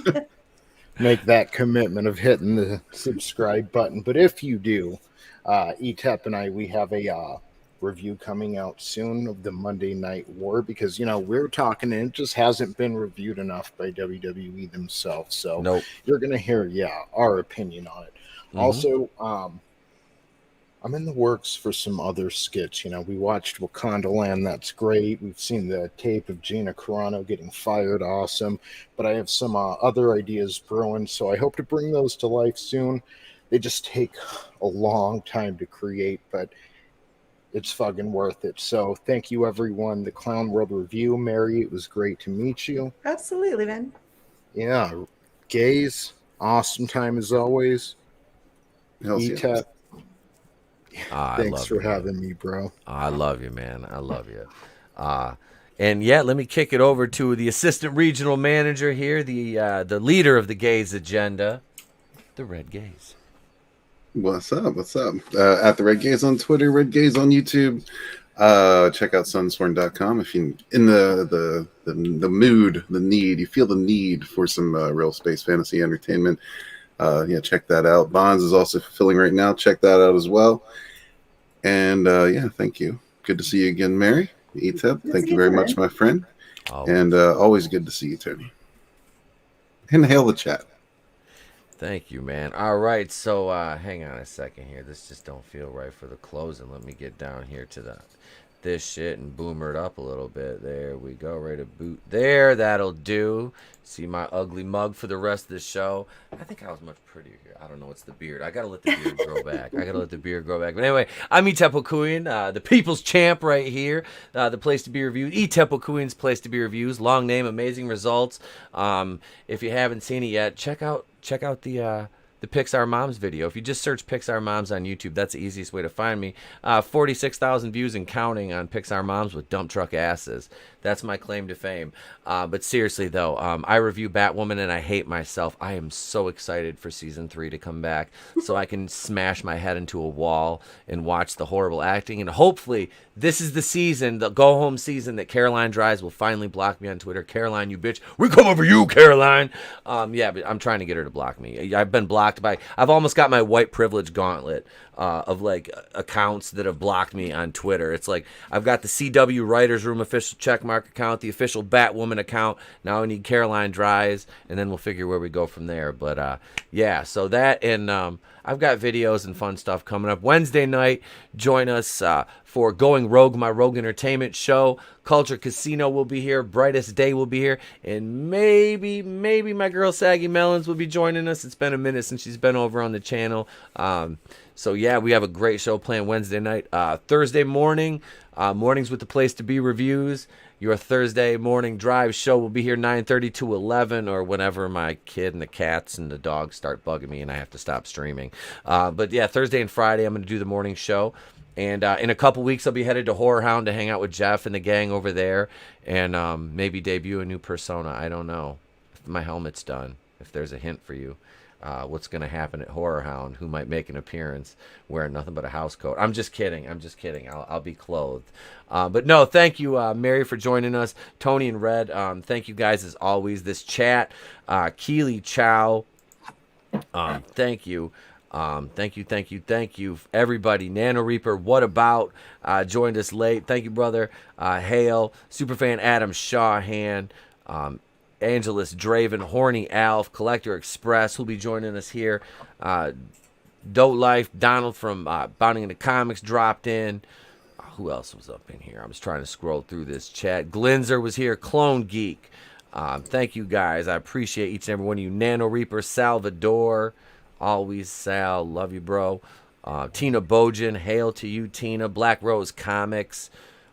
make that commitment of hitting the subscribe button. But if you do, ETEP and I, we have a review coming out soon of the Monday Night War, because we're talking and it just hasn't been reviewed enough by WWE themselves. So you're gonna hear our opinion on it. Also, I'm in the works for some other skits. We watched Wakanda Land. That's great. We've seen the tape of Gina Carano getting fired. Awesome. But I have some other ideas brewing, so I hope to bring those to life soon. They just take a long time to create, but it's fucking worth it. So thank you, everyone. The Clown World Review. Mary, it was great to meet you. Absolutely, man. Yeah. Gaze, awesome time as always. ETEP. Thanks for having me, bro. I love you, man. I love you. And let me kick it over to the assistant regional manager here, the leader of the Gaze agenda, the Red Gaze. What's up? At the Red Gaze on Twitter, Red Gaze on YouTube. Check out sunsworn.com if you in the mood, the need, you feel the need for some real space fantasy entertainment. Check that out. Bonds is also fulfilling right now. Check that out as well. And thank you. Good to see you again, Mary. ETEP, thank you very much, my friend. And always good to see you, Tony. And hail the chat. Thank you, man. All right, so hang on a second here. This just don't feel right for the closing. Let me get down here to this shit and boomer it up a little bit. There we go. Ready to boot. There, that'll do. See my ugly mug for the rest of the show. I think I was much prettier here. I don't know. It's the beard. I got to let the beard grow back. But anyway, I'm ETEP Okuyan, the people's champ right here. The place to be reviewed. ETEP Okuyan's place to be reviews. Long name, amazing results. If you haven't seen it yet, check out the Pixar Moms video. If you just search Pixar Moms on YouTube, that's the easiest way to find me. 46,000 views and counting on Pixar Moms with dump truck asses. That's my claim to fame. But seriously, though, I review Batwoman and I hate myself. I am so excited for season 3 to come back so I can smash my head into a wall and watch the horrible acting. And hopefully, this is the season, the go-home season, that Caroline Dries will finally block me on Twitter. Caroline, you bitch. We come for you, Caroline. But I'm trying to get her to block me. I've been blocked by... I've almost got my white privilege gauntlet of accounts that have blocked me on Twitter. It's like I've got the CW Writers Room official checkmark account, the official Batwoman account. Now I need Caroline Dries, and then we'll figure where we go from there. But so that, and I've got videos and fun stuff coming up. Wednesday night, join us for Going Rogue, my Rogue Entertainment show. Culture Casino will be here. Brightest Day will be here. And maybe my girl Saggy Melons will be joining us. It's been a minute since she's been over on the channel. We have a great show planned Wednesday night. Thursday morning, Mornings with the Place to Be reviews. Your Thursday morning drive show will be here 9:30 to 11, or whenever my kid and the cats and the dogs start bugging me and I have to stop streaming. Thursday and Friday I'm going to do the morning show. And in a couple weeks, I'll be headed to Horror Hound to hang out with Jeff and the gang over there, and maybe debut a new persona. I don't know if my helmet's done, if there's a hint for you. What's going to happen at Horror Hound, who might make an appearance wearing nothing but a house coat. I'm just kidding. I'll be clothed. But no, thank you, Mary, for joining us. Tony and Red, thank you guys as always. This chat, Keely Chow, thank you. Thank you, everybody. Nano Reaper, what about? Joined us late. Thank you, brother. Hale, Superfan Adam Shawhan, Angelus Draven, Horny Alf, Collector Express, who'll be joining us here. Dope Life, Donald from Bounding into Comics dropped in. Who else was up in here? I was trying to scroll through this chat. Glinzer was here. Clone Geek. Thank you, guys. I appreciate each and every one of you. Nano Reaper, Salvador. Always Sal, love you, bro. Tina Bojan, hail to you, Tina. Black Rose Comics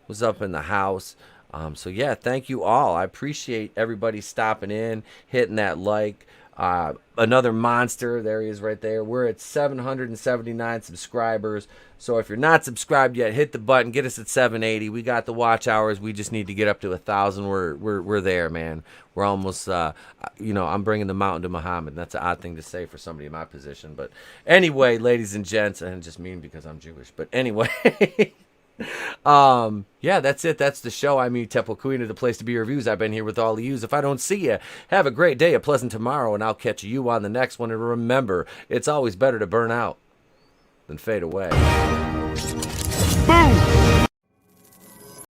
was up in the house. Thank you all. I appreciate everybody stopping in, hitting that like. Another monster. There he is right there. We're at 779 subscribers. So if you're not subscribed yet, hit the button. Get us at 780. We got the watch hours. We just need to get up to 1,000. We're there, man. We're almost, I'm bringing the mountain to Muhammad. That's an odd thing to say for somebody in my position. But anyway, ladies and gents, and I just mean because I'm Jewish. But anyway, yeah, that's it. That's the show. I'm Temple Queen of the Place to Be Reviews. I've been here with all of yous. If I don't see you, have a great day, a pleasant tomorrow, and I'll catch you on the next one. And remember, it's always better to burn out than fade away.